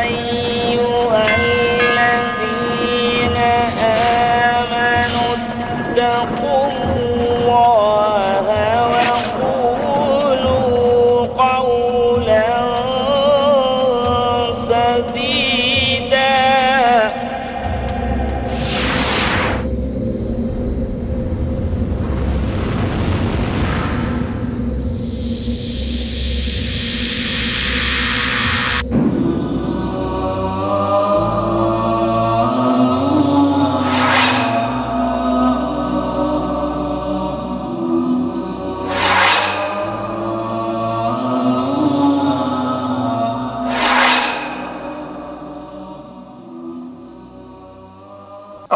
أيها الذين آمنوا اتقوا الله وقولوا قولا سديدا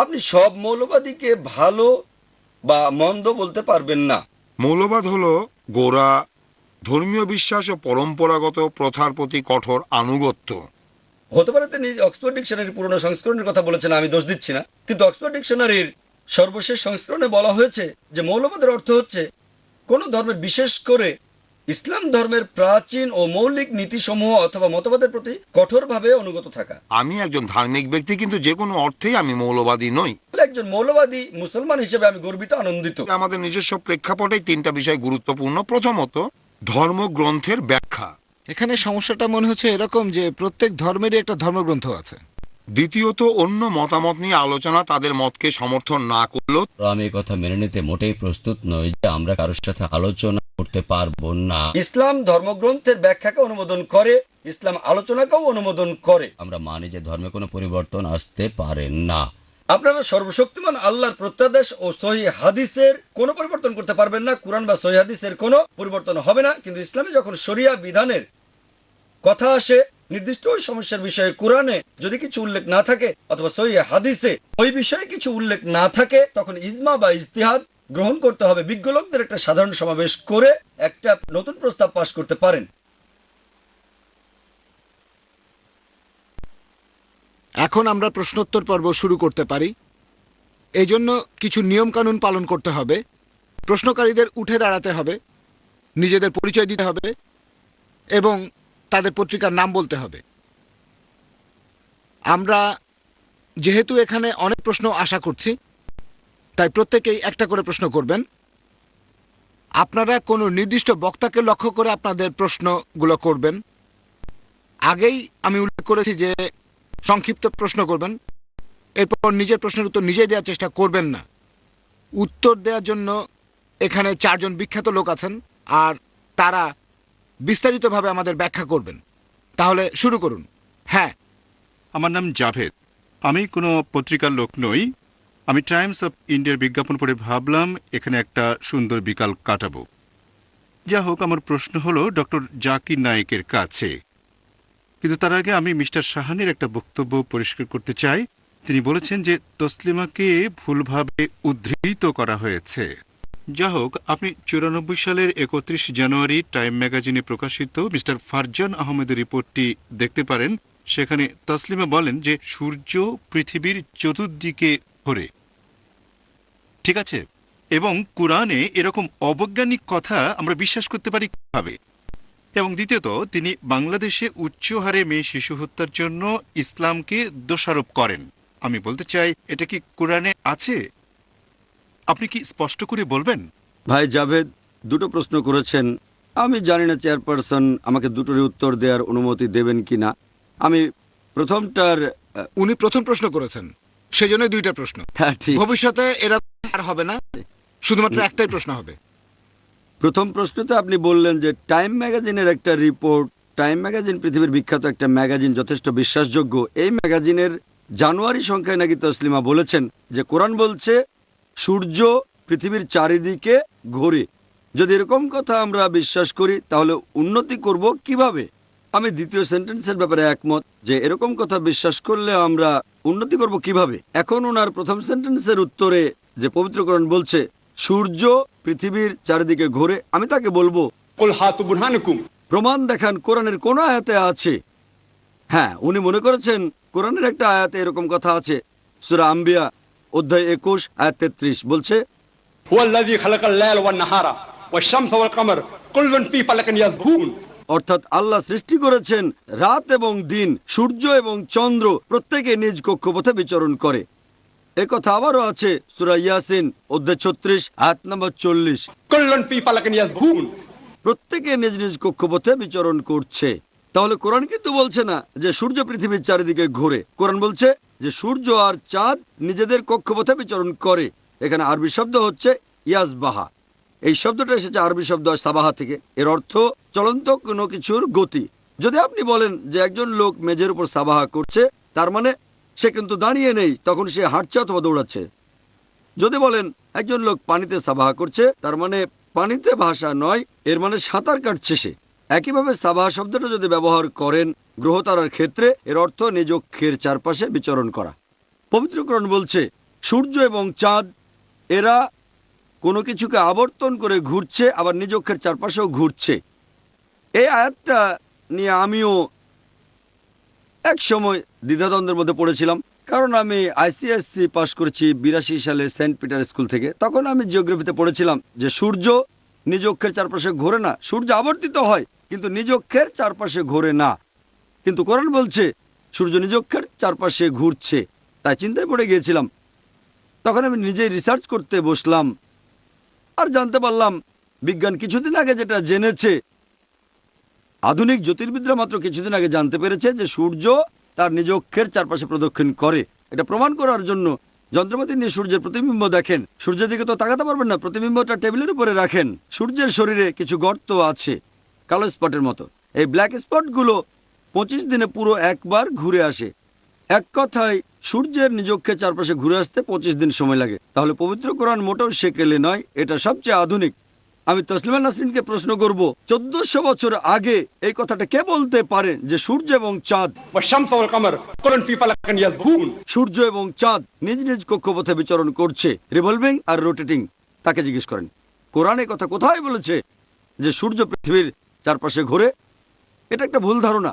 আপনি সব মৌলবাদীকে ভালো বা মন্দ বলতে পারবেন না। মৌলবাদ হলো গোঁড়া ধর্মীয় বিশ্বাস ও পরম্পরাগত প্রথার প্রতি কঠোর আনুগত্য। হতে পারে তিনি অক্সফোর্ড ডিকশনারির পুরনো সংস্করণের কথা বলেছেন, আমি দোষ দিচ্ছি না, কিন্তু অক্সফোর্ড ডিকশনারির সর্বশেষ সংস্করণে বলা হয়েছে যে মৌলবাদের অর্থ হচ্ছে কোন ধর্মের, বিশেষ করে ইসলাম ধর্মের প্রাচীন ও মৌলিক নীতিসমূহ অথবা মতবাদের প্রতি কঠোরভাবে অনুগত থাকা। আমি একজন ধার্মিক ব্যক্তি, কিন্তু যে কোনো অর্থেই আমি মৌলবাদী নই। একজন মৌলবাদী মুসলমান হিসেবে আমি গর্বিত, আনন্দিত। আমাদের নিজস্ব প্রেক্ষাপটে তিনটা বিষয় গুরুত্বপূর্ণ। প্রথমত, ধর্মগ্রন্থের ব্যাখ্যা। এখানে সমস্যাটা মনে হচ্ছে এরকম যে প্রত্যেক ধর্মেরই একটা ধর্মগ্রন্থ আছে। দ্বিতীয়ত, অন্য মতামত নিয়ে আলোচনা তাদের মতকে সমর্থন না করলেও। আমি এই কথা মেনে নিতে মোটেই প্রস্তুত নই যে আমরা কারোর সাথে আলোচনা করতে পারবো না। ইসলাম ধর্মগ্রন্থের ব্যাখ্যাকে অনুমোদন করে, ইসলাম আলোচনাকেও অনুমোদন করে। আমরা মানি যে ধর্মে কোনো পরিবর্তন আসতে পারে না। আপনারা সর্বশক্তিমান আল্লাহর প্রত্যাদেশ ও সহিহ হাদিসের কোনো পরিবর্তন করতে পারবেন না। কুরআন বা সহিহ হাদিসের কোনো পরিবর্তন হবে না। কিন্তু ইসলামে যখন শরিয়া বিধানের কথা আসে, নির্দিষ্ট ওই সমস্যার বিষয়ে কোরআনে যদি কিছু উল্লেখ না থাকে অথবা সহিহ হাদিসে ওই বিষয়ে কিছু উল্লেখ না থাকে, তখন ইজমা বা ইজতিহাদ গ্রহণ করতে হবে। বিজ্ঞ লোকদের একটা সাধারণ সমাবেশ করে একটা নতুন প্রস্তাব পাশ করতে পারেন। এখন আমরা প্রশ্নোত্তর পর্ব শুরু করতে পারি। এই জন্য কিছু নিয়মকানুন পালন করতে হবে। প্রশ্নকারীদের উঠে দাঁড়াতে হবে, নিজেদের পরিচয় দিতে হবে এবং তাদের পত্রিকার নাম বলতে হবে। আমরা যেহেতু এখানে অনেক প্রশ্ন আশা করছি, তাই প্রত্যেকেই একটা করে প্রশ্ন করবেন। আপনারা কোনো নির্দিষ্ট বক্তাকে লক্ষ্য করে আপনাদের প্রশ্নগুলো করবেন। আগেই আমি উল্লেখ করেছি যে সংক্ষিপ্ত প্রশ্ন করবেন, এরপর নিজের প্রশ্নের উত্তর নিজেই দেওয়ার চেষ্টা করবেন না। উত্তর দেওয়ার জন্য এখানে 4 জন বিখ্যাত লোক আছেন, আর তারা বিস্তারিতভাবে আমাদের ব্যাখ্যা করবেন। তাহলে শুরু করুন। হ্যাঁ, আমার নাম জাভেদ। আমি কোনো পত্রিকার লোক নই। আমি টাইমস অফ ইন্ডিয়ার বিজ্ঞাপন পড়ে ভাবলাম এখানে একটা সুন্দর বিকাল কাটাবো। যা হোক, আমার প্রশ্ন হলো ডক্টর জাকির নায়েকের কাছে। কিন্তু তার আগে আমি মিস্টার সাহানের একটা বক্তব্য পরিষ্কার করতে চাই। তিনি বলেছেন যে তসলিমাকে ভুলভাবে উদ্ধৃত করা হয়েছে। যা হোক, আপনি 94 সালের 31 জানুয়ারি টাইম ম্যাগাজিনে প্রকাশিত মিস্টার ফারজান আহমেদের রিপোর্টটি দেখতে পারেন। সেখানে তসলিমা বলেন যে সূর্য পৃথিবীর চতুর্দিকে ঘোরে, ঠিক আছে? এবং কুরআনে এরকম অবৈজ্ঞানিক কথা আমরা বিশ্বাস করতে পারি কিভাবে? এবং দ্বিতীয়ত, তিনি বাংলাদেশে উচ্চ হারে মেয়ে শিশু হত্যার জন্য ইসলামকে দোষারোপ করেন। আমি বলতে চাই, এটা কি কুরআনে আছে? আপনি কি স্পষ্ট করে বলবেন? ভাই জাভেদ দুটো প্রশ্ন করেছেন। আমি জানি না চেয়ারপারসন আমাকে দুটোরই উত্তর দেওয়ার অনুমতি দেবেন কিনা। আমি প্রথমটার উনি প্রথম প্রশ্ন করেছেন, সেজন্য 2টা প্রশ্ন। হ্যাঁ, ঠিক। ভবিষ্যতে এরা আর হবে না, শুধুমাত্র একটাই প্রশ্ন হবে। প্রথম প্রশ্নতে আপনি বললেন যে টাইম ম্যাগাজিনের একটা রিপোর্ট, টাইম ম্যাগাজিন পৃথিবীর বিখ্যাত একটা ম্যাগাজিন, যথেষ্ট বিশ্বাসযোগ্য। এই ম্যাগাজিনের জানুয়ারি সংখ্যায় নাকি তসলিমা বলেছেন যে কোরআন বলছে সূর্য পৃথিবীর চারিদিকে ঘোরে। যদি এরকম কথা আমরা বিশ্বাস করি, তাহলে উন্নতি করব কিভাবে? আমি দ্বিতীয় সেন্টেন্সের ব্যাপারে একমত যে এরকম কথা বিশ্বাস করলে আমরা উন্নতি করব কিভাবে। এখন ওনার প্রথম সেন্টেন্সের উত্তরে যে পবিত্র কোরআন বলছে সূর্য পৃথিবীর চারিদিকে ঘোরে, আমি তাকে বলবো প্রমাণ দেখান কোরআনের কোন আয়াতে আছে। হ্যাঁ, উনি মনে করেছেন কোরআনের একটা আয়াতে এরকম কথা আছে। সূরা আম্বিয়া অধ্যায় 21 আয়াত 33 বলছে অর্থাৎ আল্লাহ সৃষ্টি করেছেন রাত এবং দিন, সূর্য এবং চন্দ্র প্রত্যেকে নিজ কক্ষপথে বিচরণ করে। একথা আবারও আছে সূরা ইয়াসিন অধ্যায় 36 আয়াত নম্বর 40। প্রত্যেকে নিজ নিজ কক্ষপথে বিচরণ করছে। তাহলে কোরআন কিন্তু বলছে না যে সূর্য পৃথিবীর চারিদিকে ঘোরে। কোরআন বলছে যে সূর্য আর চাঁদ নিজেদের কক্ষপথে বিচরণ করে। এখানে আরবি শব্দ হচ্ছে ইয়াসবাহা। এই শব্দটা এসেছে আরবি শব্দ সাবাহা থেকে। এর অর্থ চলন্ত কোনো কিছুর গতি। যদি আপনি বলেন যে একজন লোক মেঝের উপর সাবাহা করছে, তার মানে সে কিন্তু দাঁড়িয়ে নেই, তখন সে হাঁটছে অথবা দৌড়াচ্ছে। যদি বলেন একজন লোক পানিতে সাবাহা করছে, তার মানে পানিতে ভাষা নয়, এর মানে সাঁতার কাটছে সে। একইভাবে সাবাহা শব্দটা যদি ব্যবহার করেন গ্রহতারার ক্ষেত্রে, এর অর্থ নিজ অক্ষের চারপাশে বিচরণ করা। পবিত্র কোরআন বলছে সূর্য এবং চাঁদ এরা কোনো কিছুকে আবর্তন করে ঘুরছে, আবার নিজ অক্ষের চারপাশেও ঘুরছে। এই আয়াতটা নিয়ে আমিও এক সময় দ্বিধাদ্বন্দ্বের মধ্যে পড়েছিলাম, কারণ আমি আইসিএসসি পাশ করেছি 82 সালে সেন্ট পিটার স্কুল থেকে। তখন আমি জিওগ্রাফিতে পড়েছিলাম যে সূর্য নিজ অক্ষের চারপাশে ঘোরে না, সূর্য আবর্তিত হয় কিন্তু নিজ অক্ষের চারপাশে ঘোরে না। কিন্তু কোরআন বলছে সূর্য নিজ অক্ষের চারপাশে ঘুরছে। তাই চিন্তায় পড়ে গিয়েছিলাম। তখন আমি নিজেই রিসার্চ করতে বসলাম, আর জানতে পারলাম বিজ্ঞান কিছুদিন আগে যেটা জেনেছে, আধুনিক জ্যোতির্বিদরা মাত্র কিছুদিন আগে জানতে পেরেছে যে সূর্য তার নিজ অক্ষের চারপাশে প্রদক্ষিণ করে। এটা প্রমাণ করার জন্য যন্ত্রপাতি নিয়ে সূর্যের প্রতিবিম্ব দেখেন। সূর্যের দিকে তো তাকাতে পারবেন না, প্রতিবিম্বটা টেবিলের উপরে রাখেন। সূর্যের শরীরে কিছু গর্ত আছে কালো স্পটের মতো। এই ব্ল্যাক স্পটগুলো 25 দিনে পুরো একবার ঘুরে আসে। এক কথায় সূর্যের নিজ অক্ষের চারপাশে ঘুরে আসতে 25 দিন সময় লাগে। তাহলে পবিত্র কোরআন মোটেও সেকেলে নয়, এটা সবচেয়ে আধুনিক। আমি তসলিমা নাসরিনকে প্রশ্ন করব, 1400 বছর আগে এই কথাটা কে বলতে পারেন যে সূর্য এবং চাঁদ সূর্য এবং চাঁদ নিজ নিজ কক্ষপথে বিচরণ করছে, রিভলভিং আর রোটেটিং? তাকে জিজ্ঞেস করেন কোরআনে কথা কোথায় বলেছে যে সূর্য পৃথিবীর চারপাশে ঘোরে? এটা একটা ভুল ধারণা।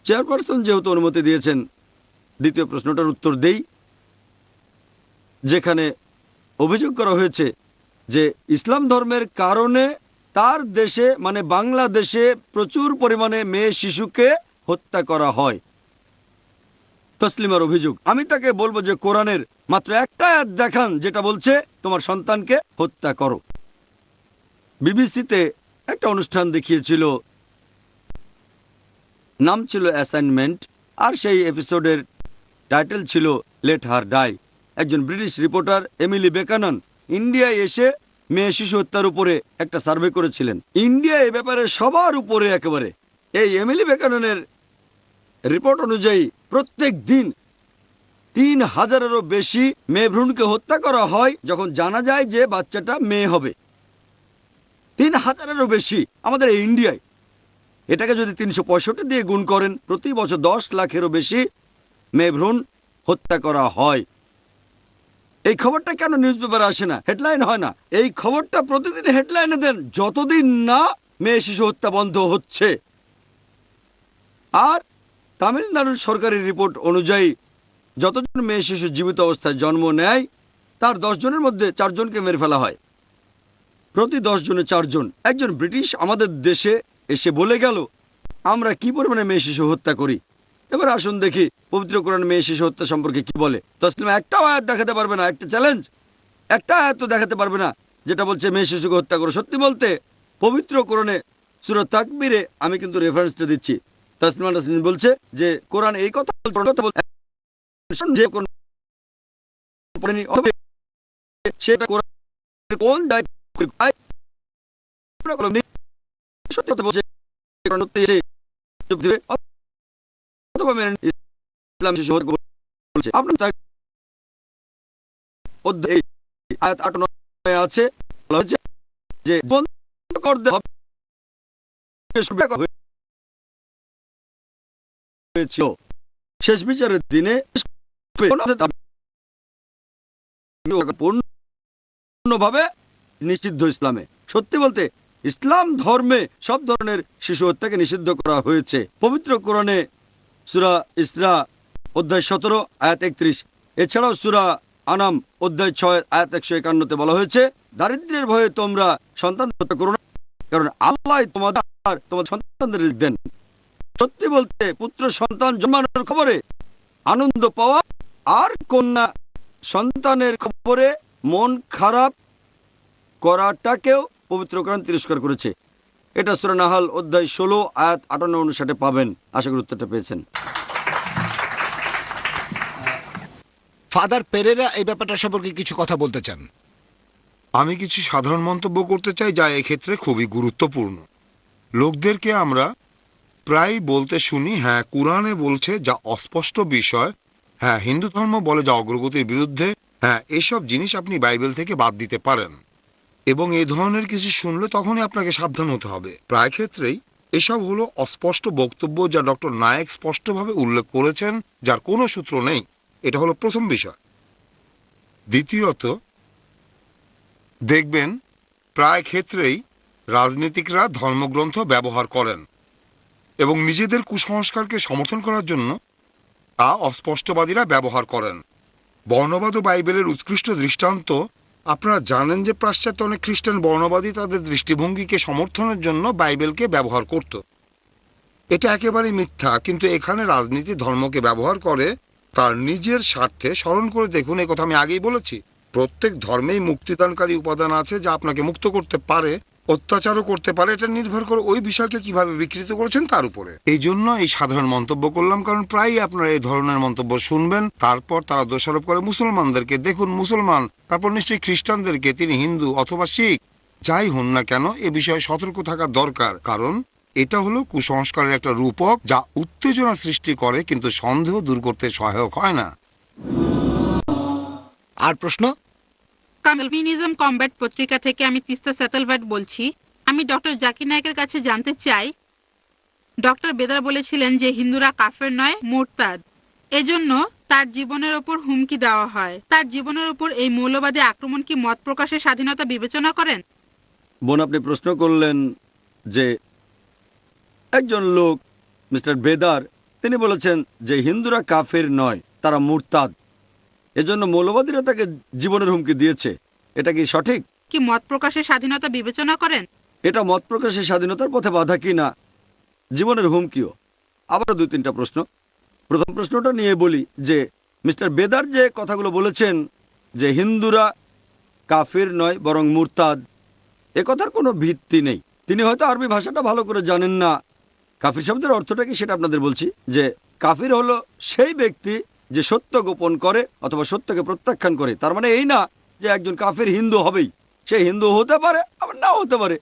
চেয়ারপারসন যেহেতু অনুমতি দিয়েছেন, দ্বিতীয় প্রশ্নটার উত্তর দেই, যেখানে অভিযোগ করা হয়েছে যে ইসলাম ধর্মের কারণে তার দেশে মানে বাংলাদেশে প্রচুর পরিমাণে মেয়ে শিশুকে হত্যা করা হয়। তসলিমার অভিযোগ। আমি তাকে বলবো যে কোরআনের মাত্র একটা আয়াত দেখান যেটা বলছে তোমার সন্তানকে হত্যা করো। বিবিসিতে একটা অনুষ্ঠান দেখিয়েছিল, নাম ছিল অ্যাসাইনমেন্ট, আর সেই এপিসোডের টাইটেল ছিল লেট হার ডাই। একজন ব্রিটিশ রিপোর্টার এমিলি বেকানন ইন্ডিয়ায় এসে মেয়ে শিশু হত্যার উপরে একটা সার্ভে করেছিলেন। ইন্ডিয়া এ ব্যাপারে সবার উপরে একেবারে। এই এমিলি বেকাননের রিপোর্ট অনুযায়ী প্রত্যেক দিন 3000-এরও বেশি মেয়ে ভ্রূণকে হত্যা করা হয় যখন জানা যায় যে বাচ্চাটা মেয়ে হবে। 3000-এরও বেশি আমাদের এই ইন্ডিয়ায়। এটাকে যদি 365 দিয়ে গুণ করেন, প্রতি বছর 10 লাখেরও বেশি মেয়ে ভ্রূণ হত্যা করা হয়। এই খবরটা কেন নিউজ পেপারে আসে না, হেডলাইন হয় না? এই খবরটা প্রতিদিন হেডলাইনে দেন, যতদিন না মেয়ে শিশু হত্যা বন্ধ হচ্ছে। আর তামিলনাড়ুর সরকারি রিপোর্ট অনুযায়ী যতজন মেয়ে শিশু জীবিত অবস্থায় জন্ম নেয় তার 10 জনের মধ্যে 4 জনকে মেরে ফেলা হয়। প্রতি 10 জনে 4 জন। একজন ব্রিটিশ আমাদের দেশে এসে বলে গেল আমরা কি পরিমাণে মেয়ে শিশু হত্যা করি। এবার আসুন দেখি পবিত্র কোরআন মেয়ে শিশু হত্যা সম্পর্কে কি বলে। তসলিমা একটা আয়াত দেখাতে পারবে না, একটা চ্যালেঞ্জ, একটা আয়াত তো দেখাতে পারবে না যেটা বলছে মেয়ে শিশুকে হত্যা করো। সত্যি বলতে পবিত্র কোরআনে সূরা তাকবীরে আমি কিন্তু রেফারেন্সটা দিচ্ছি। তসলিমা নাসরিন বলছে যে কোরআন এই কথা সেটা কোরআন কোন আছে যে শেষ বিচারের দিনে পূর্ণভাবে নিষিদ্ধ ইসলামে। সত্যি বলতে ইসলাম ধর্মে সব ধরনের শিশু হত্যাকে নিষিদ্ধ করা হয়েছে। পবিত্র কোরআনে সূরা ইসরা অধ্যায় 17 আয়াত 31, এছাড়াও সূরা আনাম অধ্যায় 6 আয়াত 151-তে বলা হয়েছে দারিদ্র্যের ভয়ে তোমরা সন্তান হত্যা করো না, কারণ আল্লাহ তোমাদের আর তোমার সন্তানদের দেন। সত্যি বলতে পুত্র সন্তান জন্মানোর খবরে আনন্দ পাওয়া আর কন্যা সন্তানের খবরে মন খারাপ করাটাকেও পবিত্র কোরআন তিরস্কার করেছে। এটা সূরা নাহাল অধ্যায় 16 আয়াত 58-59 পাবেন। আশা করি উত্তরটা পেয়েছেন। ফাদার পেরেরা এই ব্যাপারটা সম্পর্কে কিছু কথা বলতে চান। আমি কিছু সাধারণ মন্তব্য করতে চাই যা এক্ষেত্রে খুবই গুরুত্বপূর্ণ। লোকদেরকে আমরা প্রায় বলতে শুনি, হ্যাঁ কুরআনে বলছে যা অস্পষ্ট বিষয়, হ্যাঁ হিন্দু ধর্ম বলে যা অগ্রগতির বিরুদ্ধে, হ্যাঁ এসব জিনিস আপনি বাইবেল থেকে বাদ দিতে পারেন। এবং এই ধরনের কিছু শুনলে তখনই আপনাকে সাবধান হতে হবে। প্রায় ক্ষেত্রেই এসব হলো অস্পষ্ট বক্তব্য যা ডক্টর নায়েক স্পষ্টভাবে উল্লেখ করেছেন, যার কোনো সূত্র নেই। এটা হলো প্রথম বিষয়। দ্বিতীয়ত, দেখবেন প্রায় ক্ষেত্রেই রাজনীতিকরা ধর্মগ্রন্থ ব্যবহার করেন এবং নিজেদের কুসংস্কারকে সমর্থন করার জন্য তা অস্পষ্টবাদীরা ব্যবহার করেন। বর্ণবাদ ও বাইবেলের উৎকৃষ্ট দৃষ্টান্ত, আপনারা জানেন যে পাশ্চাত্যে অনেক খ্রিস্টান বর্ণবাদী তাদের দৃষ্টিভঙ্গিকে সমর্থনের জন্য বাইবেলকে ব্যবহার করত। এটা একেবারেই মিথ্যা, কিন্তু এখানে রাজনীতি ধর্মকে ব্যবহার করে তার নিজের স্বার্থে। স্মরণ করে দেখুন, এই কথা আমি আগেই বলেছি, প্রত্যেক ধর্মেই মুক্তিদানকারী উপাদান আছে যা আপনাকে মুক্ত করতে পারে, অত্যাচারও করতে পারে। এটা নির্ভর করে ওই বিষয়কে কিভাবে বিকৃত করেছেন তার উপরে। এই জন্য এই সাধারণ মন্তব্য করলাম, কারণ প্রায়ই আপনারা এই ধরনের মন্তব্য শুনবেন। তারপর তারা দোষারোপ করে মুসলমানদেরকে। দেখুন মুসলমান, তারপর নিশ্চয়ই খ্রিস্টানদেরকে, তিনি হিন্দু অথবা শিখ যাই হন না কেন, এ বিষয়ে সতর্ক থাকা দরকার। কারণ এটা হলো কুসংস্কারের একটা রূপক যা উত্তেজনা সৃষ্টি করে কিন্তু সন্দেহ দূর করতে সহায়ক হয় না। আর প্রশ্ন? কমিউনিজম কমব্যাট পত্রিকা থেকে আমি তিস্তা স্যাটেলভাট বলছি। আমি ডক্টর জাকির নায়েকের কাছে জানতে চাই, ডক্টর বেদার বলেছিলেন যে হিন্দুরা কাফের নয়, মুরতাদ। এজন্য তার জীবনের ওপর হুমকি দেওয়া হয়। তার জীবনের ওপর এই মৌলবাদী আক্রমণ কি মত প্রকাশের স্বাধীনতা বিবেচনা করেন? বোন, আপনি প্রশ্ন করলেন যে একজন লোক মিস্টার বেদার, তিনি বলেছেন যে হিন্দুরা কাফের নয়, তারা মুরতাদ। এজন্য মৌলবাদীরা তাকে জীবনের হুমকি দিয়েছে। এটা কি সঠিক? কি মত প্রকাশের স্বাধীনতা বিবেচনা করেন? এটা মত প্রকাশের স্বাধীনতার পথে বাধা কি না, জীবনের হুমকিও। আবারও 2-3টা প্রশ্ন। প্রথম প্রশ্নটা নিয়ে বলি যে মিস্টার বেদার যে কথাগুলো বলেছেন যে হিন্দুরা কাফির নয় বরং মুরতাদ, এ কথার কোনো ভিত্তি নেই। তিনি হয়তো আরবি ভাষাটা ভালো করে জানেন না। কাফির শব্দের অর্থটা কি সেটা আপনাদের বলছি। যে কাফির হলো সেই ব্যক্তি যে সত্য গোপন করে অথবা সত্যকে প্রত্যাখ্যান করে। তার মানে এই না যে একজন কাফির হিন্দু হবেই। সে হিন্দু হতে পারে, আবার নাও হতে পারে।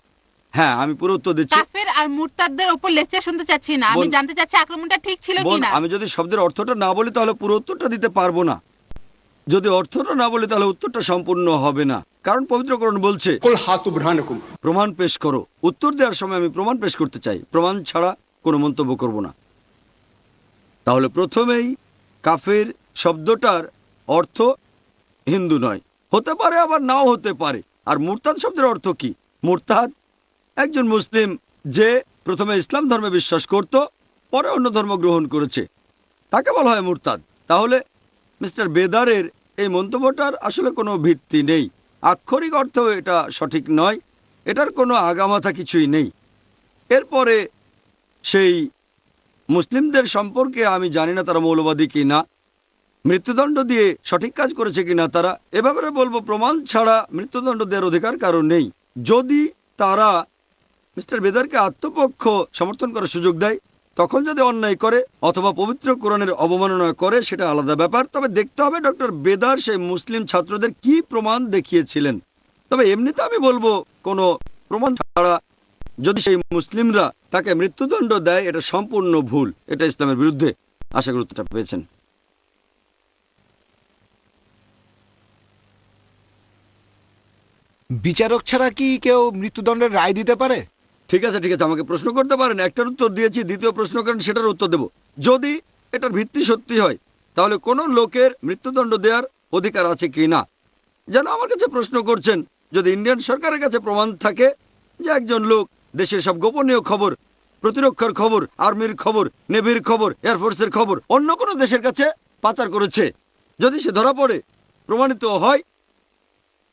হ্যাঁ, আমি পুরো উত্তর দিচ্ছি। কাফের আর মুরতাদদের উপর লেকচার শুনতে চাচ্ছি না, আমি জানতে চাচ্ছি আক্রমণটা ঠিক ছিল কিনা। আমি যদি শব্দের অর্থটা না বলি তাহলে পুরো উত্তরটা দিতে পারবো না। যদি অর্থটা না বলি তাহলে উত্তরটা সম্পূর্ণ হবে না। কারণ পবিত্রকরণ বলছে প্রমাণ পেশ করো। উত্তর দেওয়ার সময় আমি প্রমাণ পেশ করতে চাই, প্রমাণ ছাড়া কোনো মন্তব্য করব না। তাহলে প্রথমেই কাফের শব্দটার অর্থ হিন্দু নয়, হতে পারে আবার নাও হতে পারে। আর মুরতাদ শব্দের অর্থ কি? মুরতাদ একজন মুসলিম যে প্রথমে ইসলাম ধর্মে বিশ্বাস করত, পরে অন্য ধর্ম গ্রহণ করেছে, তাকে বলা হয় মুরতাদ। তাহলে মিস্টার বেদারের এই মন্তব্যটার আসলে কোনো ভিত্তি নেই। আক্ষরিক অর্থেও এটা সঠিক নয়, এটার কোনো আগামাথা কিছুই নেই। এরপরে সেই মুসলিমদের সম্পর্কে আমি জানি না তারা মৌলবাদী কি না, মৃত্যুদণ্ড দিয়ে সঠিক কাজ করেছে কিনা তারা। এ ব্যাপারে বলবো প্রমাণ ছাড়া মৃত্যুদণ্ড দেওয়ার অধিকার কারো নেই। যদি তারা মিস্টার বেদারকে আত্মপক্ষ সমর্থন করার সুযোগ দেয়, তখন যদি অন্যায় করে অথবা পবিত্র কোরআনের অবমাননা করে সেটা আলাদা ব্যাপার। তবে দেখতে হবে ডক্টর বেদার সেই মুসলিম ছাত্রদের কি প্রমাণ দেখিয়েছিলেন। তবে এমনিতে আমি বলবো কোনো প্রমাণ ছাড়া যদি সেই মুসলিমরা তাকে মৃত্যুদণ্ড দেয়, এটা সম্পূর্ণ ভুল, এটা ইসলামের বিরুদ্ধে। আশা করি উত্তরটা পেয়েছেন। বিচারক ছাড়া কি কেউ মৃত্যুদণ্ডের রায় দিতে পারে? ঠিক আছে, আমাকে প্রশ্ন করতে পারেন। একটার উত্তর দিয়েছি, দ্বিতীয় প্রশ্ন করেন, সেটার উত্তর দেব। যদি এটার ভিত্তি সত্যি হয় তাহলে কোনো লোকের মৃত্যুদণ্ড দেওয়ার অধিকার আছে কি না। যেন আমার কাছে প্রশ্ন করছেন, যদি ইন্ডিয়ান সরকারের কাছে প্রমাণ থাকে যে একজন লোক দেশের সব গোপনীয় খবর, প্রতিরক্ষার খবর, আর্মির খবর, নেভির খবর, এয়ারফোর্সের খবর অন্য কোনো দেশের কাছে পাচার করেছে, যদি সে ধরা পড়ে, প্রমাণিত হয়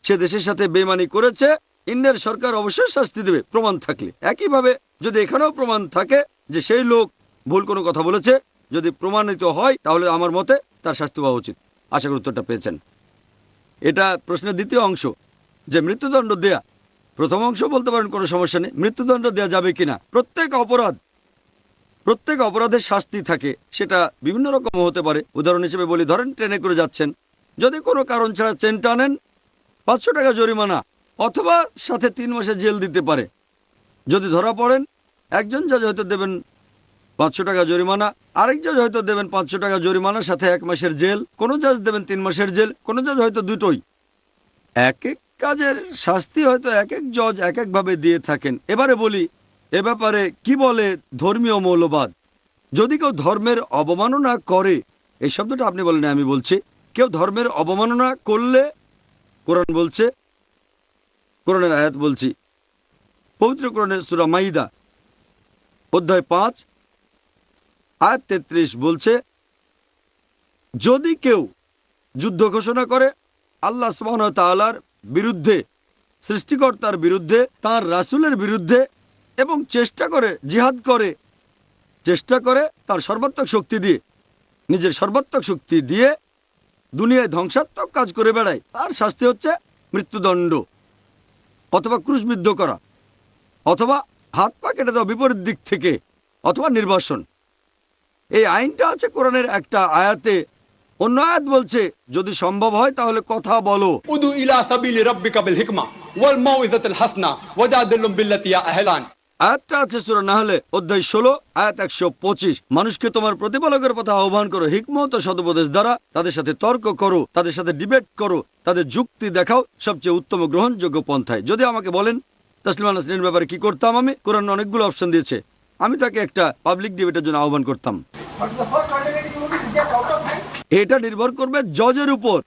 সে দেশের সাথে বেইমানি করেছে, ইন্ডিয়ার সরকার অবশ্যই শাস্তি দেবে প্রমাণ থাকলে। একইভাবে যদি এখানেও প্রমাণ থাকে যে সেই লোক ভুল কোনো কথা বলেছে, যদি প্রমাণিত হয় তাহলে আমার মতে তার শাস্তি হওয়া উচিত। আশা করি উত্তরটা পেয়েছেন। এটা প্রশ্নের দ্বিতীয় অংশ, যে মৃত্যুদণ্ড দেয়া। প্রথম অংশ বলতে পারেন কোনো সমস্যা নেই, মৃত্যুদণ্ড দেওয়া যাবে কিনা। প্রত্যেক অপরাধের শাস্তি থাকে, সেটা বিভিন্ন রকম হতে পারে। উদাহরণ হিসেবে বলি, ধরেন ট্রেনে করে যাচ্ছেন, যদি কোনো কারণ ছাড়া চেন টানেন 500 টাকা জরিমানা, অথবা সাথে 3 মাসের জেল দিতে পারে। যদি ধরা পড়েন, একজন জাজ হয়তো দেবেন 500 টাকা জরিমানা, আরেক জাজ হয়তো দেবেন 500 টাকা জরিমানা সাথে 1 মাসের জেল, কোনো জাজ দেবেন 3 মাসের জেল, কোনো জাজ হয়তো দুটোই। এক এক কাজের শাস্তি হয়তো এক এক জজ এক একভাবে দিয়ে থাকেন। এবারে বলি, এ ব্যাপারে কি বলে ধর্মীয় মৌলবাদ। যদি কেউ ধর্মের অবমাননা করে, এই শব্দটা আপনি বলেন, আমি বলছি, কেউ ধর্মের অবমাননা করলে কোরআন বলছে, কোরআনের আয়াত বলছি, পবিত্র কোরআনের সূরা মাইদা অধ্যায় 5 আয়াত 33 বলছে, যদি কেউ যুদ্ধ ঘোষণা করে আল্লাহ সুবহানাহু ওয়া তাআলার বিরুদ্ধে, সৃষ্টিকর্তার বিরুদ্ধে, তার রাসূলের বিরুদ্ধে, এবং চেষ্টা করে, জিহাদ করে, চেষ্টা করে তার সর্বাত্মক শক্তি দিয়ে, নিজের সর্বাত্মক শক্তি দিয়ে দুনিয়ায় ধ্বংসাত্মক কাজ করে বেড়ায়, তার শাস্তি হচ্ছে মৃত্যুদণ্ড, অথবা ক্রুশবিদ্ধ করা, অথবা হাত পা কেটে দেওয়া বিপরীত দিক থেকে, অথবা নির্বাসন। এই আইনটা আছে কোরআনের একটা আয়াতে। অন্য আয়াত বলছে, যদি সম্ভব হয় তাহলে কথা বলো। উদু ইলা সাবিলি রাব্বিকা বিল হিকমা ওয়াল মাউইযাতিল হাসনা ওয়াজাদিলহুম বিল্লাতি হিয়া আহলান। আয়াতটা আছে সূরা নাহলে অধ্যায় 16 আয়াত 125। মানুষকে তোমার প্রতিপালকের পথে আহ্বান করো, হিকমত ও সদুপদেশ দ্বারা তাদের সাথে তর্ক করো, তাদের সাথে ডিবেট করো, তাদের যুক্তি দেখাও সবচেয়ে উত্তম গ্রহণযোগ্য পন্থায়। যদি আমাকে বলেন তাসলিমা নাসরিনের ব্যাপারে কি করতাম, আমি কোরআন অনেকগুলো অপশন দিয়েছে, আমি তাকে একটা পাবলিক ডিবেটের জন্য আহ্বান করতাম। এটা নির্ভর করবে জজের উপর।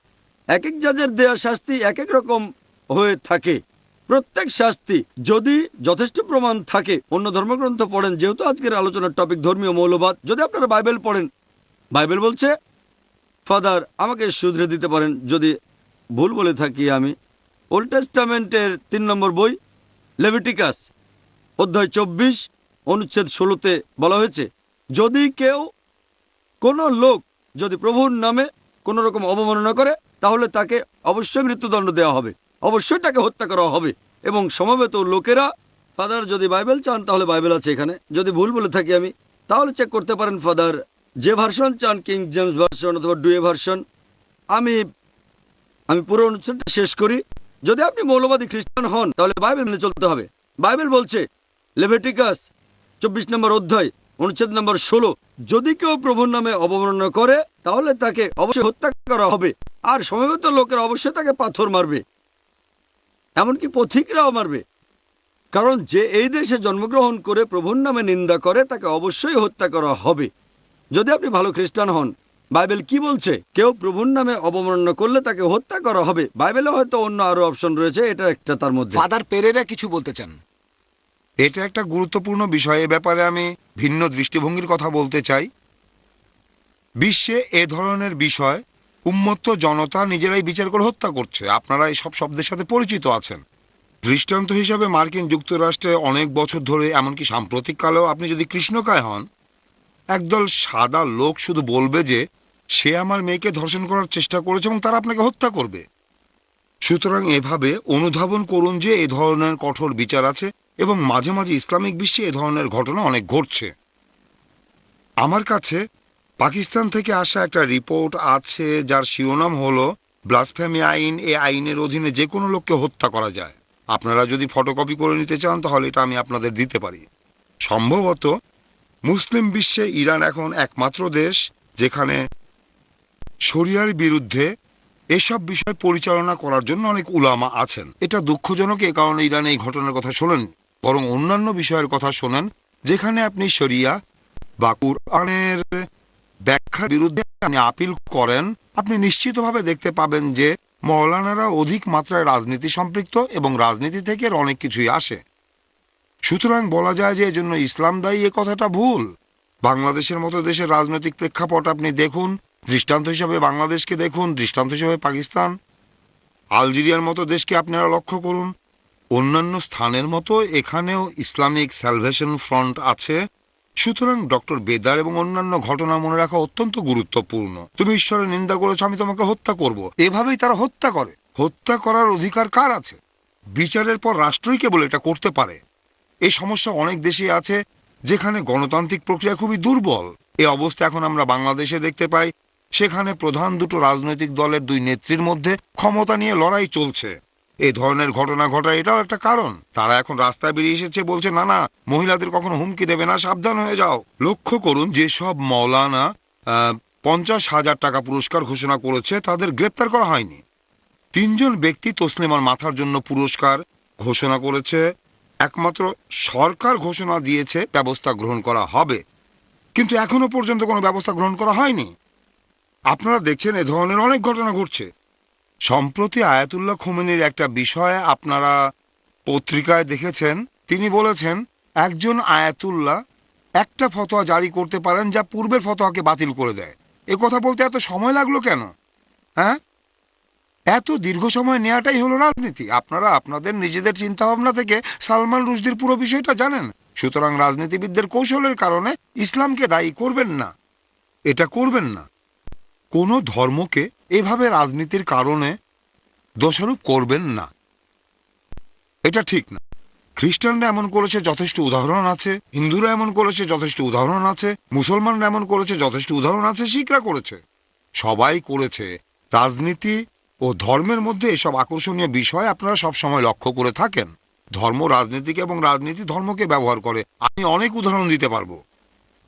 এক এক জজের দেয়া শাস্তি এক এক রকম হয়ে থাকে। প্রত্যেক শাস্তি যদি যথেষ্ট প্রমাণ থাকে, অন্য ধর্মগ্রন্থ পড়েন, যেহেতু আজকের আলোচনার টপিক ধর্মীয় মৌলবাদ, যদি আপনারা বাইবেল পড়েন, বাইবেল বলছে, ফাদার আমাকে শুধরে দিতে পারেন যদি ভুল বলে থাকি আমি, ওল্ড টেস্টামেন্টের 3 নম্বর বই লেভিটিকাস অধ্যায় 24 অনুচ্ছেদ 16তে বলা হয়েছে, যদি কেউ, কোনো লোক যদি প্রভুর নামে কোনো রকম অবমাননা করে, তাহলে তাকে অবশ্যই মৃত্যুদণ্ড দেওয়া হবে, অবশ্যই তাকে হত্যা করা হবে। এবং সমবেত লোকেরা, ফাদার যদি বাইবেল চান তাহলে বাইবেল আছে এখানে, যদি ভুল বলে থাকি আমি তাহলে চেক করতে পারেন ফাদার, যে ভার্সন চান, কিং জেমস ভার্সন অথবা ডুয়ে ভার্সন। আমি পুরো অনুষ্ঠানটা শেষ করি। যদি আপনি মৌলবাদী খ্রিস্টান হন তাহলে বাইবেল মেনে চলতে হবে। বাইবেল বলছে, লেভিটিকাস 24 নম্বর অধ্যায় অনুচ্ছেদ নম্বর 16, যদি কেউ প্রভুর নামে অবমাননা করে তাহলে তাকে অবশ্যই হত্যা করা হবে, আর সমবেত লোকেরা অবশ্যই তাকে পাথর মারবে, এমনকি পথিকরাও মারবে। কারণ যে এই দেশে জন্মগ্রহণ করে প্রভুর নামে নিন্দা করে তাকে অবশ্যই হত্যা করা হবে। যদি আপনি ভালো খ্রিস্টান হন, বাইবেল কি বলছে? কেউ প্রভুর নামে অবমাননা করলে তাকে হত্যা করা হবে। বাইবেলে হয়তো অন্য আরো অপশন রয়েছে, এটা একটা তার মধ্যে। ফাদার পেরেরা কিছু বলতে চান। এটা একটা গুরুত্বপূর্ণ বিষয়। এ ব্যাপারে আমি ভিন্ন দৃষ্টিভঙ্গির কথা বলতে চাই। বিশ্বে এ ধরনের বিষয় উন্মত্ত জনতা নিজেরাই বিচার করে হত্যা করছে। আপনারা এই সব শব্দের সাথে পরিচিত আছেন। দৃষ্টান্ত হিসাবে মার্কিন যুক্তরাষ্ট্রে অনেক বছর ধরে, এমনকি সাম্প্রতিককালেও, আপনি যদি কৃষ্ণকায় হন, একদল সাদা লোক শুধু বলবে যে সে আমার মেয়েকে ধর্ষণ করার চেষ্টা করেছে এবং তারা আপনাকে হত্যা করবে। সুতরাং এভাবে অনুধাবন করুন যে এ ধরনের কঠোর বিচার আছে এবং মাঝে মাঝে ইসলামিক বিশ্বে এ ধরনের ঘটনা অনেক ঘটছে। আমার কাছে পাকিস্তান থেকে আসা একটা রিপোর্ট আছে যার শিরোনাম হলো ব্লাসফেমি আইন। এই আইনের অধীনে যে কোনো লোককে হত্যা করা যায়। আপনারা যদি ফটোকপি করে নিতে চান তাহলে এটা আমি আপনাদের দিতে পারি। সম্ভবত মুসলিম বিশ্বে ইরান এখন একমাত্র দেশ যেখানে শরিয়ার বিরুদ্ধে এসব বিষয় পরিচালনা করার জন্য অনেক উলামা আছেন। এটা দুঃখজনক, এ কারণে ইরানে এই ঘটনার কথা শোনেন, বরং অন্যান্য বিষয়ের কথা শোনেন যেখানে আপনি শরিয়া বা কুরআনের ব্যাখ্যার বিরুদ্ধে আপনি আপিল করেন। আপনি নিশ্চিতভাবে দেখতে পাবেন যে মৌলানারা অধিক মাত্রায় রাজনীতি সম্পৃক্ত এবং রাজনীতি থেকে এর অনেক কিছুই আসে। সুতরাং বলা যায় যে এজন্য ইসলাম দায়ী, এ কথাটা ভুল। বাংলাদেশের মতো দেশের রাজনৈতিক প্রেক্ষাপট আপনি দেখুন, দৃষ্টান্ত হিসাবে বাংলাদেশকে দেখুন, দৃষ্টান্ত হিসাবে পাকিস্তান, আলজেরিয়ার মতো দেশকে আপনারা লক্ষ্য করুন। অন্যান্য স্থানের মতো এখানেও ইসলামিক স্যালভেশন ফ্রন্ট আছে। সুতরাং ডক্টর বেদার এবং অন্যান্য ঘটনা মনে রাখা অত্যন্ত গুরুত্বপূর্ণ। তুমি ঈশ্বরের নিন্দা করেছো, আমি তোমাকে হত্যা করব, এভাবেই তারা হত্যা করে। হত্যা করার অধিকার কার আছে? বিচারের পর রাষ্ট্রই কেবল এটা করতে পারে। এই সমস্যা অনেক দেশে আছে যেখানে গণতান্ত্রিক প্রক্রিয়া খুবই দুর্বল। এই অবস্থা এখন আমরা বাংলাদেশে দেখতে পাই। সেখানে প্রধান দুটো রাজনৈতিক দলের দুই নেত্রীর মধ্যে ক্ষমতা নিয়ে লড়াই চলছে। এই ধরনের ঘটনা ঘটায় এটাও একটা কারণ। তারা এখন রাস্তায় বেরিয়ে এসেছে, বলছে না না, মহিলাদের কখনো হুমকি দেবে না, সাবধান হয়ে যাও। লক্ষ্য করুন, যেসব মৌলানা 50,000 টাকা পুরস্কার ঘোষণা করেছে তাদের গ্রেপ্তার করা হয়নি। 3 জন ব্যক্তি তসলিমার মাথার জন্য পুরস্কার ঘোষণা করেছে। একমাত্র সরকার ঘোষণা দিয়েছে ব্যবস্থা গ্রহণ করা হবে, কিন্তু এখনো পর্যন্ত কোনো ব্যবস্থা গ্রহণ করা হয়নি। আপনারা দেখছেন এ ধরনের অনেক ঘটনা ঘটছে। সম্প্রতি আয়াতুল্লাহ খোমেনির একটা বিষয় আপনারা পত্রিকায় দেখেছেন। তিনি বলেছেন একজন আয়াতুল্লাহ একটা ফতোয়া জারি করতে পারেন যা পূর্বের ফতোয়াকে বাতিল করে দেয়। এ কথা বলতে এত সময় লাগলো কেন? হ্যাঁ, এত দীর্ঘ সময় নেওয়াটাই হলো রাজনীতি। আপনারা আপনাদের নিজেদের চিন্তাভাবনা থেকে সালমান রুশদির পুরো বিষয়টা জানেন। সুতরাং রাজনীতিবিদদের কৌশলের কারণে ইসলামকে দায়ী করবেন না, এটা করবেন না। কোনো ধর্মকে এভাবে রাজনীতির কারণে দোষারোপ করবেন না, এটা ঠিক না। খ্রিস্টানরা এমন করেছে, যথেষ্ট উদাহরণ আছে। হিন্দুরা এমন করেছে, যথেষ্ট উদাহরণ আছে। মুসলমানরা এমন করেছে, যথেষ্ট উদাহরণ আছে। শিখরা করেছে, সবাই করেছে। রাজনীতি ও ধর্মের মধ্যে এসব আকর্ষণীয় বিষয় আপনারা সব সময় লক্ষ্য করে থাকেন। ধর্ম রাজনীতিকে এবং রাজনীতি ধর্মকে ব্যবহার করে। আমি অনেক উদাহরণ দিতে পারবো।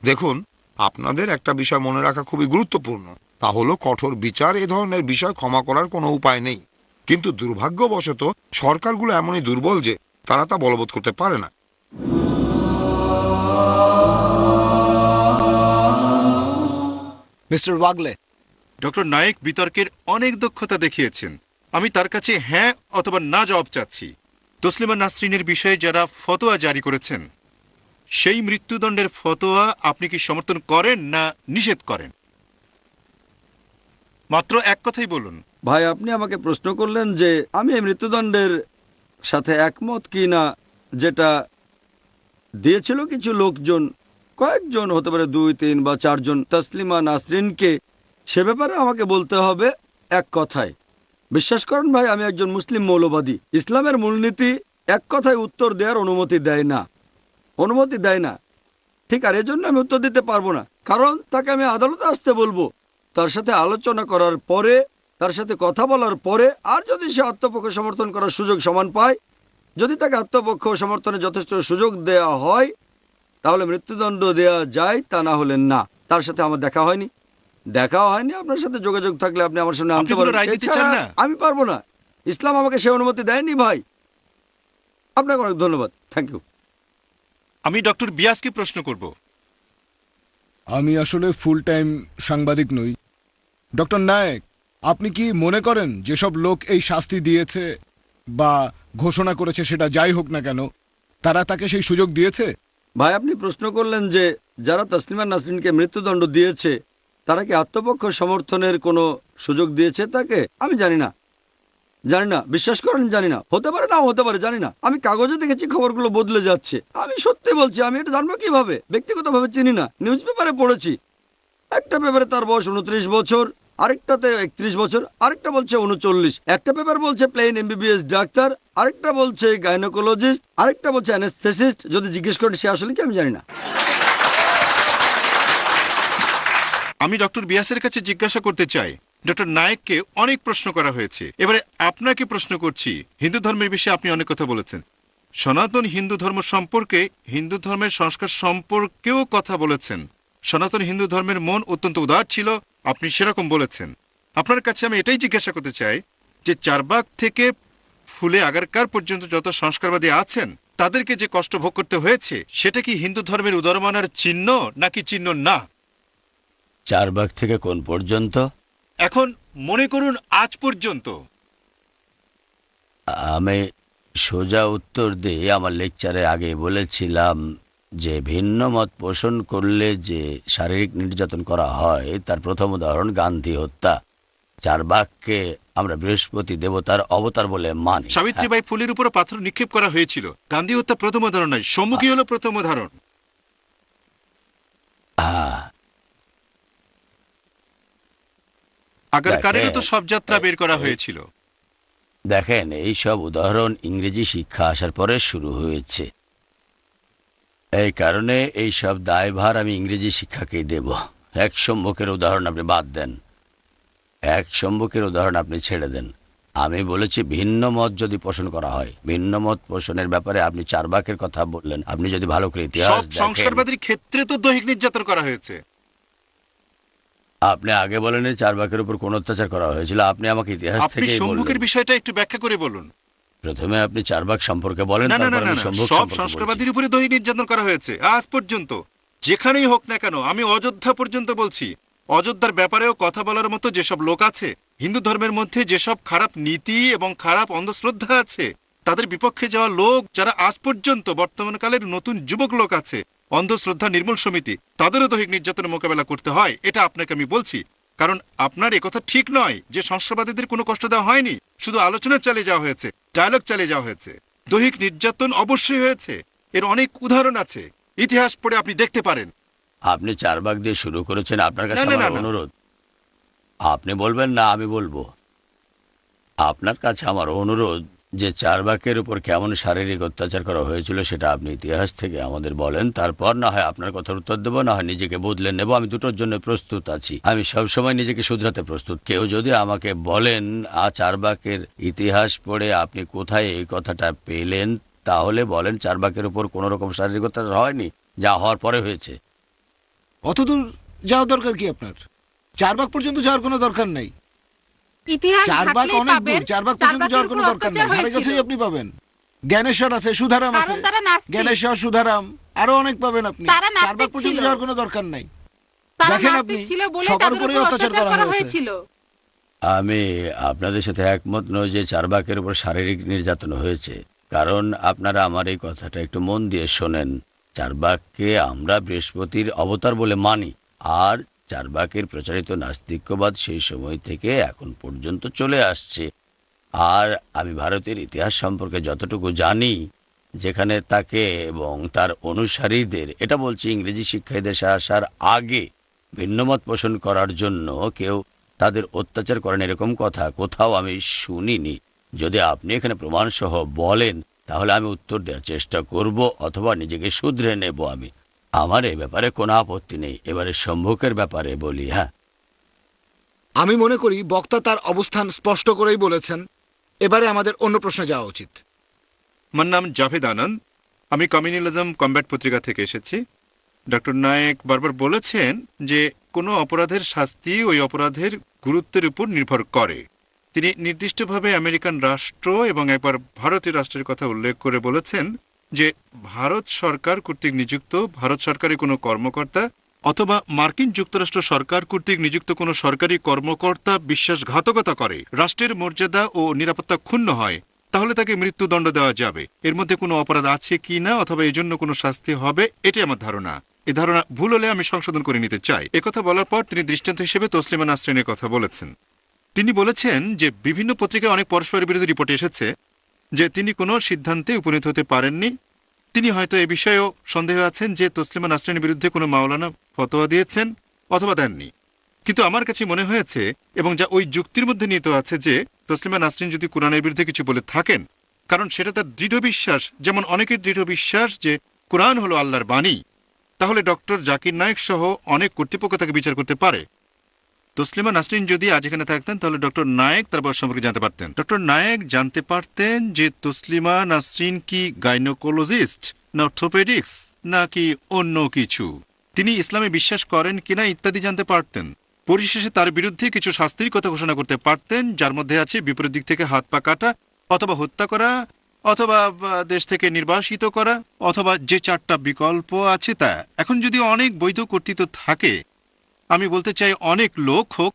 দেখুন, আপনাদের একটা বিষয় মনে রাখা খুবই গুরুত্বপূর্ণ, তা হলো কঠোর বিচার। এ ধরনের বিষয় ক্ষমা করার কোনো উপায় নেই, কিন্তু দুর্ভাগ্যবশত সরকারগুলো এমনই দুর্বল যে তারা তা বলবৎ করতে পারে না। মিস্টার ওয়াগলে, ডক্টর নায়েক বিতর্কের অনেক দক্ষতা দেখিয়েছেন। আমি তার কাছে হ্যাঁ অথবা না জবাব চাচ্ছি। তসলিমা নাসরিনের বিষয়ে যারা ফতোয়া জারি করেছেন, সেই মৃত্যুদণ্ডের ফতোয়া আপনি কি সমর্থন করেন না নিষেধ করেন? মাত্র এক কথাই বলুন। ভাই, আপনি আমাকে প্রশ্ন করলেন যে আমি এই মৃত্যুদণ্ডের সাথে একমত কি না, যেটা দিয়েছিল কিছু লোকজন, কয়েকজন, হতে পারে 2, 3 বা 4 জন, তসলিমা নাসরিনকে। সে ব্যাপারে আমাকে বলতে হবে এক কথায়। বিশ্বাস করেন ভাই, আমি একজন মুসলিম মৌলবাদী। ইসলামের মূলনীতি এক কথায় উত্তর দেওয়ার অনুমতি দেয় না, ঠিক। আর এজন্য আমি উত্তর দিতে পারবো না, কারণ তাকে আমি আদালতে আসতে বলবো, তার সাথে আলোচনা করার পরে, তার সাথে কথা বলার পরে, আর যদি সে আত্মপক্ষ সমর্থন করার সুযোগ সমান পায়, যদি তাকে আত্মপক্ষ সমর্থনে যথেষ্ট সুযোগ দেয়া হয়, তাহলে মৃত্যুদণ্ড দেয়া যায়, তা না হলে না। তার সাথে আমার দেখা হয়নি। আপনার সাথে যোগাযোগ থাকলে আপনি আমার সামনে আনতে পারেন। আমি পারবো না, ইসলাম আমাকে সে অনুমতি দেয়নি ভাই। আপনাকে অনেক ধন্যবাদ, থ্যাংক ইউ। আমি ডক্টর বিয়াসকে প্রশ্ন করব। আমি আসলে ফুল টাইম সাংবাদিক নই। ডক্টর নায়েক, আপনি কি মনে করেন যেসব লোক এই শাস্তি দিয়েছে বা ঘোষণা করেছে, সেটা যাই হোক না কেন, তারা তাকে সেই সুযোগ দিয়েছে? ভাই, আপনি প্রশ্ন করলেন যে যারা তসলিমা নাসরিনকে মৃত্যুদণ্ড দিয়েছে তারা কি আত্মপক্ষ সমর্থনের কোনো সুযোগ দিয়েছে তাকে? আমি জানি না, বিশ্বাস করেন জানি না। হতে পারে, না হতে পারে, জানি না। আমি কাগজে দেখেছি খবরগুলো বদলে যাচ্ছে। আমি সত্যি বলছি, আমি এটা জানবো কিভাবে? ব্যক্তিগতভাবে চিনি না, নিউজ পেপারে পড়েছি। একটা পেপারে তার বয়স 29 বছর, আরেকটাতে 31 বছর, আরেকটা বলছে 39। একটা পেপার বলছে প্লেন MBBS ডাক্তার, আরেকটা বলছে গাইনোকোলজিস্ট, আরেকটা বলছে অ্যানেস্থেসিস্ট। যদি জিজ্ঞেস করেন সে আসলে কি, আমি জানি না। আমি ডক্টর বিয়াসের কাছে জিজ্ঞাসা করতে চাই, ডক্টর নায়েককে অনেক প্রশ্ন করা হয়েছে, এবারে আপনাকে প্রশ্ন করছি। হিন্দু ধর্মের বিষয়ে আপনি অনেক কথা বলেছেন, সনাতন হিন্দু ধর্ম সম্পর্কে, হিন্দু ধর্মের সংস্কার সম্পর্কেও কথা বলেছেন। সনাতন হিন্দু ধর্মের মন অত্যন্ত উদার ছিল, আপনি সেরকম বলেছেন। আপনার কাছে আমি এটাই জিজ্ঞাসা করতে চাই যে চারবাগ থেকে ফুলে আগারকার পর্যন্ত যত সংস্কারবাদী আছেন তাদেরকে যে কষ্ট ভোগ করতে হয়েছে, সেটা কি হিন্দু ধর্মের উদারমানার চিহ্ন নাকি চিহ্ন না? চারবাগ থেকে কোন পর্যন্ত? এখন মনে করুন আজ পর্যন্ত। আমি সোজা উত্তর দিয়ে আমার লেকচারে আগে বলেছিলাম যে ভিন্ন মত পোষণ করলে যে শারীরিক নির্যাতন করা হয় তার প্রথম উদাহরণ গান্ধী হত্যা। চারবাককে আমরা বৃহস্পতি দেবতার অবতার বলে মানি। সাবিত্রীবাই ফুলের উপর পাথর নিক্ষেপ করা হয়েছিল। গান্ধী হত্যা প্রথম উদাহরণ নয়, সম্মুখী হলো প্রথম উদাহরণ। হ্যাঁ, আগারকারেরও তো সব যাত্রা বের করা হয়েছিল। দেখেন, এই সব উদাহরণ ইংরেজি শিক্ষা আসার পরে শুরু হয়েছে। এই কারণে এই সব দায়ভার আমি ইংরেজি শিক্ষাকেই দেব। এক সম্মুখের উদাহরণ আপনি বাদ দেন, এক সম্মুখের উদাহরণ আপনি ছেড়ে দেন। আমি বলেছি ভিন্ন মত যদি পোষণ করা হয়, ভিন্ন মত পোষণের ব্যাপারে আপনি চারবাকের কথা বললেন। আপনি যদি ভালো করে সব ইতিহাস দেখেন, সংস্কারবাদীর ক্ষেত্রে তো দৈহিক নির্যাতন করা হয়েছে। আপনি আগে বলেন চারবাকের উপর কোন অত্যাচার করা হয়েছিল। আপনি আমাকে ইতিহাস আপনি থেকে সম্মুখের বিষয়টা একটু ব্যাখ্যা করে বলুন। প্রথমে আপনি চারবাক সম্পর্কে বলেন, না না না তারপর না আমি না, সম্মুখ সব সম্পর্কে সংস্কারবাদীর উপরে দৈহিক নির্যাতন করা হয়েছে আজ পর্যন্ত, যেখানেই হোক না কেন। আমি অযোধ্যা পর্যন্ত বলছি, অযোধ্যার ব্যাপারেও কথা বলার মতো যেসব লোক আছে, হিন্দু ধর্মের মধ্যে যেসব খারাপ নীতি এবং খারাপ অন্ধশ্রদ্ধা আছে, তাদের বিপক্ষে যাওয়া লোক যারা আজ পর্যন্ত বর্তমানকালের নতুন যুবক লোক আছে, অন্ধশ্রদ্ধা নির্মূল সমিতি, তাদেরও দৈহিক নির্যাতনের মোকাবেলা করতে হয়। এটা আপনাকে আমি বলছি, কারণ আপনার একথা ঠিক নয় যে সংস্কারবাদীদের কোনো কষ্ট দেওয়া হয়নি, শুধু আলোচনা চালিয়ে যাওয়া হয়েছে, ডায়ালগ চালিয়ে যাওয়া হয়েছে। দৈহিক নির্যাতন অবশ্যই হয়েছে, এর অনেক উদাহরণ আছে, ইতিহাস পড়ে আপনি দেখতে পারেন। আপনি চারবাক দিয়ে শুরু করেছেন, আপনার কাছে না, না, আমার না, না। অনুরোধ, আপনি বলবেন না আমি বলবো। আপনার কাছে আমার অনুরোধ যে চারবাকের উপর কেমন শারীরিক অত্যাচার করা হয়েছিল সেটা আপনি ইতিহাস থেকে আমাদের বলেন। তারপর না হয় আপনার কথার উত্তর দেবো, না হয় নিজেকে বদলে নেব। আমি দুটোর জন্য প্রস্তুত আছি। আমি সবসময় নিজেকে শুধরাতে প্রস্তুত। কেউ যদি আমাকে বলেন চারবাকের ইতিহাস পড়ে আপনি কোথায় এই কথাটা পেলেন, তাহলে বলেন চারবাকের উপর কোনো রকম শারীরিক অত্যাচার হয়নি, যা হওয়ার পরে হয়েছে। অতদূর যাওয়ার দরকার কি আপনার? চারবাক পর্যন্ত যাওয়ার কোনো দরকার নেই। ইতিহাস চারবাক ঘাটলেই অনেক পাবেন, দূর, চারবাক পর্যন্ত চারবাকের যাওয়ার কোনো উপর দরকার নেই। অত্যাচার ধারে হয়েছিল। কাছেই আপনি পাবেন। জ্ঞানেশ্বর আছে, সুধারাম আছে, কারণ তারা নাস্তিক। জ্ঞানেশ্বর, সুধারাম, আরো অনেক পাবেন আপনি। তারা নাস্তিক চারবাক পর্যন্ত ছিল। যাওয়ার কোনো দরকার নেই। তারা দেখেন নাস্তিক আপনি, ছিল বলে সবার তাদের উপরেই উপর অত্যাচার অত্যাচার করা করা হয়েছে। হয়েছিল। আমি আপনাদের সাথে একমত নই যে চারবাকের উপর শারীরিক নির্যাতন হয়েছে, কারণ আপনারা আমার এই কথাটা একটু মন দিয়ে শোনেন। চারবাককে আমরা বৃহস্পতির অবতার বলে মানি, আর চারবাকের প্রচারিত নাস্তিক্যবাদ সেই সময় থেকে এখন পর্যন্ত চলে আসছে। আর আমি ভারতের ইতিহাস সম্পর্কে যতটুকু জানি, যেখানে তাকে এবং তার অনুসারীদের, এটা বলছি ইংরেজি শিক্ষা দেশে আসার আগে, ভিন্নমত পোষণ করার জন্য কেউ তাদের অত্যাচার করেন এরকম কথা কোথাও আমি শুনিনি। যদি আপনি এখানে প্রমাণসহ বলেন তাহলে আমি উত্তর দেওয়ার চেষ্টা করব, অথবা নিজেকে শুধরে নেব। আমার এই ব্যাপারে কোনো আপত্তি নেই। এবারে সম্মুখের ব্যাপারে বলি। হ্যাঁ, আমি মনে করি বক্তা তার অবস্থান স্পষ্ট করেই বলেছেন। এবারে আমাদের অন্য প্রশ্নে যাওয়া উচিত। আমার নাম জাভেদ আনন্দ, আমি কমিউনিজম কমব্যাট পত্রিকা থেকে এসেছি। ডক্টর নায়েক বারবার বলেছেন যে কোনো অপরাধের শাস্তি ওই অপরাধের গুরুত্বের উপর নির্ভর করে। তিনি নির্দিষ্টভাবে আমেরিকান রাষ্ট্র এবং একবার ভারতীয় রাষ্ট্রের কথা উল্লেখ করে বলেছেন যে ভারত সরকার কর্তৃক নিযুক্ত ভারত সরকারের কোনো কর্মকর্তা অথবা মার্কিন যুক্তরাষ্ট্র সরকার কর্তৃক নিযুক্ত কোনো সরকারি কর্মকর্তা বিশ্বাসঘাতকতা করে, রাষ্ট্রের মর্যাদা ও নিরাপত্তা ক্ষুণ্ণ হয়, তাহলে তাকে মৃত্যুদণ্ড দেওয়া যাবে। এর মধ্যে কোনো অপরাধ আছে কি না, অথবা এই জন্য কোনো শাস্তি হবে, এটাই আমার ধারণা। এই ধারণা ভুল হলে আমি সংশোধন করে নিতে চাই। একথা বলার পর তিনি দৃষ্টান্ত হিসেবে তসলিমা নাসরিনের কথা বলেছেন। তিনি বলেছেন যে বিভিন্ন পত্রিকায় অনেক পরস্পরের বিরোধী রিপোর্ট এসেছে যে তিনি কোনো সিদ্ধান্তে উপনীত হতে পারেননি। তিনি হয়তো এ বিষয়েও সন্দেহ আছেন যে তসলিমা নাসরিনের বিরুদ্ধে কোনো মাওলানা ফতোয়া দিয়েছেন অথবা দেননি। কিন্তু আমার কাছে মনে হয়েছে, এবং যা ওই যুক্তির মধ্যে নিহিত আছে, যে তসলিমা নাসরিন যদি কোরআনের বিরুদ্ধে কিছু বলে থাকেন, কারণ সেটা তার দৃঢ় বিশ্বাস, যেমন অনেকের দৃঢ় বিশ্বাস যে কোরআন হলো আল্লাহর বাণী, তাহলে ডক্টর জাকির নায়েক সহ অনেক কর্তৃপক্ষ তাকে বিচার করতে পারে। তসলিমা নাসরিন যদি আজ এখানে থাকতেন তাহলে ডক্টর নায়েক তার বয়স সম্পর্কে জানতে পারতেন। ডক্টর নায়েক জানতে পারতেন যে তসলিমা নাসরিন কি গাইনোকোলজিস্ট না অর্থোপেডিক্স নাকি অন্য কিছু, তিনি ইসলামে বিশ্বাস করেন কিনা ইত্যাদি জানতে পারতেন। পরিশেষে তার বিরুদ্ধে কিছু শাস্তির কথা ঘোষণা করতে পারতেন, যার মধ্যে আছে বিপরীত দিক থেকে হাত পা কাটা, অথবা হত্যা করা, অথবা দেশ থেকে নির্বাসিত করা, অথবা যে চারটা বিকল্প আছে তা। এখন যদি অনেক বৈধ কর্তৃত্ব থাকে, আমি বলতে চাই অনেক লোক হোক,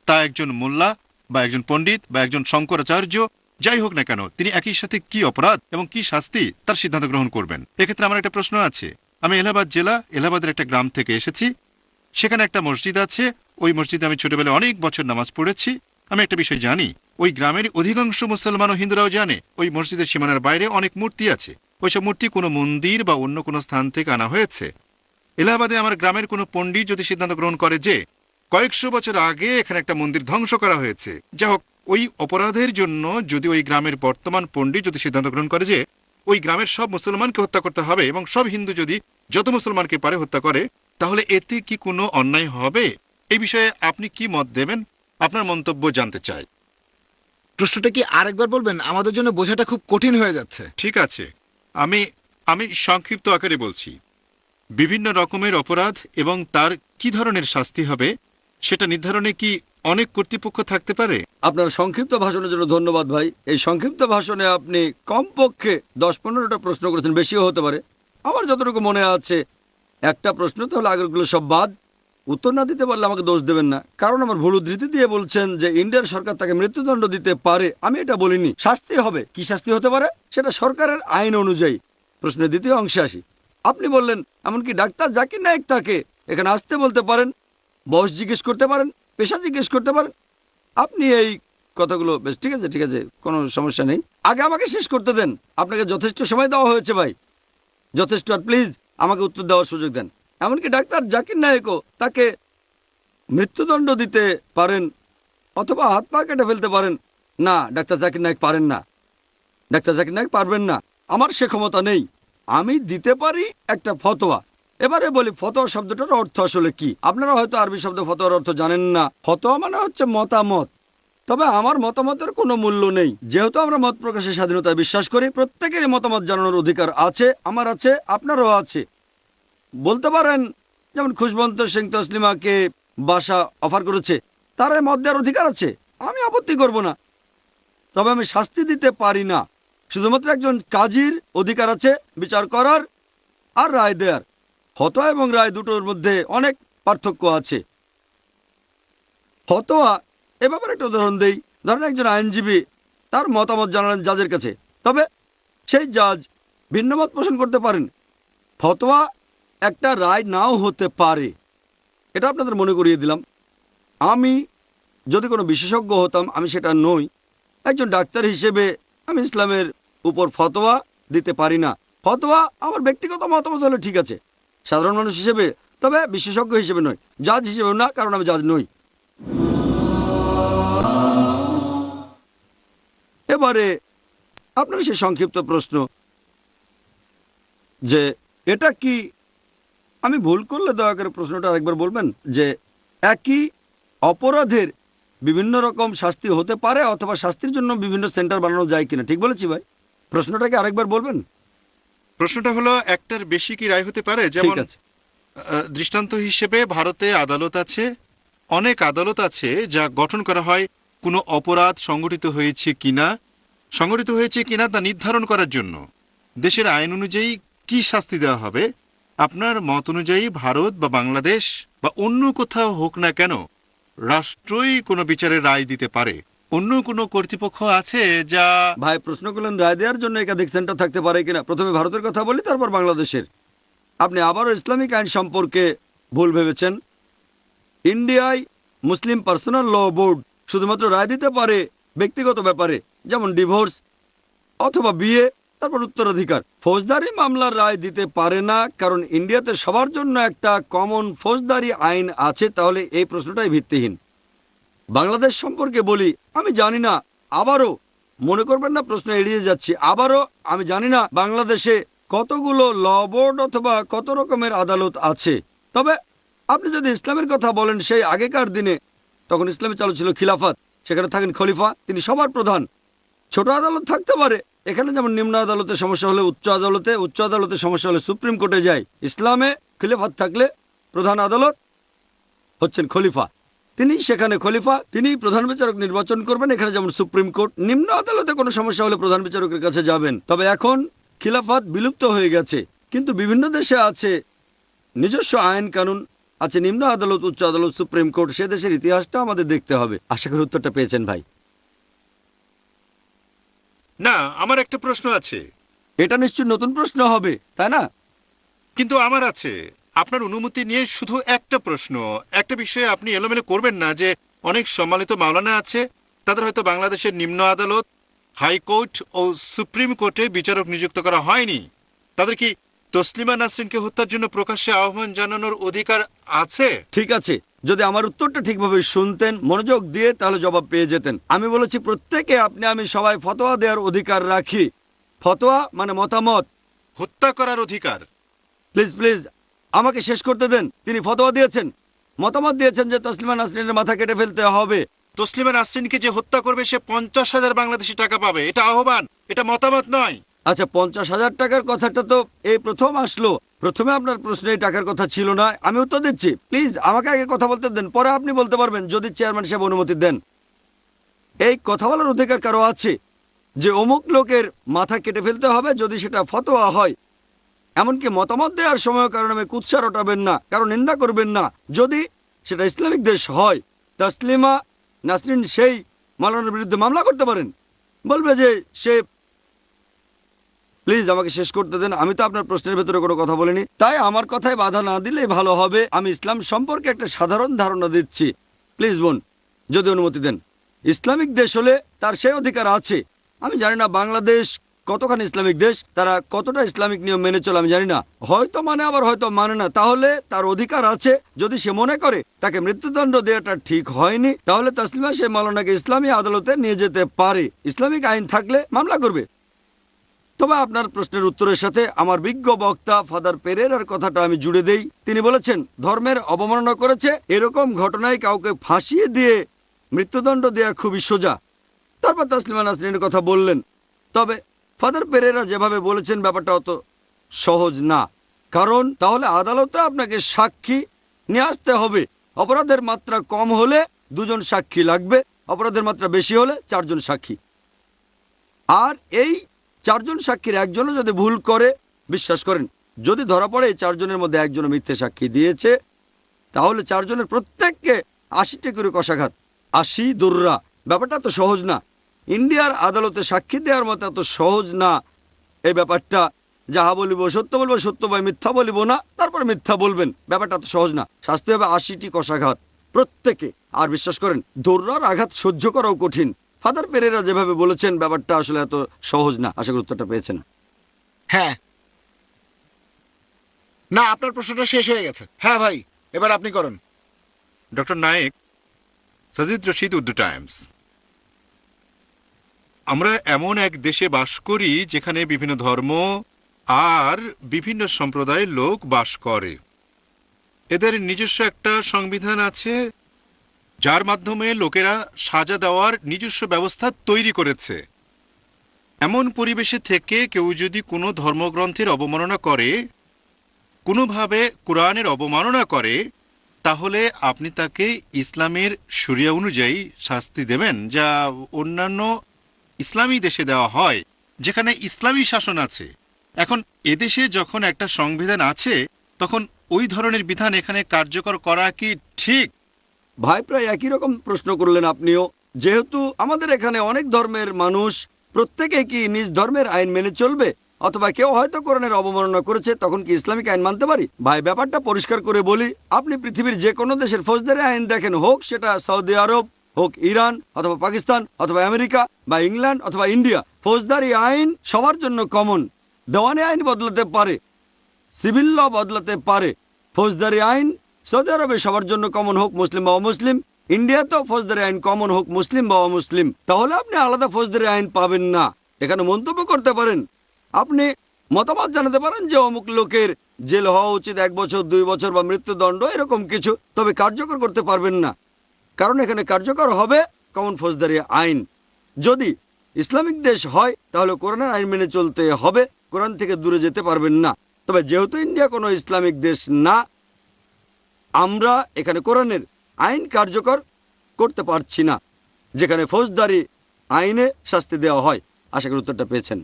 তা একজন মোল্লা বা একজন পণ্ডিত বা একজন শঙ্করাচার্য, যাই হোক না কেন, তিনি একই সাথে কি অপরাধ এবং কি শাস্তি তার সিদ্ধান্ত গ্রহণ করবেন। এক্ষেত্রে আমার একটা প্রশ্ন আছে। আমি এলাহাবাদ জেলা, এলাহাবাদের একটা গ্রাম থেকে এসেছি। সেখানে একটা মসজিদ আছে। ওই মসজিদে আমি ছোটবেলায় অনেক বছর নামাজ পড়েছি। আমি একটা বিষয় জানি, ওই গ্রামের অধিকাংশ মুসলমান ও হিন্দুরাও জানে ওই মসজিদের সীমানার বাইরে অনেক মূর্তি আছে। ওইসব মূর্তি কোনো মন্দির বা অন্য কোনো স্থান থেকে আনা হয়েছে। এলাহাবাদে আমার গ্রামের কোনো পণ্ডিত যদি সিদ্ধান্ত গ্রহণ করে যে কয়েকশো বছর আগে এখানে একটা মন্দির ধ্বংস করা হয়েছে, যা হোক, ওই অপরাধের জন্য যদি ওই গ্রামের বর্তমান পণ্ডিত যদি সিদ্ধান্ত গ্রহণ করে যে ওই গ্রামের সব মুসলমানকে হত্যা করতে হবে এবং সব হিন্দু যদি যত মুসলমানকে পারে হত্যা করে, তাহলে এতে কি কোনো অন্যায় হবে? এই বিষয়ে আপনি কি মত দেবেন? আপনার মন্তব্য জানতে চাই। প্রশ্নটা কি আরেকবার বলবেন? আমাদের জন্য বোঝাটা খুব কঠিন হয়ে যাচ্ছে। ঠিক আছে, আমি আমি সংক্ষিপ্ত আকারে বলছি। বিভিন্ন রকমের অপরাধ এবং তার কি ধরনের শাস্তি হবে সেটা নির্ধারণে কি অনেক কর্তৃপক্ষ থাকতে পারে? আপনার সংক্ষিপ্ত ভাষণের জন্য ধন্যবাদ ভাই। এই সংক্ষিপ্ত ভাষণে আপনি কমপক্ষে 10-15টা প্রশ্ন করেছেন, বেশিও হতে পারে। আমার যতটুকু মনে আছে একটা প্রশ্ন, তাহলে আগেরগুলো সব বাদ। উত্তর না দিতে পারলে আমাকে দোষ দেবেন না, কারণ আমার ভুল উদ্ধৃতি দিয়ে বলছেন যে ইন্ডিয়ার সরকার তাকে মৃত্যুদণ্ড দিতে পারে। আমি এটা বলিনি। শাস্তি হবে, কি শাস্তি হতে পারে সেটা সরকারের আইন অনুযায়ী। প্রশ্নের দ্বিতীয় অংশে আসি। আপনি বললেন এমনকি ডাক্তার জাকির নায়েক তাকে এখানে আসতে বলতে পারেন, বয়স জিজ্ঞেস করতে পারেন, পেশা জিজ্ঞেস করতে পারেন। আপনি এই কথাগুলো বেশ ঠিক আছে, ঠিক আছে, কোনো সমস্যা নেই। আগে আমাকে শেষ করতে দেন। আপনাকে যথেষ্ট সময় দেওয়া হয়েছে ভাই, যথেষ্ট। আর প্লিজ আমাকে উত্তর দেওয়ার সুযোগ দেন। এমনকি ডাক্তার জাকির নায়েকও তাকে মৃত্যুদণ্ড দিতে পারেন অথবা হাত পা কেটে ফেলতে পারেন। না, ডাক্তার জাকির নায়েক পারেন না, ডাক্তার জাকির নায়েক পারবেন না। আমার সে ক্ষমতা নেই। আমি দিতে পারি একটা ফতোয়া। এবারে বলি ফতোয়া শব্দটার অর্থ আসলে কি। আপনারা হয়তো আরবি শব্দ ফতোয়ার অর্থ জানেন না। ফতোয়া মানে হচ্ছে মতামত। তবে আমার মতামতের কোনো মূল্য নেই। যেহেতু আমরা মত প্রকাশের স্বাধীনতায় বিশ্বাস করি, প্রত্যেকেরই মতামত জানানোর অধিকার আছে, আমার আছে, আপনারও আছে। বলতে পারেন যেমন খুশবন্ত সিং তসলিমাকে বাসা অফার করেছে, তার মত দেওয়ার অধিকার আছে, আমি আপত্তি করব না। তবে আমি শাস্তি দিতে পারি না। শুধুমাত্র একজন কাজীর অধিকার আছে বিচার করার আর রায় দেওয়ার। ফতোয়া এবং রায় দুটোর মধ্যে অনেক পার্থক্য আছে। ফতোয়া, এ ব্যাপারে একটা উদাহরণ দেই। ধরেন একজন আইনজীবী তার মতামত জানালেন জাজের কাছে, তবে সেই জাজ ভিন্ন মত পোষণ করতে পারেন। ফতোয়া একটা রায় নাও হতে পারে, এটা আপনাদের মনে করিয়ে দিলাম। আমি যদি কোনো বিশেষজ্ঞ হতাম, আমি সেটা নই। একজন ডাক্তার হিসেবে আমি ইসলামের উপর ফতোয়া দিতে পারি না। ফতোয়া আমার ব্যক্তিগত মতামত হলে ঠিক আছে, সাধারণ মানুষ হিসেবে, তবে বিশেষজ্ঞ হিসেবে নয়, জাজ হিসেবে না, কারণ আমি জাজ নই। এবারে আপনার সে সংক্ষিপ্ত প্রশ্ন যে এটা কি, আমি ভুল করলে দয়া করে প্রশ্নটা আরেকবার বলবেন, যে একই অপরাধের বিভিন্ন রকম শাস্তি হতে পারে অথবা শাস্তির জন্য বিভিন্ন সেন্টার বানানো যায় কিনা, ঠিক বলেছি ভাই? প্রশ্নটাকে আরেকবার বলবেন। প্রশ্নটা হলো একটার বেশি কি রায় হতে পারে? যেমন দৃষ্টান্ত হিসেবে ভারতে আদালত আছে, অনেক আদালত আছে যা গঠন করা হয় কোনো অপরাধ সংগঠিত হয়েছে কিনা তা নির্ধারণ করার জন্য। দেশের আইন অনুযায়ী কি শাস্তি দেওয়া হবে, আপনার মত অনুযায়ী ভারত বা বাংলাদেশ বা অন্য কোথাও হোক না কেন, রাষ্ট্রই কোনো বিচারের রায় দিতে পারে। অন্য কোনো কর্তৃপক্ষ আছে যা... ভাই প্রশ্ন করলেন রায় দেওয়ার জন্য একাধিক সেন্টার থাকতে পারে কিনা। প্রথমে ভারতের কথা বলি, তারপর বাংলাদেশের। আপনি আবারও ইসলামিক আইন সম্পর্কে ভুল ভেবেছেন। ইন্ডিয়ায় মুসলিম পার্সোনাল ল বোর্ড শুধুমাত্র রায় দিতে পারে ব্যক্তিগত ব্যাপারে, যেমন ডিভোর্স অথবা বিয়ে, তারপর উত্তরাধিকার। ফৌজদারি মামলার রায় দিতে পারে না, কারণ ইন্ডিয়াতে সবার জন্য একটা কমন ফৌজদারি আইন আছে। তাহলে এই প্রশ্নটাই ভিত্তিহীন। বাংলাদেশ সম্পর্কে বলি, আমি জানি না, আবারও মনে করবেন না প্রশ্ন এড়িয়ে যাচ্ছি, আবারও আমি জানি না বাংলাদেশে কতগুলো ল বোর্ড অথবা কত রকমের আদালত আছে। তবে আপনি যদি ইসলামের কথা বলেন, সেই আগেকার দিনে তখন ইসলামে চালু ছিল খিলাফত, সেখানে থাকেন খলিফা, তিনি সবার প্রধান। ছোট আদালত থাকতে পারে, এখানে যেমন নিম্ন আদালতে সমস্যা হলে উচ্চ আদালতে সমস্যা হলে সুপ্রিম কোর্টে যায়। ইসলামে খিলাফত থাকলে প্রধান আদালত হচ্ছেন খলিফা, তিনি সেখানে খলিফা, তিনি প্রধান বিচারক নির্বাচন করবেন। এখানে যেমন সুপ্রিম কোর্ট। নিম্ন আদালতে কোনো সমস্যা হলে প্রধান বিচারকের কাছে যাবেন। তবে এখন খিলাফত বিলুপ্ত হয়ে গেছে, কিন্তু বিভিন্ন দেশে আছে নিজস্ব আইন কানুন, আছে নিম্ন আদালত, উচ্চ আদালত, সুপ্রিম কোর্ট। সে দেশের ইতিহাসটা আমাদের দেখতে হবে। আশা করি উত্তরটা পেয়েছেন ভাই। না, আমার একটা প্রশ্ন আছে। এটা নিশ্চয়ই নতুন প্রশ্ন হবে, তাই না? কিন্তু আমার আছে। আপনার অনুমতি নিয়ে শুধু একটা প্রশ্ন, একটা বিষয়ে আপনি এলোমেলো করবেন না, যে অনেক সম্মানিত মাওলানা আছে, তাদের হয়তো বাংলাদেশের নিম্ন আদালত, হাইকোর্ট ও সুপ্রিম কোর্টে বিচারক নিযুক্ত করা হয়নি। তাদের কি তসলিমা নাসরিনকে হত্যার জন্য প্রকাশ্যে আহ্বান জানানোর অধিকার আছে? ঠিক আছে, যদি আমার উত্তরটা ঠিকভাবে শুনতেন, মনোযোগ দিয়ে, তাহলে জবাব পেয়ে যেতেন। আমি বলেছি প্রত্যেকে আপনি আমি সবাই ফতোয়া দেওয়ার অধিকার রাখি। ফতোয়া মানে মতামত। হত্যা করার অধিকার? প্লিজ প্লিজ আমাকে শেষ করতে দেন। তিনি ফতোয়া দিয়েছেন, মতামত দিয়েছেন যে তসলিমা নাসরিনের মাথা কেটে ফেলতে হবে। তসলিমা নাসরিনকে যে হত্যা করবে সে 50,000 বাংলাদেশি টাকা পাবে, এটা আহ্বান, এটা মতামত নয়। আচ্ছা, 50,000 টাকার কথাটা তো এই প্রথম আসলো। প্রথমে আপনার প্রশ্নে এই টাকার কথা ছিল না। আমি উত্তর দিচ্ছি, প্লিজ আমাকে আগে কথা বলতে দেন, পরে আপনি বলতে পারবেন যদি চেয়ারম্যান সাহেব অনুমতি দেন। এই কথা বলার অধিকার কারো আছে যে অমুক লোকের মাথা কেটে ফেলতে হবে যদি সেটা ফতোয়া হয়? এমনকি মতামত দেওয়ার সময় কারণ আমি কুৎসা রটাবেন না, কারণ নিন্দা করবেন না। যদি সেটা ইসলামিক দেশ হয়, তসলিমা নাসরিন সেই মাওলানার বিরুদ্ধে মামলা করতে পারেন, বলবে যে সে। প্লিজ আমাকে শেষ করতে দেন। আমি তো আপনার প্রশ্নের ভেতরে কোনো কথা বলিনি, তাই আমার কথায় বাধা না দিলেই ভালো হবে। আমি ইসলাম সম্পর্কে একটা সাধারণ ধারণা দিচ্ছি। প্লিজ বোন, যদি অনুমতি দেন। ইসলামিক দেশ হলে তার সেই অধিকার আছে। আমি জানি না বাংলাদেশ কতখানি ইসলামিক দেশ, তারা কতটা ইসলামিক নিয়ম মেনে চলে আমি জানি না, হয়তো মানে আবার হয়তো মানে না। তাহলে তার অধিকার আছে, যদি সে মনে করে তাকে মৃত্যুদণ্ড দেওয়াটা ঠিক হয়নি, তাহলে তসলিমা সে মাওলানাকে ইসলামী আদালতে নিয়ে যেতে পারে। ইসলামিক আইন থাকলে মামলা করবে। তবে আপনার প্রশ্নের উত্তরের সাথে আমার বিজ্ঞ বক্তা ফাদার পেরেরার কথাটা আমি জুড়ে দেই। তিনি বলেছেন ধর্মের অবমাননা করেছে, এরকম ঘটনায় কাউকে ফাঁসিয়ে দিয়ে মৃত্যুদণ্ড দেওয়া খুবই সোজা। তারপর তসলিমা নাসরিনের কথা বললেন। তবে ফাদার পেরেরা যেভাবে বলেছেন ব্যাপারটা অত সহজ না, কারণ তাহলে আদালতে আপনাকে সাক্ষী নিয়ে আসতে হবে। অপরাধের মাত্রা কম হলে 2 জন সাক্ষী লাগবে, অপরাধের মাত্রা বেশি হলে 4 জন সাক্ষী। আর এই 4 জন সাক্ষীর একজনও যদি ভুল করে, বিশ্বাস করেন যদি ধরা পড়ে 4 জনের মধ্যে একজন মিথ্যে সাক্ষী দিয়েছে, তাহলে 4 জনের প্রত্যেককে 80টি করে কষাঘাত, 80 দুর্রা। ব্যাপারটা তো সহজ না। ইন্ডিয়ার আদালতে সাক্ষী দেওয়ার মতো এত সহজ না এই ব্যাপারটা। যাহা বলিব সত্য বলবো, সত্য ভাই মিথ্যা বলিব না, তারপরে মিথ্যা বলবেন। ব্যাপারটা তো সহজ না। শাস্তি হবে 80টি কষাঘাত প্রত্যেকে। আর বিশ্বাস করেন দৌড়ার আঘাত সহ্য করাও কঠিন। ফাদার পেরেরা যেভাবে বলেছেন ব্যাপারটা আসলে এত সহজ না। আশা করি উত্তরটা পেয়েছেন। হ্যাঁ, না আপনার প্রশ্নটা শেষ হয়ে গেছে। হ্যাঁ ভাই, এবার আপনি করুন। Doctor Naik, Sajid Rashid, Urdu Times. আমরা এমন এক দেশে বাস করি যেখানে বিভিন্ন ধর্ম আর বিভিন্ন সম্প্রদায়ের লোক বাস করে। এদের নিজস্ব একটা সংবিধান আছে যার মাধ্যমে লোকেরা সাজা দেওয়ার নিজস্ব ব্যবস্থা তৈরি করেছে। এমন পরিবেশে থেকে কেউ যদি কোনো ধর্মগ্রন্থের অবমাননা করে, কোনোভাবে কোরআনের অবমাননা করে, তাহলে আপনি তাকে ইসলামের শরিয়া অনুযায়ী শাস্তি দেবেন, যা অন্যান্য ইসলামী দেশে দেওয়া হয় যেখানে ইসলামী শাসন আছে। এখন এদেশে যখন একটা সংবিধান আছে, তখন ওই ধরনের বিধান এখানে কার্যকর করা কি ঠিক? ভাই প্রায় একই রকম প্রশ্ন করলেন আপনিও। যেহেতু আমাদের এখানে অনেক ধর্মের মানুষ, প্রত্যেকে কি নিজ ধর্মের আইন মেনে চলবে? অথবা কেউ হয়তো কোরআনের অবমাননা করেছে, তখন কি ইসলামিক আইন মানতে পারি? ভাই ব্যাপারটা পরিষ্কার করে বলি, আপনি পৃথিবীর যে কোনো দেশের ফৌজদারি আইন দেখেন, হোক সেটা সৌদি আরব, হোক ইরান অথবা পাকিস্তান অথবা আমেরিকা বা ইংল্যান্ড অথবা ইন্ডিয়া, ফৌজদারি আইন সবার জন্য কমন। দেওয়ানি আইন বদলাতে পারে, সিভিল ল বদলাতে পারে। ফৌজদারি আইন সৌদি আরবে সবার জন্য কমন, হোক মুসলিম বা অমুসলিম। ইন্ডিয়াতেও ফৌজদারি আইন কমন, হোক মুসলিম বা অমুসলিম। তাহলে আপনি আলাদা ফৌজদারি আইন পাবেন না। এখানে মন্তব্য করতে পারেন, আপনি মতামত জানাতে পারেন যে অমুক লোকের জেল হওয়া উচিত 1 বছর 2 বছর বা মৃত্যুদণ্ড, এরকম কিছু। তবে কার্যকর করতে পারবেন না, কারণ এখানে কার্যকর হবে কমন ফৌজদারি আইন। যদি ইসলামিক দেশ হয় তাহলে কোরআনের আইন মেনে চলতে হবে, কোরআন থেকে দূরে যেতে পারবেন না। তবে যেহেতু ইন্ডিয়া কোনো ইসলামিক দেশ না, আমরা এখানে কোরআনের আইন কার্যকর করতে পারছি না, যেখানে ফৌজদারি আইনে শাস্তি দেওয়া হয়। আশা করি উত্তরটা পেয়েছেন।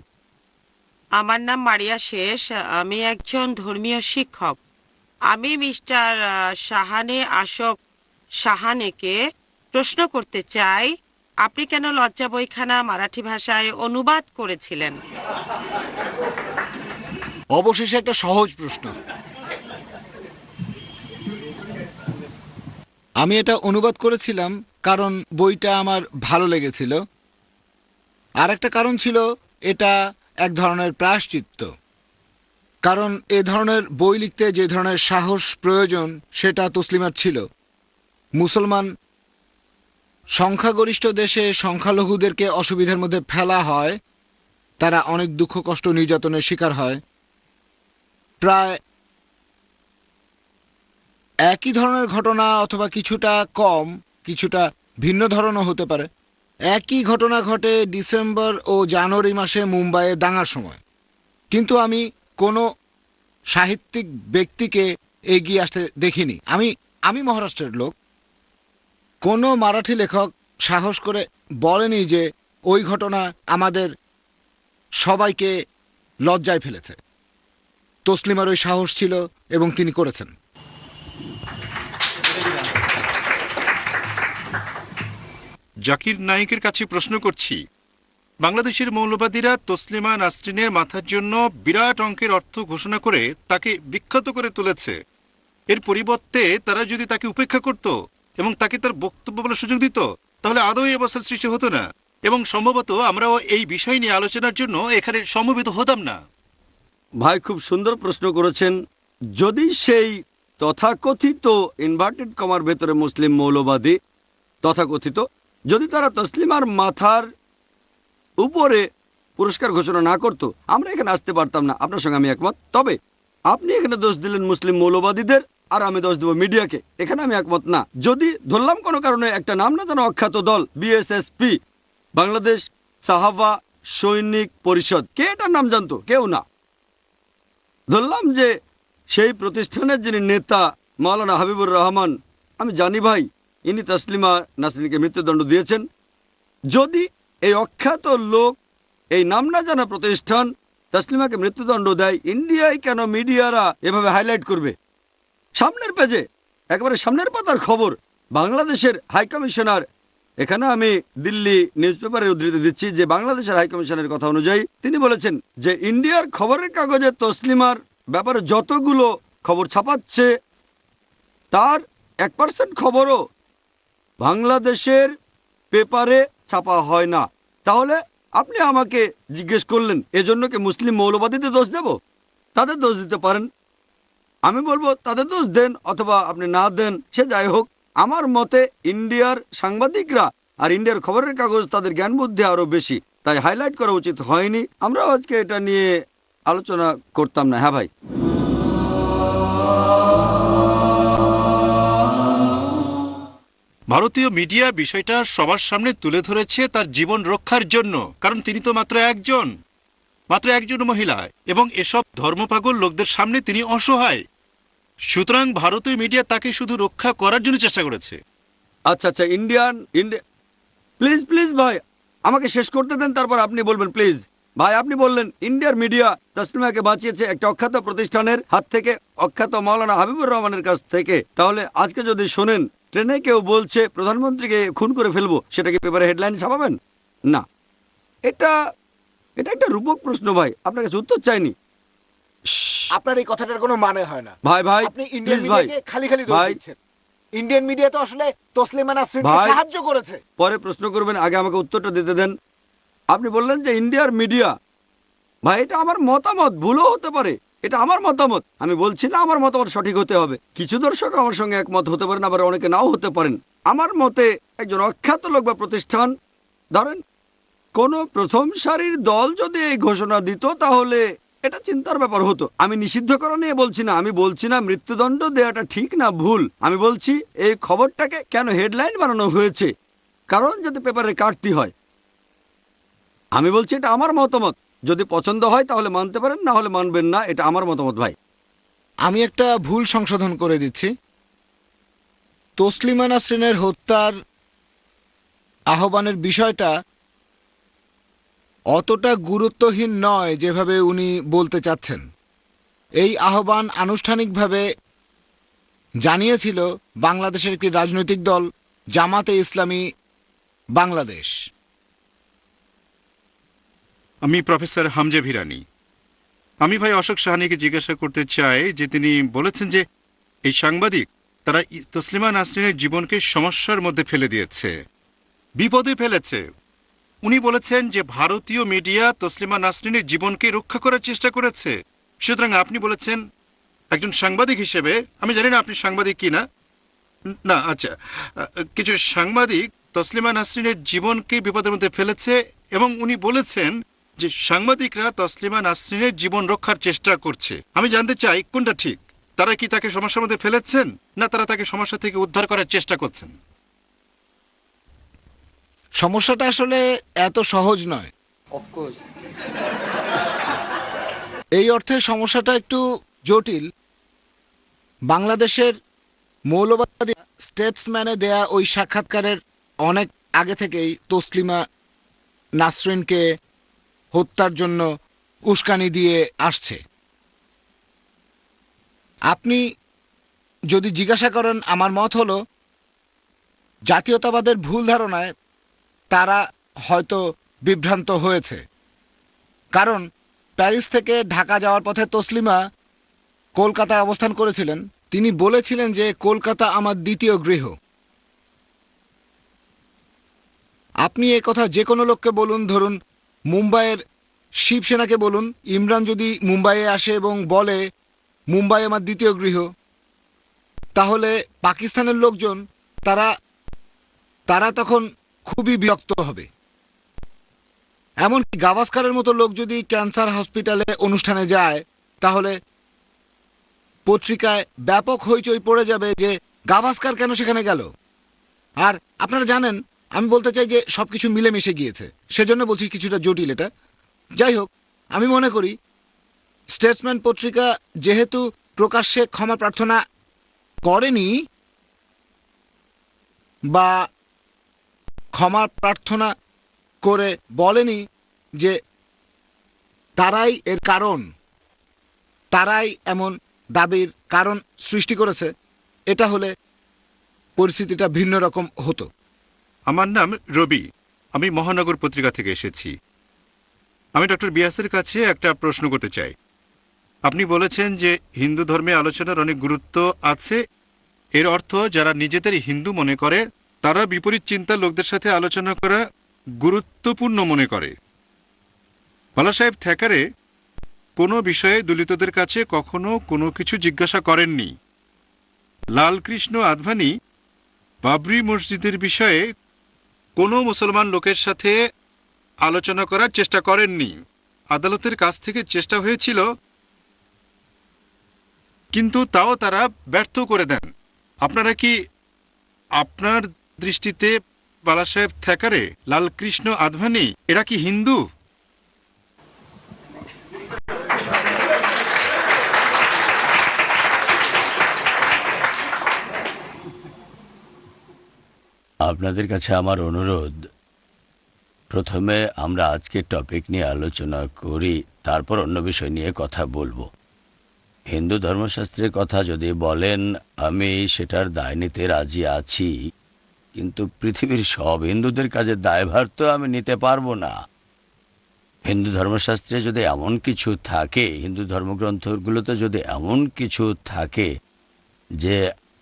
আমার নাম মারিয়া শেষ, আমি একজন ধর্মীয় শিক্ষক। আমি মিস্টার শাহানে আশোক শাহানেকে প্রশ্ন করতে চাই, আপনি কেন লজ্জা বইখানা মারাঠি ভাষায় অনুবাদ করেছিলেন? অবশেষে একটা সহজ প্রশ্ন। আমি এটা অনুবাদ করেছিলাম কারণ বইটা আমার ভালো লেগেছিল, আর একটা কারণ ছিল এটা এক ধরনের প্রায়শ্চিত্ত। কারণ এ ধরনের বই লিখতে যে ধরনের সাহস প্রয়োজন সেটা তসলিমার ছিল। মুসলমান সংখ্যাগরিষ্ঠ দেশে সংখ্যালঘুদেরকে অসুবিধার মধ্যে ফেলা হয়, তারা অনেক দুঃখ কষ্ট নির্যাতনের শিকার হয়। প্রায় একই ধরনের ঘটনা অথবা কিছুটা কম, কিছুটা ভিন্ন ধরনও হতে পারে। একই ঘটনা ঘটে ডিসেম্বর ও জানুয়ারি মাসে মুম্বাইয়ে দাঙ্গার সময়, কিন্তু আমি কোনো সাহিত্যিক ব্যক্তিকে এগিয়ে আসতে দেখিনি। আমি মহারাষ্ট্রের লোক। কোনো মারাঠি লেখক সাহস করে বলেনি যে ওই ঘটনা আমাদের সবাইকে লজ্জায় ফেলেছে। তসলিমার ওই সাহস ছিল এবং তিনি করেছেন। জাকির নায়েকের কাছে প্রশ্ন করছি, বাংলাদেশের মৌলবাদীরা তসলিমা নাসরিনের মাথার জন্য বিরাট অঙ্কের অর্থ ঘোষণা করে তাকে বিখ্যাত করে তুলেছে। এর পরিবর্তে তারা যদি তাকে উপেক্ষা করত এবং তাকে তার বক্তব্য বলার সুযোগ দিত, তাহলে আদৌ এই অবস্থার সৃষ্টি হতো না, এবং সম্ভবত আমরাও এই বিষয় নিয়ে আলোচনার জন্য এখানে সমবেত হতাম না। ভাই খুব সুন্দর প্রশ্ন করেছেন। যদি সেই তথাকথিত ইনভার্টেড কমার ভেতরে মুসলিম মৌলবাদী তথাকথিত, যদি তারা তসলিমার মাথার উপরে পুরস্কার ঘোষণা না করত, আমরা এখানে আসতে পারতাম না। আপনার সঙ্গে আমি একমত। তবে আপনি এখানে দোষ দিলেন মুসলিম মৌলবাদীদের, আর আমি দোষ দেব মিডিয়াকে। এখানে আমি একমত না। যদি ধরলাম কোনো কারণে একটা নাম না জানা অখ্যাত দল বিএসএসপি, বাংলাদেশ সাহাবা সৈনিক পরিষদ, কে এটার নাম জানতো? কেউ না। ধরলাম যে সেই প্রতিষ্ঠানের যিনি নেতা মাওলানা হাবিবুর রহমান, আমি জানি ভাই ইনি তসলিমা নাসরিনকে মৃত্যুদণ্ড দিয়েছেন। যদি এই অখ্যাত লোক, এই নাম না জানা প্রতিষ্ঠান তসলিমাকে মৃত্যুদণ্ড দেয়, ইন্ডিয়ায় কেন মিডিয়ারা এভাবে হাইলাইট করবে? সামনের পেজে, একেবারে সামনের পাতার খবর। বাংলাদেশের হাইকমিশনার, এখানে আমি দিল্লি নিউজ পেপারের উদ্ধৃতি দিচ্ছি যে বাংলাদেশের হাইকমিশনের কথা অনুযায়ী তিনি বলেছেন যে ইন্ডিয়ার খবরের কাগজে তসলিমার ব্যাপারে যতগুলো খবর ছাপাচ্ছে তার 1% খবরও বাংলাদেশের পেপারে ছাপা হয় না। তাহলে আপনি আমাকে জিজ্ঞেস করলেন এজন্য কি মুসলিম মৌলবাদীদের দোষ দেব? তাদের দোষ দিতে পারেন, আমি বলবো তাদের দোষ দেন, অথবা আপনি না দেন, সে যাই হোক। আমার মতে ইন্ডিয়ার সাংবাদিকরা আর ইন্ডিয়ার খবরের কাগজ তাদের জ্ঞান বুদ্ধি আরো বেশি, তাই হাইলাইট করা উচিত হয়নি। আমরাও আজকে এটা নিয়ে আলোচনা করতাম না। হ্যাঁ ভাই, ভারতীয় মিডিয়া বিষয়টা সবার সামনে তুলে ধরেছে তার জীবন রক্ষার জন্য, কারণ তিনি তো মাত্র একজন মহিলা, এবং এসব ধর্মপাগল লোকদের সামনে তিনি অসহায়। সুতরাং ভারতীয় মিডিয়া তাকে শুধু রক্ষা করার জন্য চেষ্টা করেছে। আচ্ছা, ইন্ডিয়া প্লিজ প্লিজ ভাই আমাকে শেষ করতে দেন, তারপর আপনি বলবেন। প্লিজ ভাই, আপনি বললেন ইন্ডিয়ার মিডিয়া তসলিমাকে বাঁচিয়েছে একটা অখ্যাত প্রতিষ্ঠানের হাত থেকে, অখ্যাত মাওলানা হাবিবুর রহমানের কাছ থেকে। তাহলে আজকে যদি শোনেন ট্রেনে কেউ বলছে প্রধানমন্ত্রীকে খুন করে ফেলবো, সেটা কি পেপারে হেডলাইন ছাপাবেন? না। এটা একটা রূপক প্রশ্ন ভাই, আপনার কাছে উত্তর চাইনি। আপনার এই কথাটার কোনো মানে হয় না ভাই। আপনি ইন্ডিয়ান মিডিয়াকে খালি দোষ দিচ্ছেন। ইন্ডিয়ান মিডিয়া তো আসলে তসলিমা নাসরিনকে সাহায্য করেছে। পরে প্রশ্ন করবেন, আগে আমাকে উত্তরটা দিতে দেন। আপনি বললেন যে ইন্ডিয়ার মিডিয়া। ভাই, এটা আমার মতামত, ভুলও হতে পারে, এটা আমার মতামত। আমি বলছি না আমার মতামত সঠিক হতে হবে। কিছু দর্শক আমার সঙ্গে একমত হতে পারেন, আবার অনেকে নাও হতে পারেন। আমার মতে একজন অখ্যাত লোক বা প্রতিষ্ঠান, ধরেন কোন প্রথম সারির দল যদি এই ঘোষণা দিত, তাহলে এটা চিন্তার ব্যাপার হতো। আমি নিষিদ্ধ করা নিয়ে বলছি না, আমি বলছি না মৃত্যুদণ্ড দেওয়াটা ঠিক না ভুল। আমি বলছি এই খবরটাকে কেন হেডলাইন বানানো হয়েছে, কারণ যাতে পেপারে কাটতি হয়। আমি বলছি এটা আমার মতামত, যদি পছন্দ হয় তাহলে মানতে পারেন, না হলে মানবেন না, এটা আমার মতামত ভাই। আমি একটা ভুল সংশোধন করে দিচ্ছি। তসলিমা নাসরিনের হত্যার আহ্বানের বিষয়টা অতটা গুরুত্বহীন নয় যেভাবে উনি বলতে চাচ্ছেন। এই আহ্বান আনুষ্ঠানিকভাবে জানিয়েছিল বাংলাদেশের একটি রাজনৈতিক দল, জামাতে ইসলামী বাংলাদেশ। আমি প্রফেসর হামজা ভিরানি। আমি ভাই অশোক সাহানিকে জিজ্ঞাসা করতে চাই যে তিনি বলেছেন যে এই সাংবাদিক তারা তসলিমা নাসরিনের জীবনকে সমস্যার মধ্যে ফেলে দিয়েছে, বিপদে ফেলেছে। উনি বলেছেন যে ভারতীয় মিডিয়া তসলিমা নাসরিনের জীবনকে রক্ষা করার চেষ্টা করেছে। সুতরাং আপনি বলেছেন একজন সাংবাদিক হিসেবে, আমি জানি না আপনি সাংবাদিক কিনা, না আচ্ছা, কিছু সাংবাদিক তসলিমা নাসরিনের জীবনকে বিপদের মধ্যে ফেলেছে এবং উনি বলেছেন যে সাংবাদিকরা তসলিমা নাসরিনের জীবন রক্ষার চেষ্টা করছে। আমি জানতে চাই কোনটা ঠিক, তারা কি তাকে সমস্যার মধ্যে ফেলেছেন না তারা তাকে সমস্যা থেকে উদ্ধার করার চেষ্টা করছেন? সমস্যাটা আসলে এত সহজ নয়। এই অর্থে সমস্যাটা একটু জটিল। বাংলাদেশের মৌলবাদী স্টেটসম্যানে দেয়া ওই সাক্ষাৎকারের অনেক আগে থেকেই তসলিমা নাসরিনকে হত্যার জন্য উস্কানি দিয়ে আসছে। আপনি যদি জিজ্ঞাসা করেন, আমার মত হলো জাতীয়তাবাদের ভুল ধারণায় তারা হয়তো বিভ্রান্ত হয়েছে। কারণ প্যারিস থেকে ঢাকা যাওয়ার পথে তসলিমা কলকাতায় অবস্থান করেছিলেন। তিনি বলেছিলেন যে কলকাতা আমার দ্বিতীয় গৃহ। আপনি এ কথা যে কোনো লোককে বলুন, ধরুন মুম্বাইয়ের শিবসেনাকে বলুন, ইমরান যদি মুম্বাইয়ে আসে এবং বলে মুম্বাই আমার দ্বিতীয় গৃহ, তাহলে পাকিস্তানের লোকজন তারা তখন খুবই বিরক্ত হবে। এমনকি গাভাস্কারের মতো লোক যদি ক্যান্সার হসপিটালে অনুষ্ঠানে যায়, তাহলে পত্রিকায় ব্যাপক হইচই পড়ে যাবে যে গাভাস্কার কেন সেখানে গেল। আর আপনারা জানেন, আমি বলতে চাই যে সবকিছু মিলেমিশে গিয়েছে, সেজন্য বলছি কিছুটা জটিল এটা। যাই হোক, আমি মনে করি স্টেটসম্যান পত্রিকা যেহেতু প্রকাশ্যে ক্ষমা প্রার্থনা করেনি বা ক্ষমা প্রার্থনা করে বলেনি যে তারাই এর কারণ, তারাই এমন দাবির কারণ সৃষ্টি করেছে, এটা হলে পরিস্থিতিটা ভিন্ন রকম হতো। আমার নাম রবি, আমি মহানগর পত্রিকা থেকে এসেছি। আমি ডক্টর বিয়াসের কাছে একটা প্রশ্ন করতে চাই। আপনি বলেছেন যে হিন্দু ধর্মে আলোচনার অনেক গুরুত্ব আছে। এর অর্থ যারা নিজেদের হিন্দু মনে করে তারা বিপরীত চিন্তার লোকদের সাথে আলোচনা করা গুরুত্বপূর্ণ মনে করে। বালা সাহেব থ্যাকারে কোনো বিষয়ে দলিতদের কাছে কখনো কোনো কিছু জিজ্ঞাসা করেননি। লালকৃষ্ণ আদভানি বাবরি মসজিদের বিষয়ে কোনো মুসলমান লোকের সাথে আলোচনা করার চেষ্টা করেননি। আদালতের কাছ থেকে চেষ্টা হয়েছিল, কিন্তু তাও তারা ব্যর্থ করে দেন। আপনারা কি, আপনার দৃষ্টিতে বালা সাহেব থ্যাকারে, লালকৃষ্ণ আদভানি এরা কি হিন্দু? আপনাদের কাছে আমার অনুরোধ, প্রথমে আমরা আজকের টপিক নিয়ে আলোচনা করি, তারপর অন্য বিষয় নিয়ে কথা বলবো। হিন্দু ধর্মশাস্ত্রের কথা যদি বলেন, আমি সেটার দায় নিতে রাজি আছি, কিন্তু পৃথিবীর সব হিন্দুদের কাজে দায়ভার তো আমি নিতে পারবো না। হিন্দু ধর্মশাস্ত্রে যদি এমন কিছু থাকে, হিন্দু ধর্মগ্রন্থগুলোতে যদি এমন কিছু থাকে যে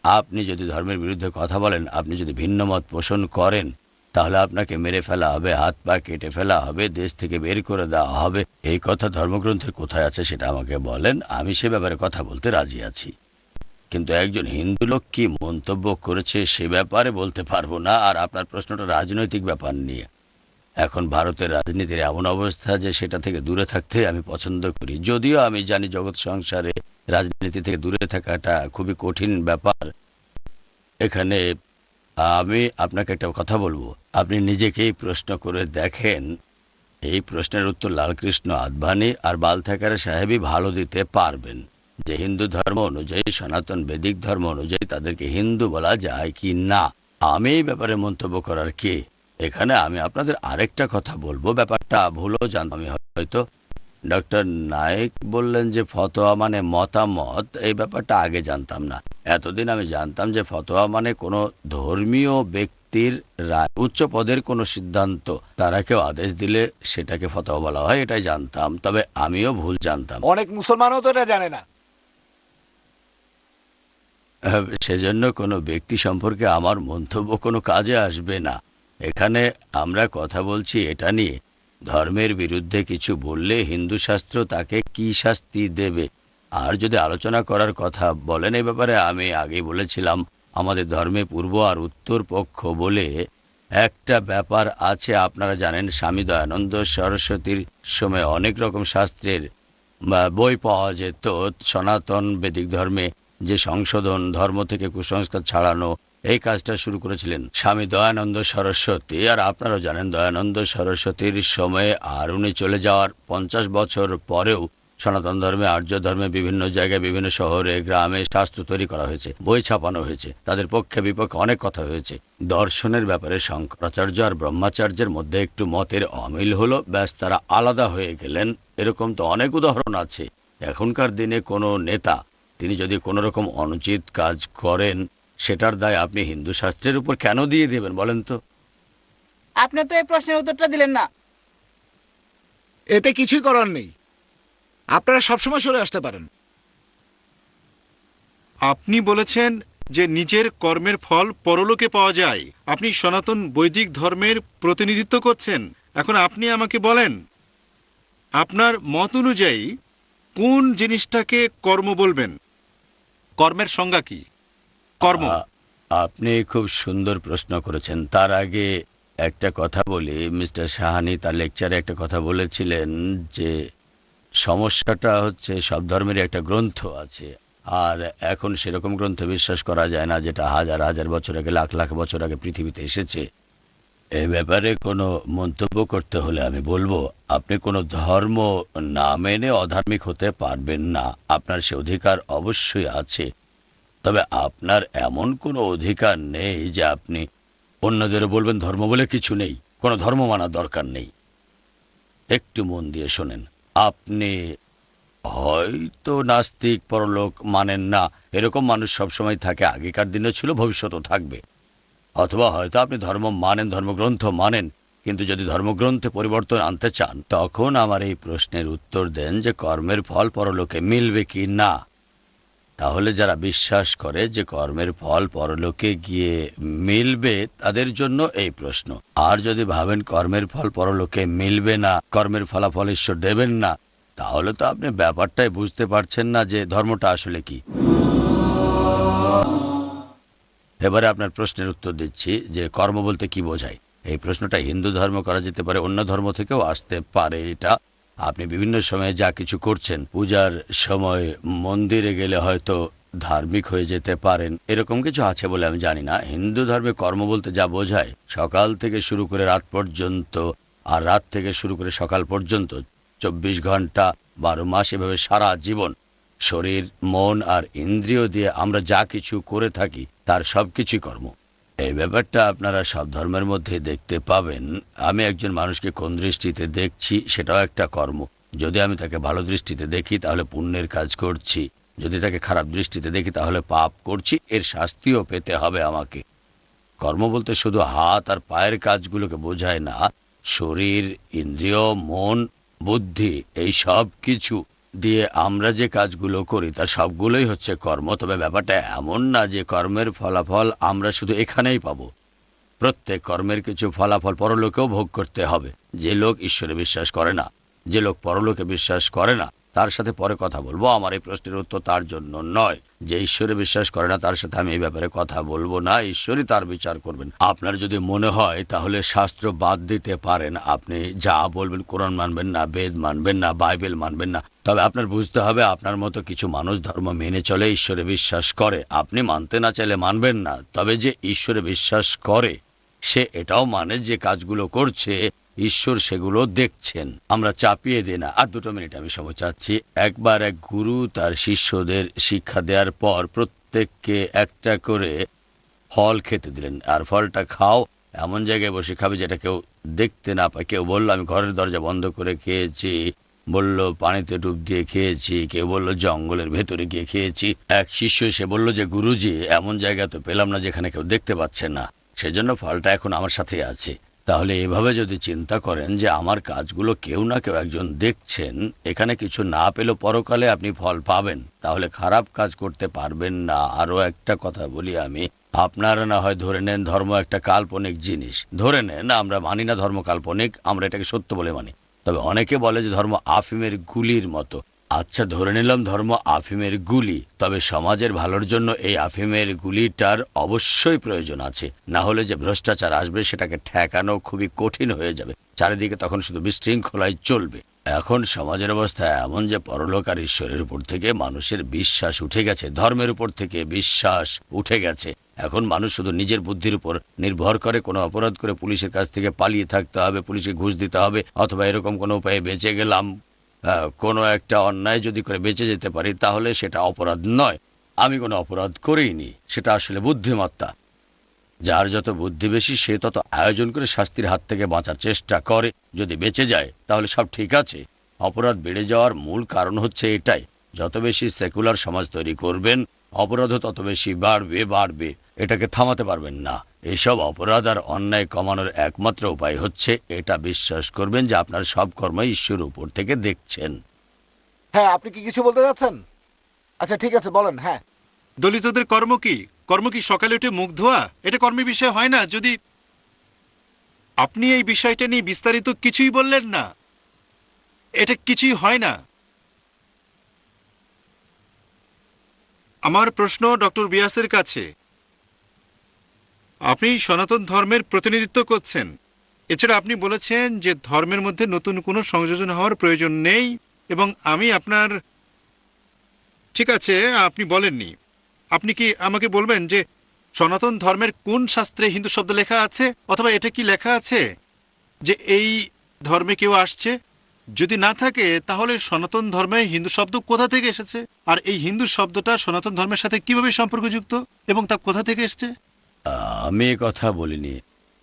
আপনি যদি ধর্মের বিরুদ্ধে কথা বলেন, আপনি যদি ভিন্ন মত পোষণ করেন, তাহলে আপনাকে মেরে ফেলা হবে, হাত পা কেটে ফেলা হবে, দেশ থেকে বের করে দেওয়া হবে। এই কথা ধর্মগ্রন্থে কোথায় আছে সেটা আমাকে বলেন, আমি সে ব্যাপারে কথা বলতে রাজি আছি। কিন্তু একজন হিন্দু লোক কি মন্তব্য করেছে সে ব্যাপারে বলতে পারবো না। আর আপনার প্রশ্নটা রাজনৈতিক ব্যাপার নিয়ে। এখন ভারতের রাজনীতির এমন অবস্থা যে সেটা থেকে দূরে থাকতে আমি পছন্দ করি, যদিও আমি জানি জগৎ সংসারে রাজনীতি থেকে দূরে থাকাটা খুবই কঠিন ব্যাপার। এখানে আমি আপনাকে একটা কথা বলবো, আপনি নিজেকেই প্রশ্ন করে দেখেন। এই প্রশ্নের উত্তর লালকৃষ্ণ আদভানি আর বাল থ্যাকারে সাহেবই ভালো দিতে পারবেন, যে হিন্দু ধর্ম অনুযায়ী, সনাতন বেদিক ধর্ম অনুযায়ী তাদেরকে হিন্দু বলা যায় কি না। আমি এই ব্যাপারে মন্তব্য করার কে? এখানে আমি আপনাদের আরেকটা কথা বলবো, ব্যাপারটা ভুলও জানতাম আমি হয়তো। ডক্টর নায়েক বললেন যে ফতোয়া মানে মতামত, এই ব্যাপারটা আগে জানতাম না। এতদিন আমি জানতাম যে ফতোয়া মানে কোনো ধর্মীয় ব্যক্তির রায়, উচ্চ পদের কোনো সিদ্ধান্ত, তারা কেউ আদেশ দিলে সেটাকে ফতোয়া বলা হয়, এটাই জানতাম। তবে আমিও ভুল জানতাম। অনেক মুসলমানও তো এটা জানে না। সেজন্য কোনো ব্যক্তি সম্পর্কে আমার মন্তব্য কোনো কাজে আসবে না। এখানে আমরা কথা বলছি এটা নিয়ে, ধর্মের বিরুদ্ধে কিছু বললে হিন্দু শাস্ত্র তাকে কি শাস্তি দেবে। আর যদি আলোচনা করার কথা বলেন এই ব্যাপারে, আমি আগেই বলেছিলাম আমাদের ধর্মে পূর্ব আর উত্তর পক্ষ বলে একটা ব্যাপার আছে। আপনারা জানেন স্বামী দয়ানন্দ সরস্বতীর সময় অনেক রকম শাস্ত্রের বই পাওয়া যেত। সনাতন বেদিক ধর্মে যে সংশোধন, ধর্ম থেকে কুসংস্কার ছাড়ানো, এই কাজটা শুরু করেছিলেন স্বামী দয়ানন্দ সরস্বতী। আর আপনারাও জানেন দয়ানন্দ সরস্বতীর সময়ে আর উনি চলে যাওয়ার 50 বছর পরেও সনাতন ধর্মে, আর্য ধর্মে বিভিন্ন জায়গায়, বিভিন্ন শহরে, গ্রামে শাস্ত্র তৈরি করা হয়েছে, বই ছাপানো হয়েছে, তাদের পক্ষে বিপক্ষে অনেক কথা হয়েছে। দর্শনের ব্যাপারে শঙ্করাচার্য আর ব্রহ্মাচার্যের মধ্যে একটু মতের অমিল হলো, ব্যাস তারা আলাদা হয়ে গেলেন। এরকম তো অনেক উদাহরণ আছে। এখনকার দিনে কোনো নেতা তিনি যদি কোনো রকম অনুচিত কাজ করেন, সেটার দায় আপনি হিন্দু শাস্ত্রের উপর কেন দিয়ে দেবেন বলেন তো? আপনি তো এই প্রশ্নের উত্তরটা দিলেন না। এতে কিছুই করার নেই, আপনারা সবসময় সরে আসতে পারেন। আপনি বলেছেন যে নিজের কর্মের ফল পরলোকে পাওয়া যায়। আপনি সনাতন বৈদিক ধর্মের প্রতিনিধিত্ব করছেন। এখন আপনি আমাকে বলেন আপনার মত অনুযায়ী কোন জিনিসটাকে কর্ম বলবেন? কর্মের সংজ্ঞা কি? কর্ম। আপনি খুব সুন্দর প্রশ্ন করেছেন। তার আগে একটা কথা বলি, মিস্টার সাহানি তার লেকচারে একটা কথা বলেছিলেন যে সমস্যাটা হচ্ছে সব ধর্মেরই একটা গ্রন্থ আছে, আর এখন সেরকম গ্রন্থ বিশ্বাস করা যায় না যেটা হাজার হাজার বছর আগে, লাখ লাখ বছর আগে পৃথিবীতে এসেছে। এ ব্যাপারে কোনো মন্তব্য করতে হলে আমি বলবো আপনি কোনো ধর্ম না মেনে অধার্মিক হতে পারবেন না। আপনার সে অধিকার অবশ্যই আছে, তবে আপনার এমন কোনো অধিকার নেই যে আপনি অন্যদেরও বলবেন ধর্ম বলে কিছু নেই, কোনো ধর্ম মানার দরকার নেই। একটু মন দিয়ে শোনেন, আপনি হয়তো নাস্তিক, পরলোক মানেন না, এরকম মানুষ সবসময় থাকে, আগেকার দিনে ছিল, ভবিষ্যতেও থাকবে। অথবা হয়তো আপনি ধর্ম মানেন, ধর্মগ্রন্থ মানেন, কিন্তু যদি ধর্মগ্রন্থে পরিবর্তন আনতে চান তখন আমার এই প্রশ্নের উত্তর দেন যে কর্মের ফল পরলোকে মিলবে কি না। তাহলে যারা বিশ্বাস করে যে কর্মের ফল পরলোকে গিয়ে মিলবে তাদের জন্য এই প্রশ্ন। আর যদি ভাবেন কর্মের ফল পরলোকে মিলবে না, কর্মের ফলাফল ঈশ্বর দেবেন না, তাহলে তো আপনি ব্যাপারটাই বুঝতে পারছেন না যে ধর্মটা আসলে কি। এবারে আপনার প্রশ্নের উত্তর দিচ্ছি যে কর্ম বলতে কি বোঝায়। এই প্রশ্নটা হিন্দু ধর্ম করা যেতে পারে, অন্য ধর্ম থেকেও আসতে পারে। এটা আপনি বিভিন্ন সময়ে যা কিছু করছেন, পূজার সময় মন্দিরে গেলে হয়তো ধার্মিক হয়ে যেতে পারেন, এরকম কিছু আছে বলে আমি জানি না। হিন্দু ধর্মে কর্ম বলতে যা বোঝায় সকাল থেকে শুরু করে রাত পর্যন্ত, আর রাত থেকে শুরু করে সকাল পর্যন্ত 24 ঘন্টা 12 মাস, এভাবে সারা জীবন শরীর, মন আর ইন্দ্রিয় দিয়ে আমরা যা কিছু করে থাকি তার সবকিছুই কর্ম। এই ব্যাপারটা আপনারা সব ধর্মের মধ্যে দেখতে পাবেন। আমি একজন মানুষকে কোন দৃষ্টিতে দেখছি সেটাও একটা কর্ম। যদি আমি তাকে ভালো দৃষ্টিতে দেখি তাহলে পুণ্যের কাজ করছি, যদি তাকে খারাপ দৃষ্টিতে দেখি তাহলে পাপ করছি, এর শাস্তিও পেতে হবে আমাকে। কর্ম বলতে শুধু হাত আর পায়ের কাজগুলোকে বোঝায় না, শরীর, ইন্দ্রিয়, মন, বুদ্ধি, এই সব কিছু দিয়ে আমরা যে কাজগুলো করি তার সবগুলোই হচ্ছে কর্ম। তবে ব্যাপারটা এমন না যে কর্মের ফলাফল আমরা শুধু এখানেই পাবো। প্রত্যেক কর্মের কিছু ফলাফল পরলোকেও ভোগ করতে হবে। যে লোক ঈশ্বরে বিশ্বাস করে না, যে লোক পরলোকে বিশ্বাস করে না, তার সাথে পরে কথা বলবো। আমার এই প্রশ্নের উত্তর তার জন্য নয়। যে ঈশ্বরে বিশ্বাস করে না তার সাথে আমি এই ব্যাপারে কথা বলবো না, ঈশ্বরই তার বিচার করবেন। আপনার যদি মনে হয় তাহলে শাস্ত্র বাদ দিতে পারেন, আপনি যা বলবেন, কোরআন মানবেন না, বেদ মানবেন না, বাইবেল মানবেন না। তবে আপনার বুঝতে হবে আপনার মতো কিছু মানুষ ধর্ম মেনে চলে, ঈশ্বরে বিশ্বাস করে। আপনি মানতে না চাইলে মানবেন না, তবে যে ঈশ্বরে বিশ্বাস করে সে এটাও মানে যে কাজগুলো করছে ঈশ্বর সেগুলো দেখছেন। আমরা চাপিয়ে দিই না। আর 2 মিনিট আমি সময় চাচ্ছি। একবার এক গুরু তার শিষ্যদের শিক্ষা দেওয়ার পর প্রত্যেককে একটা করে ফল খেতে দিলেন, আর ফলটা খাও, এমন জায়গায় বসে খাবে যেটা কেউ দেখতে না পায়। কেউ বলল আমি ঘরের দরজা বন্ধ করে খেয়েছি, বলল পানিতে ডুব দিয়ে খেয়েছি, কেউ বলল জঙ্গলের ভেতরে গিয়ে খেয়েছি। এক শিষ্য এসে বলল যে গুরুজি, এমন জায়গা তো পেলাম না যেখানে কেউ দেখতে পাচ্ছে না, সেজন্য ফলটা এখন আমার সাথে আছে। তাহলে এভাবে যদি চিন্তা করেন যে আমার কাজগুলো কেউ না কেউ একজন দেখছেন, এখানে কিছু না পেলেও পরকালে আপনি ফল পাবেন, তাহলে খারাপ কাজ করতে পারবেন না। আরও একটা কথা বলি আমি, আপনারা না হয় ধরে নেন ধর্ম একটা কাল্পনিক জিনিস, ধরে নেন আমরা মানি না ধর্ম কাল্পনিক, আমরা এটাকে সত্য বলে মানি। তবে অনেকে বলে যে ধর্ম আফিমের গুলির মতো। আচ্ছা, ধরে নিলাম ধর্ম আফিমের গুলি, তবে সমাজের ভালোর জন্য এই আফিমের গুলিটার অবশ্যই প্রয়োজন আছে, না হলে যে ভ্রষ্টাচার আসবে সেটাকে ঠেকানো খুবই কঠিন হয়ে যাবে, চারিদিকে তখন শুধু বিশৃঙ্খলাই চলবে। এখন সমাজের অবস্থা এমন যে পরলোক আর ঈশ্বরের উপর থেকে মানুষের বিশ্বাস উঠে গেছে, ধর্মের উপর থেকে বিশ্বাস উঠে গেছে। এখন মানুষ শুধু নিজের বুদ্ধির উপর নির্ভর করে, কোনো অপরাধ করে পুলিশের কাছ থেকে পালিয়ে থাকতে হবে, পুলিশকে ঘুষ দিতে হবে, অথবা এরকম কোনো উপায়ে বেঁচে গেলাম, কোনো একটা অন্যায় যদি করে বেঁচে যেতে পারি তাহলে সেটা অপরাধ নয়। আমি কোনো অপরাধ করিনি, সেটা আসলে বুদ্ধিমত্তা। যার যত বুদ্ধি বেশি সে তত আয়োজন করে শাস্তির হাত থেকে বাঁচার চেষ্টা করে, যদি বেঁচে যায় তাহলে সব ঠিক আছে। অপরাধ বেড়ে যাওয়ার মূল কারণ হচ্ছে এটাই, যত বেশি সেকুলার সমাজ তৈরি করবেন অপরাধও তত বেশি বাড়বে, এটাকে থামাতে পারবেন না। এইসব অপরাধ আর অন্যায় কমানোর একমাত্র উপায় হচ্ছে এটা বিশ্বাস করবেন যে আপনার সব কর্মই ঈশ্বরের উপর থেকে দেখছেন। হ্যাঁ, আপনি কি কিছু বলতে যাচ্ছেন? আচ্ছা ঠিক আছে, বলেন। হ্যাঁ, দলিতদের কর্ম কি? কর্ম কি সকালে উঠে মুখ ধোয়া? এটা কর্মের বিষয় হয় না। যদি আপনি এই বিষয়টা নিয়ে বিস্তারিত কিছুই বললেন না, এটা কিছুই হয় না। আমার প্রশ্ন ডক্টর বিয়াসের কাছে, আপনি সনাতন ধর্মের প্রতিনিধিত্ব করছেন, এছাড়া আপনি বলেছেন যে ধর্মের মধ্যে নতুন কোনো সংযোজন হওয়ার প্রয়োজন নেই, এবং আমি আপনার, ঠিক আছে আপনি বলেননি, আপনি কি আমাকে বলবেন যে সনাতন ধর্মের কোন শাস্ত্রে হিন্দু শব্দ লেখা আছে, অথবা এটা কি লেখা আছে যে এই ধর্মে কেউ আসছে? যদি না থাকে তাহলে সনাতন ধর্মে হিন্দু শব্দ কোথা থেকে এসেছে, আর এই হিন্দু শব্দটা সনাতন ধর্মের সাথে কিভাবে সম্পর্কযুক্ত এবং তা কোথা থেকে এসেছে? আমি এ কথা বলিনি।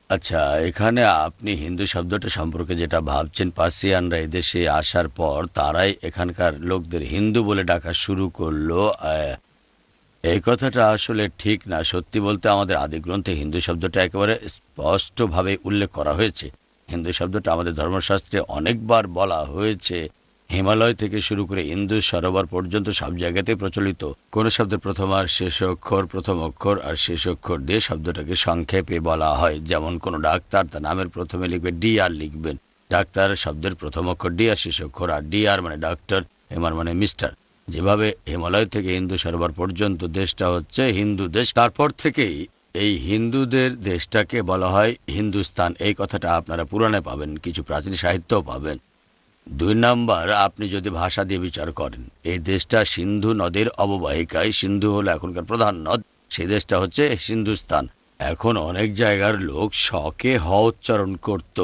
আচ্ছা, এখানে আপনি হিন্দু শব্দটা সম্পর্কে যেটা ভাবছেন, পার্সিয়ানরা এদেশে আসার পর তারাই এখানকার লোকদের হিন্দু বলে ডাকা শুরু করলো, এই কথাটা আসলে ঠিক না। সত্যি বলতে আমাদের আদি গ্রন্থে হিন্দু শব্দটা একেবারে স্পষ্টভাবে উল্লেখ করা হয়েছে। হিন্দু শব্দটা আমাদের ধর্মশাস্ত্রে অনেকবার বলা হয়েছে। হিমালয় থেকে শুরু করে ইন্দুস সরোবর পর্যন্ত সব জায়গাতেই প্রচলিত। কোন শব্দের প্রথম আর শেষ অক্ষর, প্রথম অক্ষর আর শেষ অক্ষর দিয়ে শব্দটাকে সংক্ষেপে বলা হয়। যেমন কোনো ডাক্তার তার নামের প্রথমে লিখবে ডি আর লিখবেন, ডাক্তার শব্দের প্রথম অক্ষর ডি আর শেষ অক্ষর আর, ডি আর মানে ডক্টর, এম আর মানে মিস্টার। যেভাবে হিমালয় থেকে ইন্দু সরোবর পর্যন্ত দেশটা হচ্ছে হিন্দু দেশ, তারপর থেকেই এই হিন্দুদের দেশটাকে বলা হয় হিন্দুস্তান। এই কথাটা আপনারা পুরাণে পাবেন, কিছু প্রাচীন সাহিত্যও পাবেন। 2 নাম্বার, আপনি যদি ভাষা দিয়ে বিচার করেন, এই দেশটা সিন্ধু নদীর অববাহিকায়, সিন্ধু হলো এখনকার প্রধান নদ, সেই দেশটা হচ্ছে হিন্দুস্তান। এখন অনেক জায়গার লোক শকে হ উচ্চারণ করত,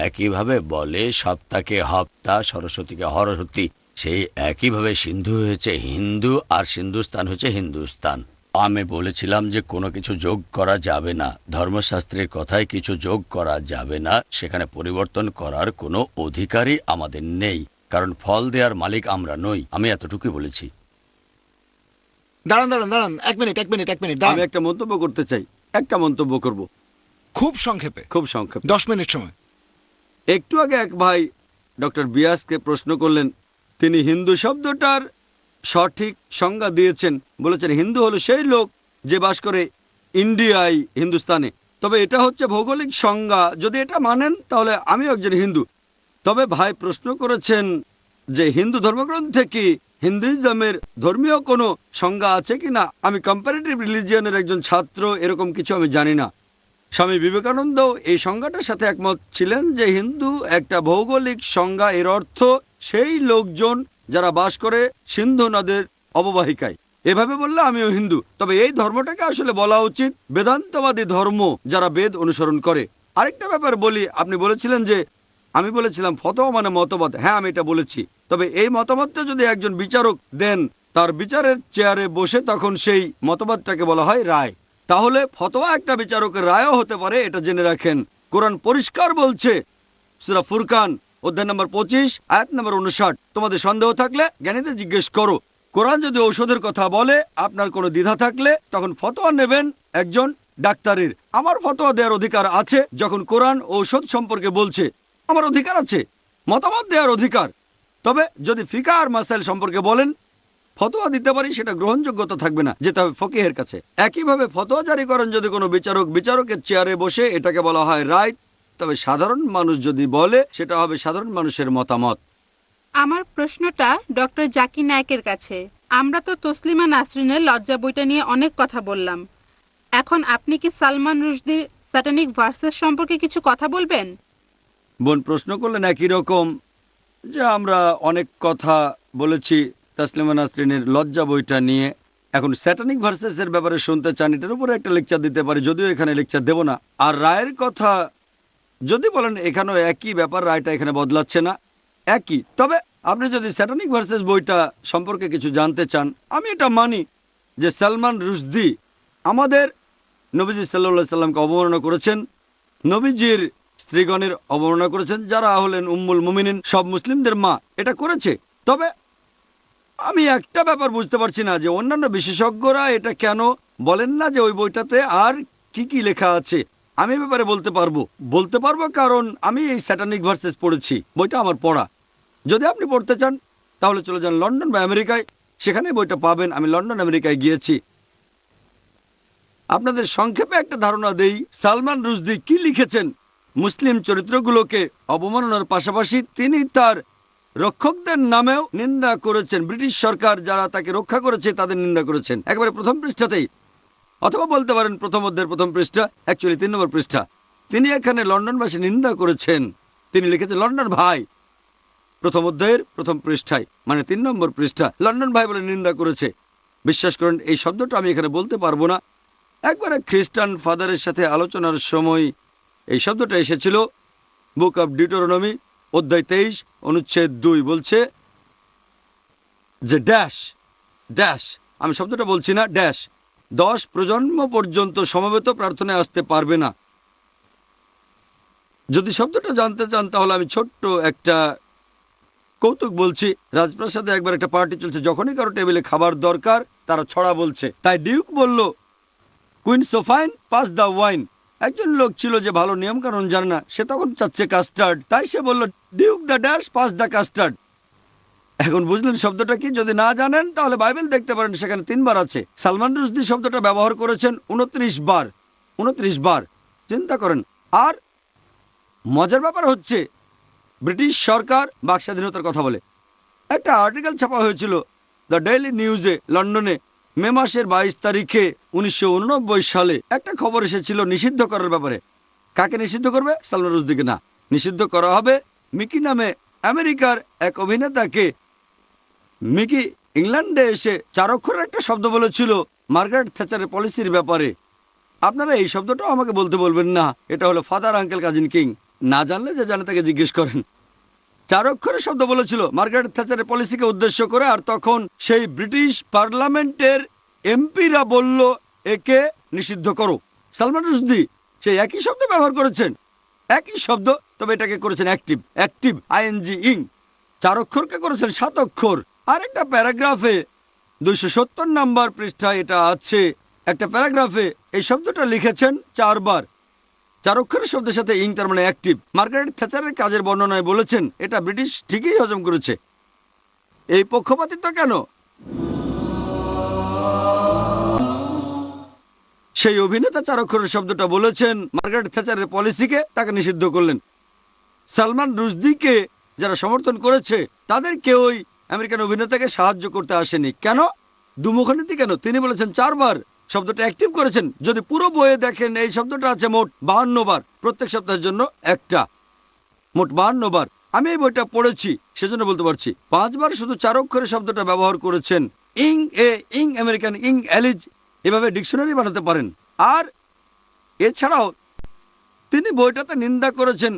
একইভাবে বলে সপ্তাহকে হপ্তা, সরস্বতীকে হরস্বতী। সেই একইভাবে সিন্ধু হয়েছে হিন্দু আর সিন্ধুস্তান হচ্ছে হিন্দুস্তান। আমি বলেছিলাম যে কোনো কিছু যোগ করা যাবে না, ধর্মশাস্ত্রের কথায় কিছু যোগ করা যাবে না, সেখানে পরিবর্তন করার কোনো অধিকারই আমাদের নেই, কারণ ফল দেওয়ার মালিক আমরা নই। আমি এতটুকুই বলেছি। দাঁড়ান দাঁড়ান দাঁড়ান, এক মিনিট আমি দাঁড়ান। একটা মন্তব্য করতে চাই, একটা মন্তব্য করব, খুব সংক্ষেপে, খুব সংক্ষেপে। 10 মিনিট সময়। একটু আগে এক ভাই ডক্টর বিয়াসকে প্রশ্ন করলেন, তিনি হিন্দু শব্দটার সঠিক সংজ্ঞা দিয়েছেন, বলেছেন হিন্দু হলো সেই লোক যে বাস করে ইন্ডিয়ায়, হিন্দুস্তানে। তবে এটা হচ্ছে ভৌগোলিক সংজ্ঞা, যদি এটা মানেন তাহলে আমিও একজন হিন্দু। তবে ভাই প্রশ্ন করেছেন যে হিন্দু ধর্মগ্রন্থে কি হিন্দুইজমের ধর্মীয় কোনো সংজ্ঞা আছে কিনা। আমি কম্পারেটিভ রিলিজিয়নের একজন ছাত্র, এরকম কিছু আমি জানি না। স্বামী বিবেকানন্দ এই সংজ্ঞাটার সাথে একমত ছিলেন যে হিন্দু একটা ভৌগোলিক সংজ্ঞা, এর অর্থ সেই লোকজন যারা বাস করে সিন্ধু নদের অববাহিকায়। এভাবে বললে আমিও হিন্দু। তবে এই ধর্মটাকে আসলে বলা উচিত বেদান্তবাদী ধর্ম, যারা বেদ অনুসরণ করে। আরেকটা ব্যাপার বলি, আপনি বলেছিলেন যে আমি বলেছিলাম ফতোয়া মানে মতবাদ। হ্যাঁ, আমি এটা বলেছি। তবে এই মতবাদটা যদি একজন বিচারক দেন তার বিচারের চেয়ারে বসে, তখন সেই মতবাদটাকে বলা হয় রায়। তাহলে ফতোয়া একটা বিচারকের রায়ও হতে পারে, এটা জেনে রাখেন। কোরআন পরিষ্কার বলছে, সূরা ফুরকান অধ্যায় নম্বর 25 আয়াত নম্বর 59, তোমাদের সন্দেহ থাকলে জ্ঞানীদের জিজ্ঞেস করো। কোরআন যদি ঔষধের কথা বলে, আপনার কোনো দ্বিধা থাকলে তখন ফতোয়া নেবেন একজন ডাক্তারের। আমার ফতোয়া দেওয়ার অধিকার আছে যখন কোরআন ঔষধ সম্পর্কে বলছে, আমার অধিকার আছে মতামত দেওয়ার অধিকার। তবে যদি ফিকা আর মাসাইল সম্পর্কে বলেন, ফতোয়া দিতে পারি, সেটা গ্রহণযোগ্যতা থাকবে না, যেতে হবে ফকিহের কাছে। একইভাবে ফতোয়া জারি করেন যদি কোনো বিচারকের চেয়ারে বসে, এটাকে বলা হয় রায়। তবে সাধারণ মানুষ যদি বলে, সেটা হবে সাধারণ মানুষের মতামত। আমার প্রশ্নটা ডক্টর জাকির নায়েকের কাছে। আমরা তো তসলিমা নাসরিনের লজ্জা বইটা নিয়ে অনেক কথা বললাম। এখন আপনি কি সালমান রুশদির স্যাটানিক ভার্সেস সম্পর্কে কিছু কথা বলবেন? বোন প্রশ্ন করলেন একই রকম, যে আমরা অনেক কথা বলেছি তসলিমা নাসরিনের লজ্জা বইটা নিয়ে। এখন স্যাটানিক ভার্সেসের ব্যাপারে শুনতে চান, এটার উপরে একটা লেকচার দিতে পারি, যদিও এখানে লেকচার দেব না। আর রায়ের কথা যদি বলেন, এখানেও একই ব্যাপার, রায়টা এখানে বদলাচ্ছে না, একই। তবে আপনি যদি স্যাটানিক ভার্সেস বইটা সম্পর্কে কিছু জানতে চান, আমি এটা মানি যে সালমান রুশদি আমাদের নবীজি সাল্লাল্লাহু সাল্লামকে অবমাননা করেছেন, নবীজির স্ত্রীগণের অবমাননা করেছেন, যারা হলেন উম্মুল মুমিনিন, সব মুসলিমদের মা, এটা করেছে। তবে আমি একটা ব্যাপার বুঝতে পারছি না, যে অন্যান্য বিশেষজ্ঞরা এটা কেন বলেন না যে ওই বইটাতে আর কি কি লেখা আছে। আমি এ ব্যাপারে বলতে পারবো কারণ আমি এই স্যাটানিক ভার্সেস পড়েছি, বইটা আমার পড়া। যদি আপনি পড়তে চান তাহলে চলে যান লন্ডন বা আমেরিকায়, সেখানে বইটা পাবেন। আমি লন্ডন আমেরিকায় গিয়েছি। আপনাদের সংক্ষেপে একটা ধারণা দেই, সালমান রুশদি কি লিখেছেন। মুসলিম চরিত্রগুলোকে অবমাননার পাশাপাশি তিনি তার রক্ষকদের নামেও নিন্দা করেছেন। ব্রিটিশ সরকার যারা তাকে রক্ষা করেছে তাদের নিন্দা করেছেন, একেবারে প্রথম পৃষ্ঠাতেই। অথবা বলতে পারেন প্রথম অধ্যায়ের প্রথম পৃষ্ঠা, অ্যাকচুয়ালি 3 নম্বর পৃষ্ঠা। তিনি এখানে লন্ডনবাসী নিন্দা করেছেন। তিনি লিখেছেন লন্ডন ভাই, প্রথম অধ্যায়ের প্রথম পৃষ্ঠায়, মানে 3 নম্বর পৃষ্ঠা, লন্ডন ভাই বলে নিন্দা করেছে। বিশ্বাস করেন এই শব্দটা আমি এখানে বলতে পারবো না। একবারে খ্রিস্টান ফাদারের সাথে আলোচনার সময় এই শব্দটা এসেছিল। বুক অব ডিউটেরোনমি অধ্যায় 23 অনুচ্ছেদ 2 বলছে যে ড্যাশ ড্যাশ, আমি শব্দটা বলছি না, ড্যাশ 10 প্রজন্ম পর্যন্ত সমবেত প্রার্থনায় আসতে পারবে না। যদি শব্দটা জানতে চান তাহলে আমি ছোট্ট একটা কৌতুক বলছি। রাজপ্রাসাদে একবার একটা পার্টি চলছে, যখনই কারো টেবিলে খাবার দরকার তারা ছড়া বলছে। তাই ডিউক বলল, queen so fine pass the wine. একজন লোক ছিল যে ভালো নিয়ম কানুন জানে না, সে তখন চাচ্ছে কাস্টার্ড, তাই সে বলল Duke the dash pass the custard. এখন বুঝলেন শব্দটা কি? যদি না জানেন তাহলে বাইবেল দেখতে পারেন, সেখানে 3 বার আছে। সালমান রুশদি শব্দটা ব্যবহার করেছেন 29 বার। 29 বার, চিন্তা করেন। আর মজার ব্যাপার হচ্ছে, ব্রিটিশ সরকার বাক স্বাধীনতার কথা বলে। একটা আর্টিকেল ছাপা হয়েছিল দ্য ডেইলি নিউজে লন্ডনে মে মাসের 22 তারিখে 1989 সালে। একটা খবর এসেছিল নিষিদ্ধ করার ব্যাপারে। কাকে নিষিদ্ধ করবে? সালমান রুশদিকে না, নিষিদ্ধ করা হবে মিকি নামে আমেরিকার এক অভিনেতাকে। মিকি ইংল্যান্ডে এসে 4 অক্ষরের একটা শব্দ বলেছিল মার্গারেট থ্যাচারের পলিসির ব্যাপারে। আপনারা এই শব্দটাও আমাকে বলতে বলবেন না, এটা হলো ফাদার আঙ্কেল কাজিন কিং। না জানলে যে জানে তাকে জিজ্ঞেস করেন। 4 অক্ষরের শব্দ বলেছিল মার্গারেট থ্যাচারের পলিসিকে উদ্দেশ্য করে। আর তখন সেই ব্রিটিশ পার্লামেন্টের এমপিরা বলল একে নিষিদ্ধ করো। সালমান রুশদি সেই একই শব্দ ব্যবহার করেছেন, একই শব্দ, তবে এটাকে করেছেন অ্যাক্টিভ, অ্যাক্টিভ আইএনজি ইং। 4 অক্ষরকে করেছেন 7 অক্ষর। আর একটা প্যারাগ্রাফে 270 নম্বর পৃষ্ঠায় এটা আছে, একটা প্যারাগ্রাফে এই শব্দটা লিখেছেন 4 বার। 4 অক্ষরের শব্দের সাথে ইং, তার মানে অ্যাক্টিভ। মার্গারেট থ্যাচারের কাজের বর্ণনায় বলেছেন এটা ব্রিটিশ ঠিকই হজম করেছে। এই পক্ষপাতিত্ব কেন? সেই অভিনেতা 4 অক্ষরের শব্দটা বলেছেন মার্গারেট থ্যাচারের পলিসিকে, তাকে নিষিদ্ধ করলেন। সালমান রুশদিকে যারা সমর্থন করেছে তাদের কেউই আমেরিকান অভিনেতাকে সাহায্য করতে আসেনি। কেন? দুমুখনীতি কেন? তিনি বলেছেন 4 বার শব্দটা অ্যাক্টিভ করেছেন। যদি পুরো বইয়ে দেখেন এই শব্দটা আছে মোট 52 বার, প্রত্যেক সপ্তাহের জন্য একটা, মোট 52 বার। আমি এই বইটা পড়েছি সেজন্য বলতে পারছি। 5 বার শুধু 4 অক্ষরের শব্দটা ব্যবহার করেছেন। ইং এ, ইং আমেরিকান, ইং অ্যালিজ, এভাবে ডিকশনারি বানাতে পারেন। আর এছাড়াও তিনি বইটাতে নিন্দা করেছেন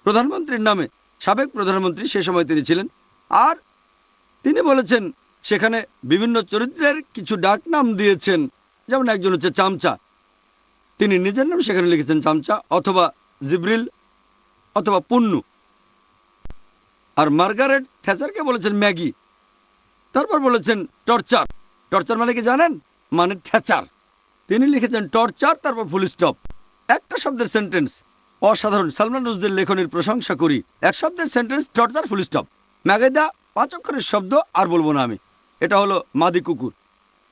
প্রধানমন্ত্রীর নামে, সাবেক প্রধানমন্ত্রী, সে সময় তিনি ছিলেন। আর তিনি বলেছেন সেখানে বিভিন্ন চরিত্রের কিছু ডাক নাম দিয়েছেন, যেমন একজন হচ্ছে চামচা, তিনি নিজের নাম সেখানে লিখেছেন চামচা, অথবা জিব্রিল, অথবা পুন্নু। আর মার্গারেট থ্যাচারকে বলেছেন ম্যাগি। তারপর বলেছেন টর্চার। টর্চার মানে কি জানেন? মানে থ্যাচার। তিনি লিখেছেন টর্চার, তারপর ফুল স্টপ। একটা শব্দের সেন্টেন্স, অসাধারণ। সালমান রুশদির লেখনের প্রশংসা করি। এক শব্দের সেন্টেন্স, টর্চার, ফুল স্টপ। ম্যাগেদা 5 অক্ষরের শব্দ, আর বলবো না আমি। এটা হলো মাদি কুকুর।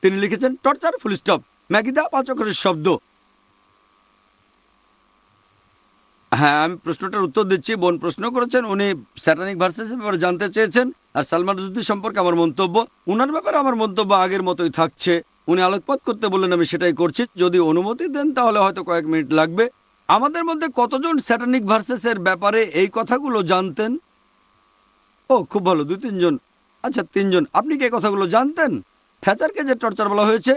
তিনি লিখেছেন টর্চার, ফুল স্টপ। ম্যাগিদা 5 অক্ষরের শব্দ। হ্যাঁ, আমি প্রশ্নটার উত্তর দিচ্ছি। বোন প্রশ্ন করেছেন, উনি স্যাটানিক ভার্সেসের ব্যাপারে জানতে চেয়েছেন, আর সালমান রুশদি সম্পর্কে আমার মন্তব্য। উনার ব্যাপারে আমার মন্তব্য আগের মতোই থাকছে। উনি আলোকপাত করতে বললেন, আমি সেটাই করছি। যদি অনুমতি দেন তাহলে হয়তো কয়েক মিনিট লাগবে। আমাদের মধ্যে কতজন স্যাটানিক ভার্সেসের ব্যাপারে এই কথাগুলো জানতেন? ও, খুব ভালো, 2-3 জন। আচ্ছা, 3 জন। আপনি কি এই কথাগুলো জানতেন? থ্যাচারকে যে টর্চার বলা হয়েছে?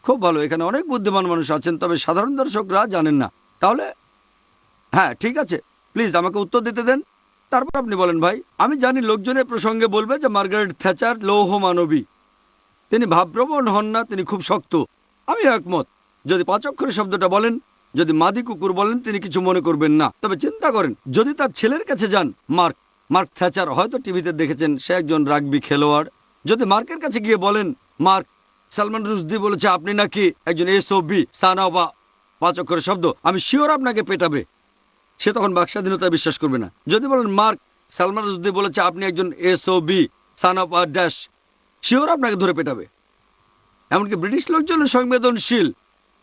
খুব ভালো, এখানে অনেক বুদ্ধিমান মানুষ আছেন, তবে সাধারণ দর্শকরা জানেন না। তাহলে হ্যাঁ, ঠিক আছে, প্লিজ আমাকে উত্তর দিতে দেন, তারপর আপনি বলেন। ভাই, আমি জানি লোকজনের প্রসঙ্গে বলবে যে মার্গারেট থ্যাচার লৌহ মানবী, তিনি ভাবপ্রবণ হন না, তিনি খুব শক্ত। আমি একমত। যদি 5 অক্ষরের শব্দটা বলেন, যদি মাদি কুকুর বলেন, তিনি কিছু মনে করবেন না। তবে চিন্তা করেন, যদি তার ছেলের কাছে যান, মার্ক থ্যাচার, হয়তো টিভিতে দেখেছেন, সে একজন রাগবি খেলোয়াড়। যদি মার্কের কাছে গিয়ে বলেন, মার্ক, সালমান রুশদি বলেছে আপনি নাকি একজন SOB, সানা বা 5 অক্ষরের শব্দ, আমি শিওর আপনাকে পেটাবে। সে তখন বাক স্বাধীনতায় বিশ্বাস করবে না। যদি বলেন, মার্ক, সালমান রুশদি বলেছে আপনি একজন SOB, son of a dash, sure আপনাকে ধরে পেটাবে। এমনকি ব্রিটিশ লোকজন সংবেদনশীল,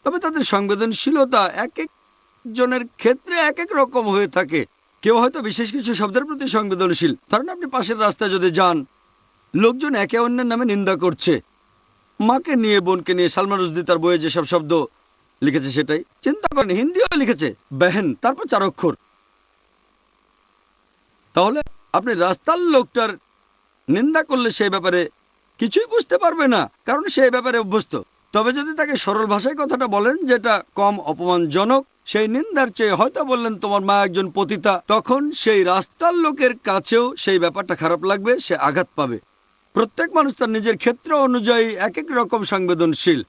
তবে তাদের সংবেদনশীলতা এক একজনের ক্ষেত্রে এক এক রকম হয়ে থাকে। কেউ হয়তো বিশেষ কিছু শব্দের প্রতি সংবেদনশীল। ধরেন, আপনি পাশের রাস্তায় যদি যান, লোকজন একে অন্যের নামে নিন্দা করছে, মাকে নিয়ে, বোনকে নিয়ে। সালমান রুশদি তার বইয়ে যেসব শব্দ লিখেছে সেটাই। চিন্তা করেন, হিন্দিও লিখেছে, বেহেন, তারপর 4 অক্ষর। তাহলে আপনি রাস্তার লোকটার নিন্দা করলে সেই ব্যাপারে কিছুই বুঝতে পারবে না, কারণ সেই ব্যাপারে অভ্যস্ত। তবে যদি তাকে সরল ভাষায় কথাটা বলেন, যেটা কম অপমানজনক, সেই নিন্দার চেয়ে হয়তো বললেন তোমার মা একজন পতিতা, তখন সেই রাস্তার লোকের কাছেও সেই ব্যাপারটা খারাপ লাগবে, সে আঘাত পাবে। প্রত্যেক মানুষ তার নিজের ক্ষেত্র অনুযায়ী এক এক রকম সংবেদনশীল।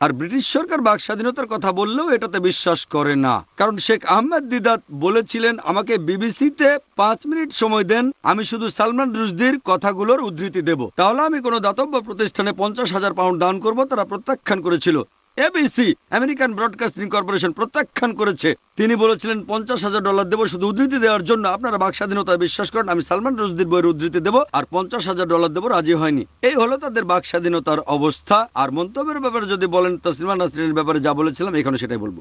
আর ব্রিটিশ সরকার বাক স্বাধীনতার কথা বললেও এটাতে বিশ্বাস করে না, কারণ শেখ আহমেদ দিদাত বলেছিলেন, আমাকে বিবিসিতে 5 মিনিট সময় দেন, আমি শুধু সালমান রুশদির কথাগুলোর উদ্ধৃতি দেব, তাহলে আমি কোনো দাতব্য প্রতিষ্ঠানে 50,000 পাউন্ড দান করব। তারা প্রত্যাখ্যান করেছিল। ABC, আমেরিকান ব্রডকাস্টিং কর্পোরেশন, প্রত্যাখ্যান করেছে। তিনি বলেছিলেন $50,000 দেবো শুধু উদ্ধৃতি দেওয়ার জন্য। আপনারা বাক স্বাধীনতায় বিশ্বাস করেন, আমি সালমান রুশদির বইয়ের উদ্ধৃতি দেবো আর $50,000 দেবো, রাজি হয়নি। এই হলো তাদের বাক স্বাধীনতার অবস্থা। আর মন্তব্যের ব্যাপারে যদি বলেন, তসলিমা নাসরিনের ব্যাপারে যা বলেছিলাম এখানে সেটাই বলবো।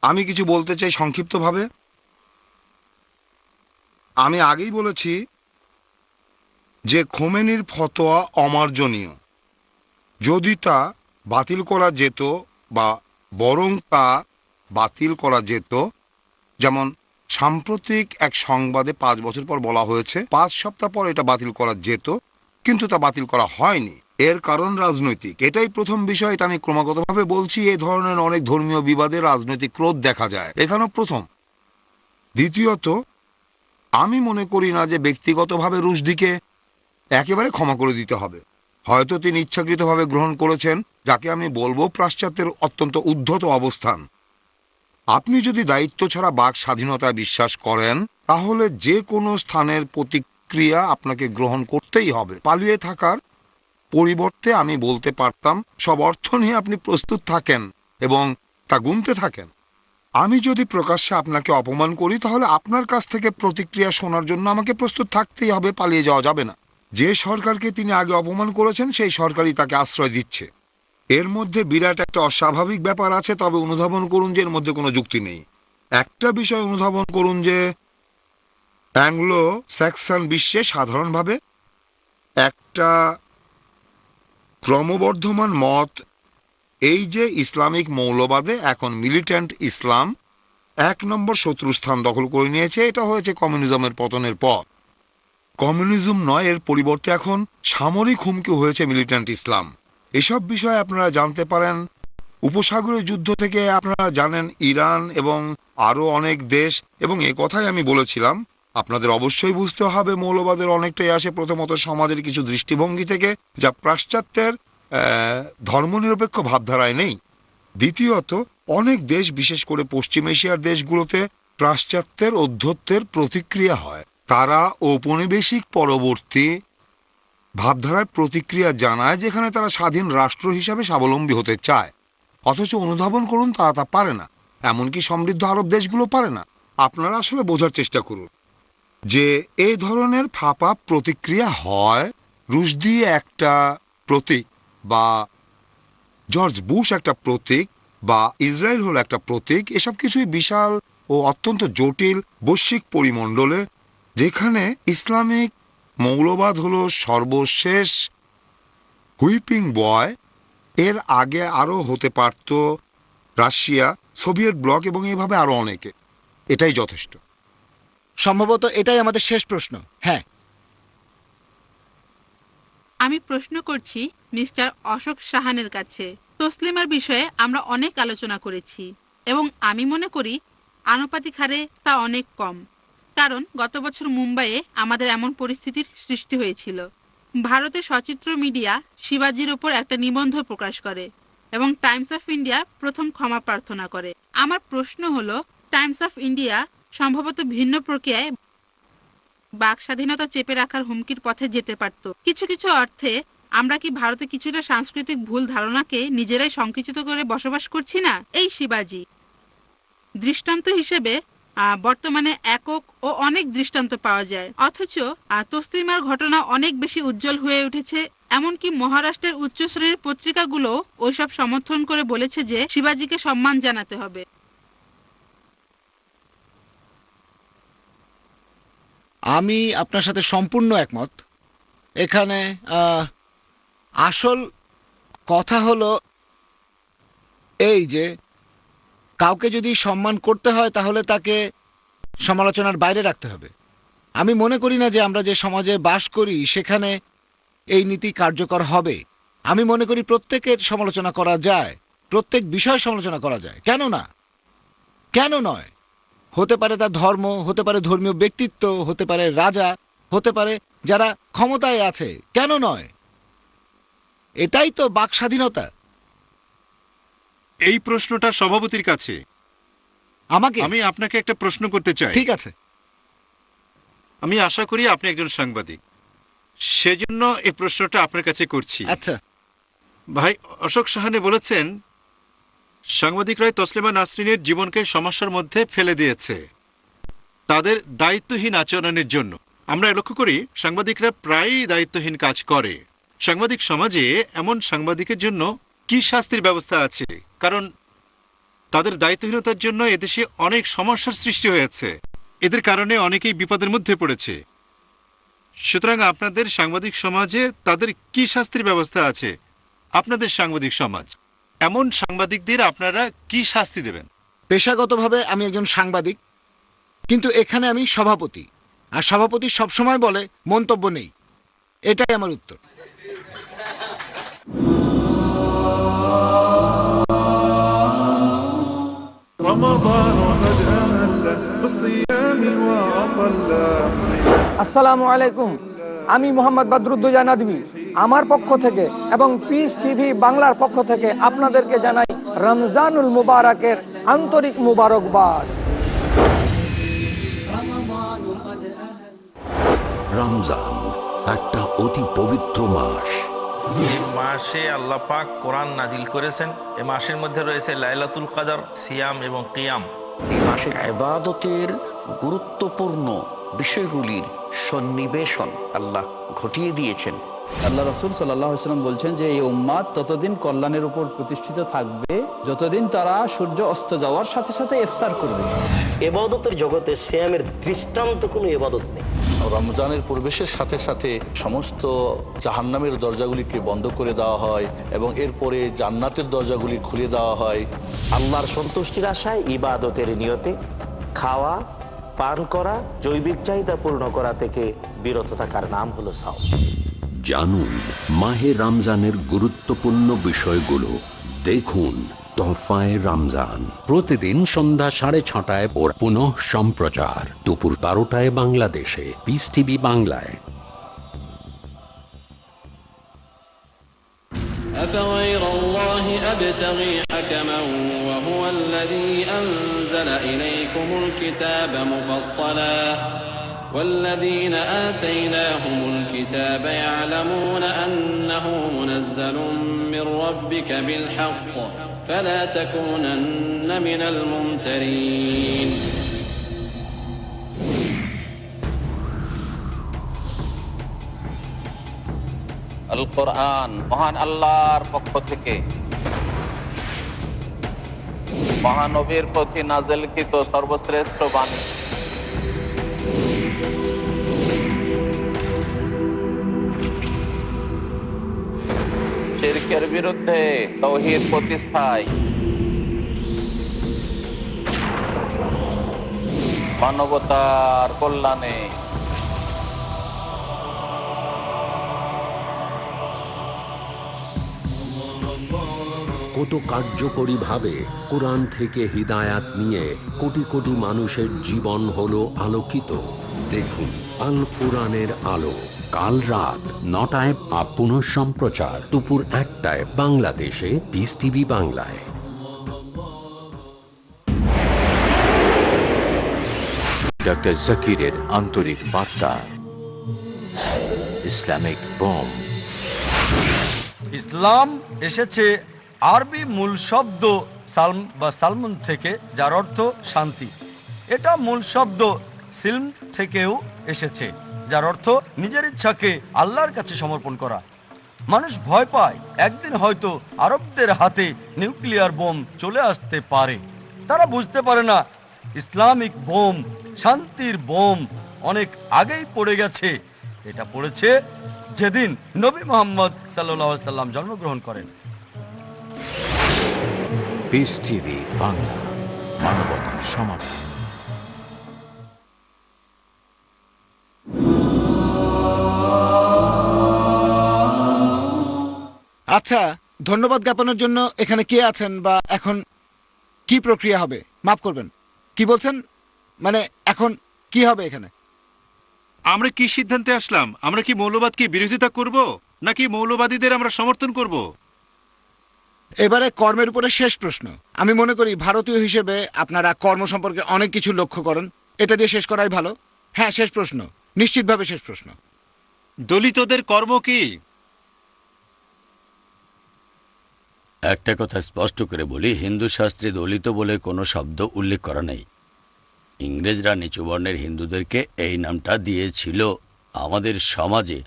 আমি কিছু বলতে চাই সংক্ষিপ্তভাবে। আমি আগেই বলেছি যে খোমেনির ফতোয়া অমার্জনীয়। যদি তা বাতিল করা যেত, বা বরং তা বাতিল করা যেত, যেমন সাম্প্রতিক এক সংবাদে 5 বছর পর বলা হয়েছে 5 সপ্তাহ পর এটা বাতিল করা যেত, কিন্তু তা বাতিল করা হয়নি। এর কারণ রাজনৈতিক। এটাই প্রথম বিষয়। এটা আমি ক্রমাগতভাবে বলছি। এই ধরনের অনেক ধর্মীয় বিবাদে রাজনৈতিক ক্রোধ দেখা যায়, এখানেও প্রথম। দ্বিতীয়ত, আমি মনে করি না যে ব্যক্তিগতভাবে রুশদিকে একেবারে ক্ষমা করে দিতে হবে। হয়তো তিনি ইচ্ছাকৃতভাবে গ্রহণ করেছেন, যাকে আমি বলবো পাশ্চাত্যের অত্যন্ত উদ্ধত অবস্থান। আপনি যদি দায়িত্ব ছাড়া বাক স্বাধীনতায় বিশ্বাস করেন, তাহলে যে কোনো স্থানের প্রতিক্রিয়া আপনাকে গ্রহণ করতেই হবে। পালিয়ে থাকার পরিবর্তে আমি বলতে পারতাম, সব অর্থ নিয়ে আপনি প্রস্তুত থাকেন এবং তা গুনতে থাকেন। আমি যদি প্রকাশ্যে আপনাকে অপমান করি, তাহলে আপনার কাছ থেকে প্রতিক্রিয়া শোনার জন্য আমাকে প্রস্তুত থাকতেই হবে, পালিয়ে যাওয়া যাবে না। যে সরকারকে তিনি আগে অপমান করেছেন, সেই সরকারই তাকে আশ্রয় দিচ্ছে। এর মধ্যে বিরাট একটা অস্বাভাবিক ব্যাপার আছে, তবে অনুধাবন করুন যে এর মধ্যে কোনো যুক্তি নেই। একটা বিষয় অনুধাবন করুন যে অ্যাংলো স্যাক্সন বিশ্বে সাধারণভাবে একটা ক্রমবর্ধমান মত এই যে ইসলামিক মৌলবাদে এখন মিলিট্যান্ট ইসলাম 1 নম্বর শত্রুস্থান দখল করে নিয়েছে। এটা হয়েছে কমিউনিজমের পতনের পর। কমিউনিজম নয়, এর পরিবর্তে এখন সামরিক হুমকি হয়েছে মিলিট্যান্ট ইসলাম। এসব বিষয়ে আপনারা জানতে পারেন। উপসাগরীয় যুদ্ধ থেকে আপনারা জানেন ইরান এবং আরও অনেক দেশ, এবং এ কথাই আমি বলেছিলাম, আপনাদের অবশ্যই বুঝতে হবে মৌলবাদের অনেকটাই আসে প্রথমত সমাজের কিছু দৃষ্টিভঙ্গি থেকে, যা পাশ্চাত্যের ধর্মনিরপেক্ষ ভাবধারায় নেই। দ্বিতীয়ত, অনেক দেশ, বিশেষ করে পশ্চিম এশিয়ার দেশগুলোতে পাশ্চাত্যের ঔদ্ধত্যের প্রতিক্রিয়া হয়। তারা ঔপনিবেশিক পরবর্তী ভাবধারায় প্রতিক্রিয়া জানায় যেখানে তারা স্বাধীন রাষ্ট্র হিসাবে স্বাবলম্বী হতে চায়, অথচ অনুধাবন করুন তারা তা পারে না। এমনকি সমৃদ্ধ আরব দেশগুলো পারে না। আপনারা আসলে বোঝার চেষ্টা করুন যে এই ধরনের ফাঁপা প্রতিক্রিয়া হয় রুশ দিয়ে একটা প্রতীক, বা জর্জ বুশ একটা প্রতীক, বা ইসরায়েল হলো একটা প্রতীক। এসব কিছুই বিশাল ও অত্যন্ত জটিল বৈশ্বিক পরিমণ্ডলে, যেখানে ইসলামিক মৌলবাদ হলো সর্বশেষ হুইপিং বয়। এর আগে আরও হতে পারত রাশিয়া, সোভিয়েত ব্লক এবং এভাবে আরও অনেকে। এটাই যথেষ্ট। সম্ভবত এটাই আমাদের শেষ প্রশ্ন। হ্যাঁ, আমি প্রশ্ন করছি মিস্টার অশোক সাহানের কাছে। তসলিমার বিষয়ে আমরা অনেক আলোচনা করেছি এবং আমি মনে করি আনুপাতিক হারে তা অনেক কম, কারণ গত বছর মুম্বাইয়ে আমাদের এমন পরিস্থিতির সৃষ্টি হয়েছিল। ভারতের সচিত্র মিডিয়া শিবাজির ওপর একটা নিবন্ধ প্রকাশ করে এবং টাইমস অফ ইন্ডিয়া প্রথম ক্ষমা প্রার্থনা করে। আমার প্রশ্ন হলো, টাইমস অফ ইন্ডিয়া সম্ভবত ভিন্ন প্রক্রিয়ায় বাক স্বাধীনতা চেপে রাখার হুমকির পথে যেতে পারত। কিছু কিছু অর্থে আমরা কি ভারতে কিছুটা সাংস্কৃতিক ভুল ধারণাকে নিজেরাই সংকুচিত করে বসবাস করছি না? এই শিবাজি দৃষ্টান্ত হিসেবে বর্তমানে একক ও অনেক দৃষ্টান্ত পাওয়া যায়, অথচ তসলিমার ঘটনা অনেক বেশি উজ্জ্বল হয়ে উঠেছে। এমনকি মহারাষ্ট্রের উচ্চ শ্রেণীর পত্রিকাগুলো ওইসব সমর্থন করে বলেছে যে শিবাজিকে সম্মান জানাতে হবে। আমি আপনার সাথে সম্পূর্ণ একমত। এখানে আসল কথা হলো এই যে কাউকে যদি সম্মান করতে হয় তাহলে তাকে সমালোচনার বাইরে রাখতে হবে। আমি মনে করি না যে আমরা যে সমাজে বাস করি সেখানে এই নীতি কার্যকর হবে। আমি মনে করি প্রত্যেকের সমালোচনা করা যায়, প্রত্যেক বিষয় সমালোচনা করা যায়। কেন না? কেন নয়? হতে পারে তার ধর্ম, হতে পারে ধর্মীয় ব্যক্তিত্ব, হতে পারে রাজা, হতে পারে যারা ক্ষমতায় আছে। কেন নয়? এটাই তো বাক স্বাধীনতা। এই প্রশ্নটা সভাপতির কাছে। আমাকে আমি আপনাকে একটা প্রশ্ন করতে চাই। ঠিক আছে। আমি আশা করি আপনি একজন সাংবাদিক, সেজন্য এই প্রশ্নটা আপনার কাছে করছি। আচ্ছা ভাই অশোক সাহানে বলেছেন সাংবাদিকরাই তসলিমা নাসরিনের জীবনকে সমস্যার মধ্যে ফেলে দিয়েছে তাদের দায়িত্বহীন আচরণের জন্য। আমরা লক্ষ্য করি সাংবাদিকরা প্রায়ই দায়িত্বহীন কাজ করে। সাংবাদিক সমাজে এমন সাংবাদিকের জন্য কি শাস্তির ব্যবস্থা আছে? কারণ তাদের দায়িত্বহীনতার জন্য এদেশে অনেক সমস্যার সৃষ্টি হয়েছে, এদের কারণে অনেকেই বিপদের মধ্যে পড়েছে। সুতরাং আপনাদের সাংবাদিক সমাজে তাদের কি শাস্তির ব্যবস্থা আছে? আপনাদের সাংবাদিক সমাজ, এমন সাংবাদিকদের আপনারা কি শাস্তি দেবেন? পেশাগতভাবে আমি একজন সাংবাদিক, কিন্তু এখানে আমি সভাপতি, আর সভাপতি সবসময় বলে মন্তব্য নেই। এটাই আমার উত্তর। আসসালামু আলাইকুম, আমি মোহাম্মদ বদরুদ্দোজা নদভী আমার পক্ষ থেকে এবং পিস টিভি বাংলার পক্ষ থেকে আপনাদেরকে জানাই রমজানুল মুবারকের আন্তরিক মুবারকবাদ। রমজান একটা অতি পবিত্র মাস। এই মাসে আল্লাহ পাক কোরআন নাজিল করেছেন। এই মাসের মধ্যে রয়েছে লাইলাতুল কদর, সিয়াম এবং কিয়াম। এই মাসে ইবাদতের গুরুত্বপূর্ণ বিষয়গুলির সন্নিবেশন আল্লাহ ঘটিয়ে দিয়েছেন। আল্লাহ রাসূল সাল্লাল্লাহু আলাইহি ওয়াসাল্লাম বলছেন যে এই উম্মাত ততদিন কল্যাণের উপর প্রতিষ্ঠিত থাকবে যতদিন তারা সূর্য অস্ত যাওয়ার সাথে সাথে ইফতার করবে। ইবাদতের জগতে সিয়ামের দৃষ্টান্ত কোনো ইবাদত নেই। রমজানের প্রবেশের সাথে সাথে সমস্ত জাহান্নামের দরজাগুলিকে বন্ধ করে দেওয়া হয় এবং এরপরে জান্নাতের দরজাগুলি খুলে দেওয়া হয়। আল্লাহর সন্তুষ্টির আশায় ইবাদতের নিয়তে খাওয়া পান করা, জৈবিক চাহিদা পূর্ণ করা থেকে বিরত থাকার নাম হলো সাওম। জানুন মাহে রমজানের গুরুত্বপূর্ণ বিষয়গুলো। দেখুন তোহফায়ে রমজান প্রতিদিন সন্ধ্যা 6:30 ও পুনঃ সম্প্রচার দুপুর 12টায় বাংলাদেশে পিস টিভি বাংলায়। أفغير الله أبتغي حكما وهو الذي أنزل إليكم الكتاب مفصلا والذين آتيناهم الكتاب يعلمون أنه منزل من ربك بالحق فلا تكونن من الممترين আল কোরআন মহান আল্লাহর পক্ষ থেকে মহানবীর প্রতি নাযিলকৃত সর্বশ্রেষ্ঠ বাণী। শিরকের বিরুদ্ধে তাওহীদ প্রতিষ্ঠায়, মানবতার কল্যাণে। কত কার্যকরীভাবে কোরআন থেকে হিদায়াত নিয়ে কোটি কোটি মানুষের জীবন হলো আলোকিত। দেখুন আল কোরআনের আলো, কাল রাত ৯টায় বা পুনঃ সম্প্রচার দুপুর ১টায় বাংলাদেশে পিস টিভি বাংলায়। ডক্টর জাকিরের আন্তরিক বার্তা, ইসলামিক বোম। ইসলাম এসেছে আরবি মূল শব্দ সালম বা সালমুন থেকে, যার অর্থ শান্তি। এটা মূল শব্দ সিলম থেকেও এসেছে, যার অর্থ নিজের ইচ্ছাকে আল্লাহর কাছে সমর্পণ করা। মানুষ ভয় পায় একদিন হয়তো আরবদের হাতে নিউক্লিয়ার বোম চলে আসতে পারে। তারা বুঝতে পারে না ইসলামিক বোম, শান্তির বোম অনেক আগেই পড়ে গেছে। এটা পড়েছে যেদিন নবী মুহাম্মদ সাল্লাল্লাহু আলাইহি সাল্লাম জন্মগ্রহণ করেন। পিস টিভি বাংলা, মানবতার সমাধান। আচ্ছা, ধন্যবাদ জ্ঞাপনের জন্য এখানে কে আছেন বা এখন কি প্রক্রিয়া হবে? মাফ করবেন, কি বলছেন? মানে এখন কি হবে এখানে? আমরা কি সিদ্ধান্তে আসলাম? আমরা কি মৌলবাদকে বিরোধিতা করব নাকি মৌলবাদীদের আমরা সমর্থন করব? এবারে কর্মের উপরে শেষ প্রশ্ন। আমি মনে করি ভারতীয় হিসেবে আপনারা কর্ম সম্পর্কে অনেক কিছু লক্ষ্য করেন। এটা দিয়ে শেষ করাই ভালো। হ্যাঁ, শেষ প্রশ্ন, নিশ্চিতভাবে শেষ প্রশ্ন। দলিতদের কর্ম কি? একটা কথা স্পষ্ট করে বলি, হিন্দু শাস্ত্রে দলিত বলে কোনো শব্দ উল্লেখ করা নেই। ইংরেজরা নিচু বর্ণের হিন্দুদেরকে এই নামটা দিয়েছিল। আমাদের সমাজে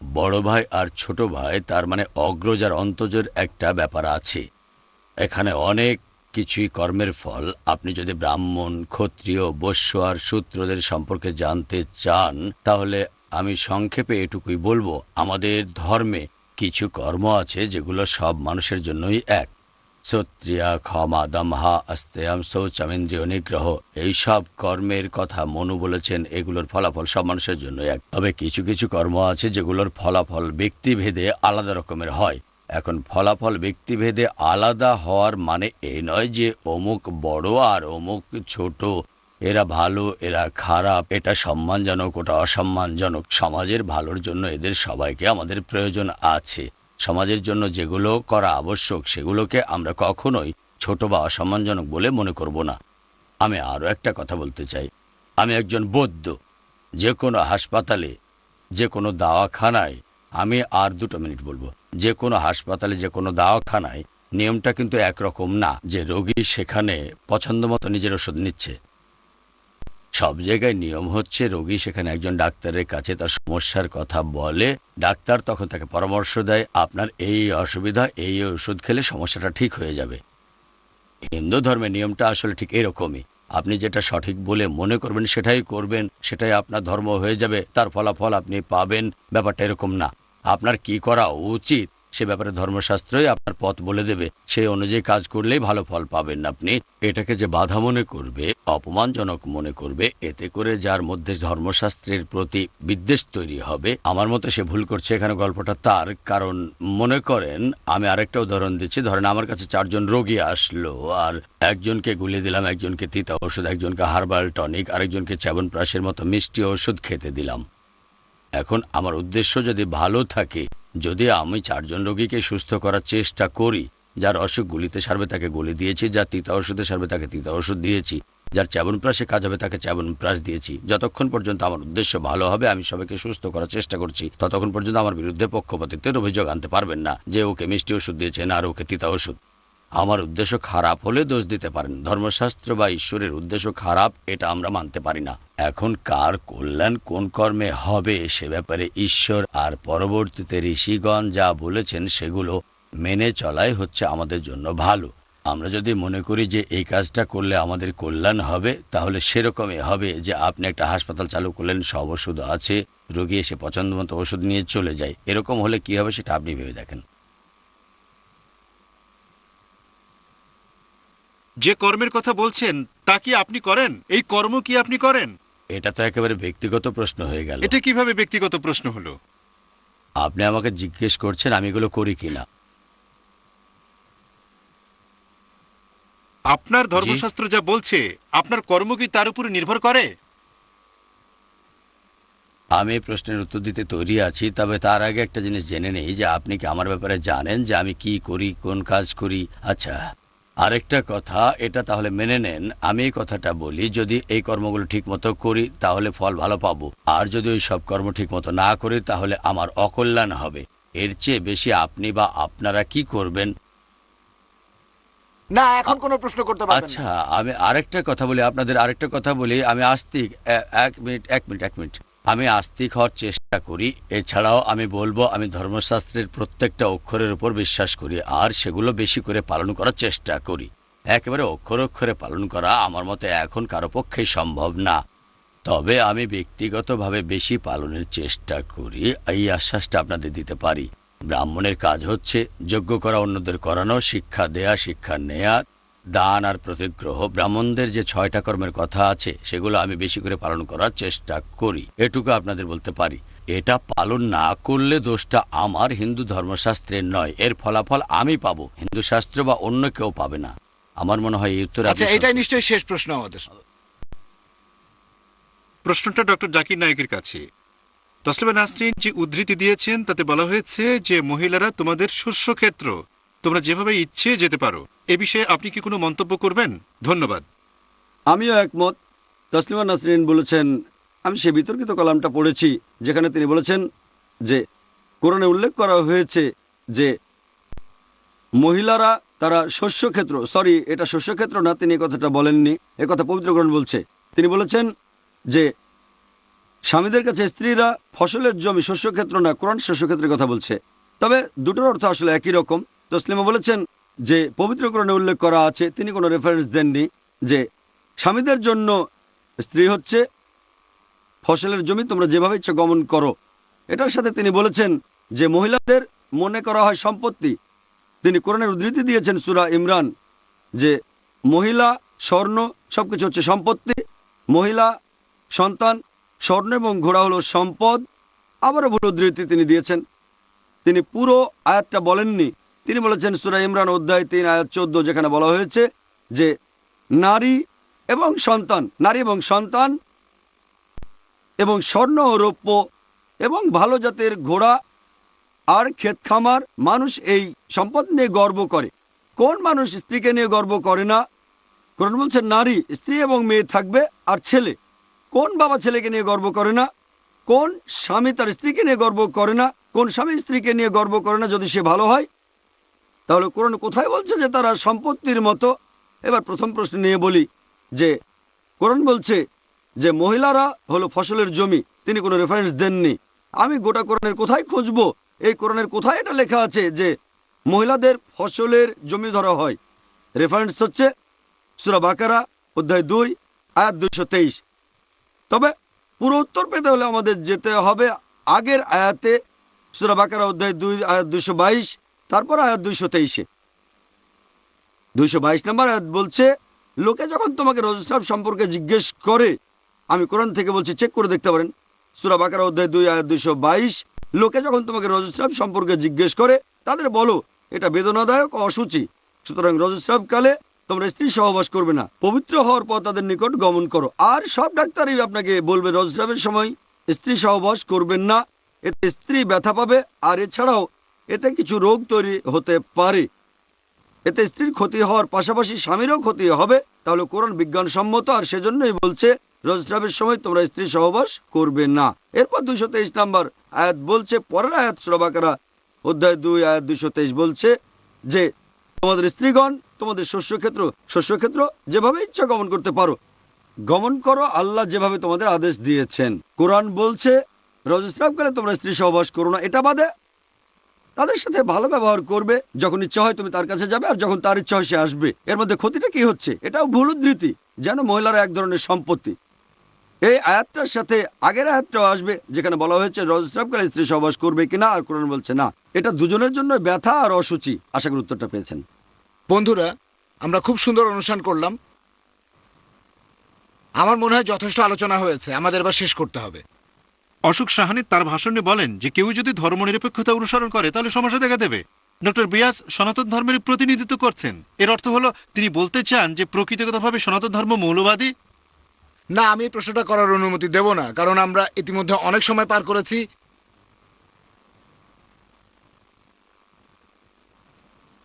বড় ভাই আর ছোট ভাই, তার মানে অগ্রজ আর অন্তজের একটা ব্যাপার আছে। এখানে অনেক কিছুই কর্মের ফল। আপনি যদি ব্রাহ্মণ, ক্ষত্রিয়, বৈশ্য আর শূদ্রদের সম্পর্কে জানতে চান, তাহলে আমি সংক্ষেপে এটুকুই বলবো, আমাদের ধর্মে কিছু কর্ম আছে যেগুলো সব মানুষের জন্যই এক। সত্রিয়া, ক্ষমা, দমহা, আস্তেয়াম, শৌচামেন্দ্রীয় নিগ্রহ, এই সব কর্মের কথা মনু বলেছেন। এগুলোর ফলাফল সব মানুষের জন্য এক। তবে কিছু কিছু কর্ম আছে যেগুলোর ফলাফল ব্যক্তিভেদে আলাদা রকমের হয়। এখন ফলাফল ব্যক্তিভেদে আলাদা হওয়ার মানে এই নয় যে অমুক বড় আর অমুক ছোট, এরা ভালো এরা খারাপ, এটা সম্মানজনক ওটা অসম্মানজনক। সমাজের ভালোর জন্য এদের সবাইকে আমাদের প্রয়োজন আছে। সমাজের জন্য যেগুলো করা আবশ্যক সেগুলোকে আমরা কখনোই ছোট বা অসম্মানজনক বলে মনে করব না। আমি আরও একটা কথা বলতে চাই। আমি একজন বৈদ্য। যে কোনো হাসপাতালে, যে কোনো দাওয়াখানায়, আমি আর 2 মিনিট বলবো, যে কোনো হাসপাতালে, যে কোনো দাওয়াখানায় নিয়মটা কিন্তু একরকম না যে রোগী সেখানে পছন্দ মতো নিজের ওষুধ নিচ্ছে। সব জায়গায় নিয়ম হচ্ছে রোগী সেখানে একজন ডাক্তারের কাছে তার সমস্যার কথা বলে, ডাক্তার তখন তাকে পরামর্শ দেয়, আপনার এই অসুবিধা, এই ওষুধ খেলে সমস্যাটা ঠিক হয়ে যাবে। হিন্দু ধর্মের নিয়মটা আসলে ঠিক এরকমই। আপনি যেটা সঠিক বলে মনে করবেন সেটাই করবেন, সেটাই আপনার ধর্ম হয়ে যাবে, তার ফলাফল আপনি পাবেন। ব্যাপারটা এরকম না। আপনার কি করা উচিত সে ব্যাপারে ধর্মশাস্ত্রই আপনার পথ বলে দেবে। সেই অনুযায়ী কাজ করলেই ভালো ফল পাবেন আপনি। এটাকে যে বাধা মনে করবে, অপমানজনক মনে করবে, এতে করে যার মধ্যে ধর্মশাস্ত্রের প্রতি বিদ্বেষ তৈরি হবে, আমার মতে সে ভুল করছে। এখানে গল্পটা তার। কারণ মনে করেন, আমি আরেকটা উদাহরণ দিচ্ছি। ধরেন আমার কাছে 4 জন রোগী আসলো, আর একজনকে গুলিয়ে দিলাম, একজনকে তিতা ওষুধ, একজনকে হার্বাল টনিক, আরেকজনকে চ্যবনপ্রাশের মতো মিষ্টি ওষুধ খেতে দিলাম। এখন আমার উদ্দেশ্য যদি ভালো থাকে, যদি আমি 4 জন রোগীকে সুস্থ করার চেষ্টা করি, যার অসুখ গুলিতে সারবে তাকে গুলি দিয়েছি, যার তিতা ওষুধে সারবে তাকে তিতা ওষুধ দিয়েছি, যার চ্যবনপ্রাশে কাজ হবে তাকে চ্যবনপ্রাশ দিয়েছি। যতক্ষণ পর্যন্ত আমার উদ্দেশ্য ভালো হবে, আমি সবাইকে সুস্থ করার চেষ্টা করছি, ততক্ষণ পর্যন্ত আমার বিরুদ্ধে পক্ষপাতিত্বের অভিযোগ আনতে পারবেন না যে ওকে মিষ্টি ওষুধ দিয়েছেন আর ওকে তিতা ওষুধ। আমার উদ্দেশ্য খারাপ হলে দোষ দিতে পারেন, ধর্মশাস্ত্র বা ঈশ্বরের উদ্দেশ্য খারাপ এটা আমরা মানতে পারি না। এখন কার কল্যাণ কোন কর্মে হবে সে ব্যাপারে ঈশ্বর আর পরবর্তীতে ঋষিগণ যা বলেছেন সেগুলো মেনে চলাই হচ্ছে আমাদের জন্য ভালো। আমরা যদি মনে করি যে এই কাজটা করলে আমাদের কল্যাণ হবে, তাহলে সেরকমই হবে যে আপনি একটা হাসপাতাল চালু করলেন, সব ওষুধ আছে, রোগী এসে পছন্দ মতো ওষুধ নিয়ে চলে যায়। এরকম হলে কি হবে সেটা আপনি ভেবে দেখেন। যে কর্মের কথা বলছেন তা কি আপনি করেন? এই কর্ম কি আপনি করেন? এটা তো একেবারে ব্যক্তিগত প্রশ্ন হয়ে গেল। এটা কিভাবে ব্যক্তিগত প্রশ্ন হলো? আপনি আমাকে জিজ্ঞেস করছেন আমি এগুলো করি কিনা। আপনার ধর্মশাস্ত্র যা বলছে আপনার কর্ম কি তার উপর নির্ভর করে? আমি এই প্রশ্নের উত্তর দিতে তৈরি আছি, তবে তার আগে একটা জিনিস জেনে নেই যে আপনি কি আমার ব্যাপারে জানেন যে আমি কি করি, কোন কাজ করি। আচ্ছা, আরেকটা কথা, এটা তাহলে মেনে নেন আমি এই কথাটা বলি, যদি এই কর্মগুলো ঠিক মতো করি তাহলে ফল ভালো পাবো, আর যদি ওই সব কর্ম ঠিক মতো না করি তাহলে আমার অকল্যাণ হবে। এর চেয়ে বেশি আপনি বা আপনারা কি করবেন? না, এখন কোনো প্রশ্ন করতে পারবেন না। আচ্ছা, আমি আরেকটা কথা বলি, আপনাদের আরেকটা কথা বলি। আমি আস্তিক, এক মিনিট, আমি আস্তিক হওয়ার চেষ্টা করি। এছাড়াও আমি বলবো আমি ধর্মশাস্ত্রের প্রত্যেকটা অক্ষরের উপর বিশ্বাস করি আর সেগুলো বেশি করে পালন করার চেষ্টা করি। একেবারে অক্ষরে পালন করা আমার মতে এখন কারো পক্ষেই সম্ভব না, তবে আমি ব্যক্তিগতভাবে বেশি পালনের চেষ্টা করি, এই আশ্বাসটা আপনাদের দিতে পারি। ব্রাহ্মণের কাজ হচ্ছে যজ্ঞ করা, অন্যদের করানো, শিক্ষা দেয়া, শিক্ষা নেয়া, দান আর প্রতিগ্রহ। ব্রাহ্মণদের যে 6টা কর্মের কথা আছে সেগুলো আমি বেশি করে পালন করার চেষ্টা করি, এটুকু আপনাদের বলতে পারি। এটা পালন না করলে দোষটা আমার, হিন্দু ধর্মশাস্ত্রের নয়। এর ফলাফল আমি পাবো, হিন্দু শাস্ত্র বা অন্য কেউ পাবে না। আমার মনে হয় এই উত্তর। আচ্ছা, এটাই নিশ্চয়ই শেষ প্রশ্ন আমাদের। প্রশ্নটা ডক্টর জাকির নায়েকের কাছে। তসলিমা নাসরিন যে উদ্ধৃতি দিয়েছেন তাতে বলা হয়েছে যে মহিলারা তোমাদের শস্যক্ষেত্র, তোমরা যেভাবে ইচ্ছে যেতে পারো। এ বিষয়ে আপনি কি কোনো মন্তব্য করবেন? ধন্যবাদ। আমিও একমত। তসলিমা নাসরিন বলেছেন, আমি সে বিতর্কিত কলামটা পড়েছি যেখানে তিনি বলেছেন যে কোরআনে উল্লেখ করা হয়েছে যে মহিলারা তারা শস্যক্ষেত্র, সরি এটা শস্যক্ষেত্র না, তিনি কথাটা বলেননি, একথা পবিত্র কোরআন বলছে। তিনি বলেছেন যে স্বামীদের কাছে স্ত্রীরা ফসলের জমি, শস্যক্ষেত্র না, কোরআন শস্যক্ষেত্রের কথা বলছে। তবে দুটোর অর্থ আসলে একই রকম। তসলিমা বলেছেন যে পবিত্র কোরআনে উল্লেখ করা আছে, তিনি কোনো রেফারেন্স দেননি যে স্বামীদের জন্য স্ত্রী হচ্ছে ফসলের জমি, তোমরা যেভাবে ইচ্ছা গমন করো। এটার সাথে তিনি বলেছেন যে মহিলাদের মনে করা হয় সম্পত্তি। তিনি কোরআনের উদ্ধৃতি দিয়েছেন সূরা ইমরান যে মহিলা, স্বর্ণ সবকিছু হচ্ছে সম্পত্তি, মহিলা, সন্তান, স্বর্ণ এবং ঘোড়া হলো সম্পদ। আবারও ভুল উদ্ধৃতি তিনি দিয়েছেন, তিনি পুরো আয়াতটা বলেননি। তিনি বলেছেন সূরা ইমরান অধ্যায় 3 আয়াত 14, যেখানে বলা হয়েছে যে নারী এবং সন্তান, নারী এবং সন্তান এবং স্বর্ণ ও রৌপ্য এবং ভালো জাতের ঘোড়া আর ক্ষেত খামার, মানুষ এই সম্পদ নিয়ে গর্ব করে। কোন মানুষ স্ত্রীকে নিয়ে গর্ব করে না? কোরআন বলছে নারী, স্ত্রী এবং মেয়ে থাকবে আর ছেলে। কোন বাবা ছেলেকে নিয়ে গর্ব করে না? কোন স্বামী তার স্ত্রীকে নিয়ে গর্ব করে না? কোন স্বামী স্ত্রীকে নিয়ে গর্ব করে না যদি সে ভালো হয়? তাহলে কোরআন কোথায় বলছে যে তারা সম্পত্তির মতো? এবার প্রথম প্রশ্ন নিয়ে বলি যে কোরআন বলছে যে মহিলারা হলো ফসলের জমি, তিনি কোনো রেফারেন্স দেননি। আমি গোটা কোরআনের কোথায় খুঁজবো? এই কোরআনের কোথায় এটা লেখা আছে যে মহিলাদের ফসলের জমি ধরা হয়? রেফারেন্স হচ্ছে সূরা বাকারা অধ্যায় 2 আয়াত 223। তবে পুরো উত্তর পেতে হলে আমাদের যেতে হবে আগের আয়াতে, সূরা বাকারা অধ্যায় 2 আয়াত 222, তারপর আয়াত 223। 222 নম্বর আয়াত বলছে, লোকে যখন তোমাকে রজস্রাব সম্পর্কে জিজ্ঞেস করে, আমি কোরআন থেকে বলছি, চেক করে দেখতে পারেন, সূরা বাকারা অধ্যায় 2 আয়াত 222, লোকে যখন তোমাকে রজস্রাব সম্পর্কে জিজ্ঞেস করে তাদের বলো এটা বেদনাদায়ক ও অসুচি, সুতরাং রজস্রাব কালে তোমরা স্ত্রী সহবাস করবে না, পবিত্র হওয়ার পর তাদের নিকট গমন করো। আর সব ডাক্তারই আপনাকে বলবে রজস্রাবের সময় স্ত্রী সহবাস করবেন না, এতে স্ত্রী ব্যথা পাবে আর এছাড়াও এতে কিছু রোগ তৈরি হতে পারে। এতে স্ত্রীর ক্ষতি হওয়ার পাশাপাশি স্বামীরও ক্ষতি হবে, তাহলে কোরআন বিজ্ঞানসম্মত, আর সেজন্যই বলছে রজস্রাবের সময় তোমরা স্ত্রী সহবাস করবে না। এরপর 223 নম্বর আয়াত বলছে, পরের আয়াত সূরা বাকারা অধ্যায় 2 আয়াত 223 বলছে যে তোমাদের স্ত্রীগণ তোমাদের শস্যক্ষেত্র যেভাবে ইচ্ছা গমন করতে পারো, গমন করো, আল্লাহ যেভাবে তোমাদের আদেশ দিয়েছেন। কোরআন বলছে রজস্রাবকালে তোমরা স্ত্রী সহবাস করো না, এটা বাদে তাদের সাথে ভালো ব্যবহার করবে, যখন ইচ্ছা হয় তুমি তার কাছে যাবে, আর যখন তার ইচ্ছা হয় সে আসবে। এর মধ্যে ক্ষতিটা কি হচ্ছে? এটাও ভুল উদ্ধৃতি, যেন মহিলারা এক ধরনের সম্পত্তি। এই আয়াতটার সাথে আগের আয়াতটাও আসবে যেখানে বলা হয়েছে রজস্রাবকালে স্ত্রী সহবাস করবে কিনা, আর কোরআন বলছে না। এটা দুজনের জন্য ব্যথা আর অসুচি। আশা করি উত্তরটা পেয়েছেন। বন্ধুরা, আমরা খুব সুন্দর অনুষ্ঠান করলাম। আমার মনে হয় যথেষ্ট আলোচনা হয়েছে, আমাদের এবার শেষ করতে হবে। অশোক সাহানি তার ভাষণে বলেন যে কেউ যদি ধর্মনিরপেক্ষতা অনুসরণ করে তাহলে সমস্যা দেখা দেবে। ডক্টর বিয়াস সনাতন ধর্মের প্রতিনিধিত্ব করছেন, এর অর্থ হলো তিনি বলতে চান যে প্রকৃতিগতভাবে সনাতন ধর্ম মৌলবাদী? না, আমি এই প্রশ্নটা করার অনুমতি দেব না, কারণ আমরা ইতিমধ্যে অনেক সময় পার করেছি।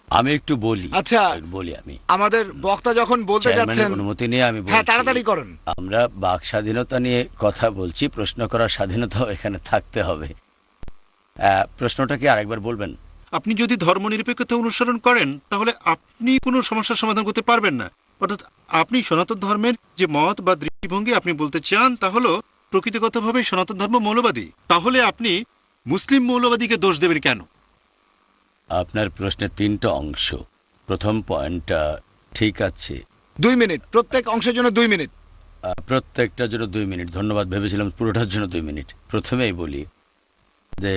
আমি একটু বলি। আচ্ছা, আমি আমাদের বক্তা যখন বলতে যাচ্ছেন, অনুমতি নিয়ে আমি হ্যাঁ, তাড়াতাড়ি করেন। আমরা বাক স্বাধীনতা নিয়ে কথা বলছি, প্রশ্ন করার স্বাধীনতাও এখানে থাকতে হবে। প্রশ্নটা কি আরেকবার বলবেন? আপনি যদি ধর্মনিরপেক্ষতা অনুসরণ করেন তাহলে আপনি কোনো সমস্যার সমাধান করতে পারবেন না। অর্থাৎ আপনি সনাতন ধর্মের যে মত বা দৃষ্টিভঙ্গি আপনি বলতে চান তা হলো প্রকৃতিগতভাবে সনাতন ধর্ম মৌলবাদী। তাহলে আপনি মুসলিম মৌলবাদীকে দোষ দেবেন কেন? আপনার প্রশ্নের 3টা অংশ। প্রথম পয়েন্টটা ঠিক আছে। 2 মিনিট, প্রত্যেক অংশের জন্য 2 মিনিট। প্রত্যেকটার জন্য 2 মিনিট। ধন্যবাদ, ভেবেছিলাম পুরোটার জন্য 2 মিনিট। প্রথমেই বলি যে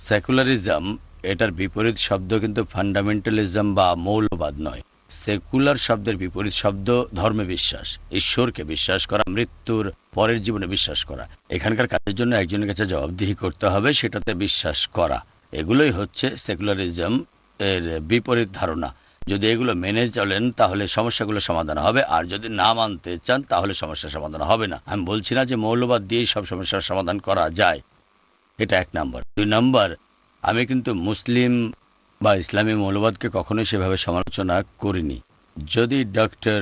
সেকুলারিজম এটার বিপরীত শব্দ কিন্তু ফান্ডামেন্টালিজম বা মৌলবাদ নয়। সেকুলার শব্দের বিপরীত শব্দ ধর্মে বিশ্বাস, ঈশ্বরকে বিশ্বাস করা, মৃত্যুর পরের জীবনে বিশ্বাস করা। এখানকার কাজের জন্য একজনের কাছে জবাবদিহি করতে হবে, সেটাতে বিশ্বাস করা। এগুলোই হচ্ছে সেকুলারিজম এর বিপরীত ধারণা। যদি এগুলো মেনে চলেন তাহলে সমস্যাগুলো সমাধান হবে, আর যদি না মানতে চান তাহলে সমস্যার সমাধান হবে না। আমি বলছি না যে মৌলবাদ দিয়েই সব সমস্যার সমাধান করা যায়, এটা 1 নম্বর। 2 নম্বর, আমি কিন্তু মুসলিম বা ইসলামী মৌলবাদকে কখনোই সেভাবে সমালোচনা করিনি। যদি ডক্টর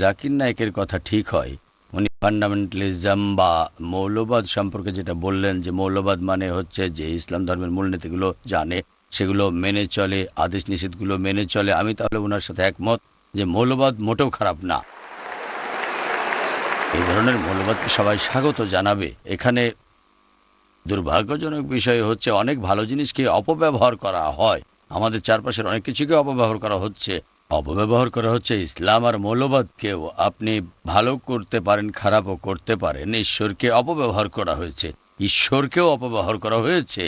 জাকির নায়েকের কথা ঠিক হয়, উনি ফান্ডামেন্টালিজম বা মৌলবাদ সম্পর্কে যেটা বললেন যে মৌলবাদ মানে হচ্ছে যে ইসলাম ধর্মের মূলনীতিগুলো জানে, সেগুলো মেনে চলে, আদেশ নিষেধগুলো মেনে চলে, আমি তাহলে ওনার সাথে একমত যে মৌলবাদ মোটেও খারাপ না। এই ধরনের মৌলবাদকে সবাই স্বাগত জানাবে। এখানে দুর্ভাগ্যজনক বিষয় হচ্ছে অনেক ভালো জিনিসকে অপব্যবহার করা হয়। আমাদের চারপাশের অনেক কিছুকে অপব্যবহার করা হচ্ছে। অপব্যবহার করা হচ্ছে ইসলাম আর মৌলবাদকেও। আপনি ভালো করতে পারেন, খারাপও করতে পারেন। ঈশ্বরকে অপব্যবহার করা হয়েছে, ঈশ্বরকেও অপব্যবহার করা হয়েছে,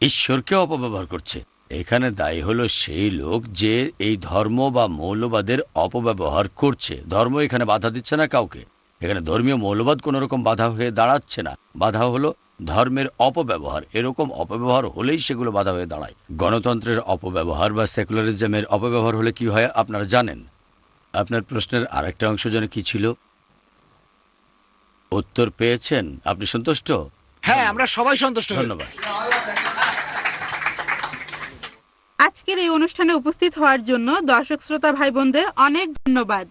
ঈশ্বরকেও অপব্যবহার করছে। এখানে দায়ী হলো সেই লোক যে এই ধর্ম বা মৌলবাদের অপব্যবহার করছে। ধর্ম এখানে বাধা দিচ্ছে না কাউকে, এখানে ধর্মীয় মৌলবাদ কোনো রকম বাধা হয়ে দাঁড়াচ্ছে না। বাধা হলো ধর্মের অপব্যবহার। এরকম অপব্যবহার হলেই সেগুলো বাধা হয়ে দাঁড়ায়। গণতন্ত্রের অপব্যবহার বা সেকুলারিজমের অপব্যবহার হলে কি হয় আপনারা জানেন। আপনার প্রশ্নের আরেকটা অংশ যেন কি ছিল, উত্তর পেয়েছেন? আপনি সন্তুষ্ট? হ্যাঁ, আমরা সবাই সন্তুষ্ট। ধন্যবাদ। আজকের এই অনুষ্ঠানে উপস্থিত হওয়ার জন্য দর্শক শ্রোতা ভাই বোনদের অনেক ধন্যবাদ।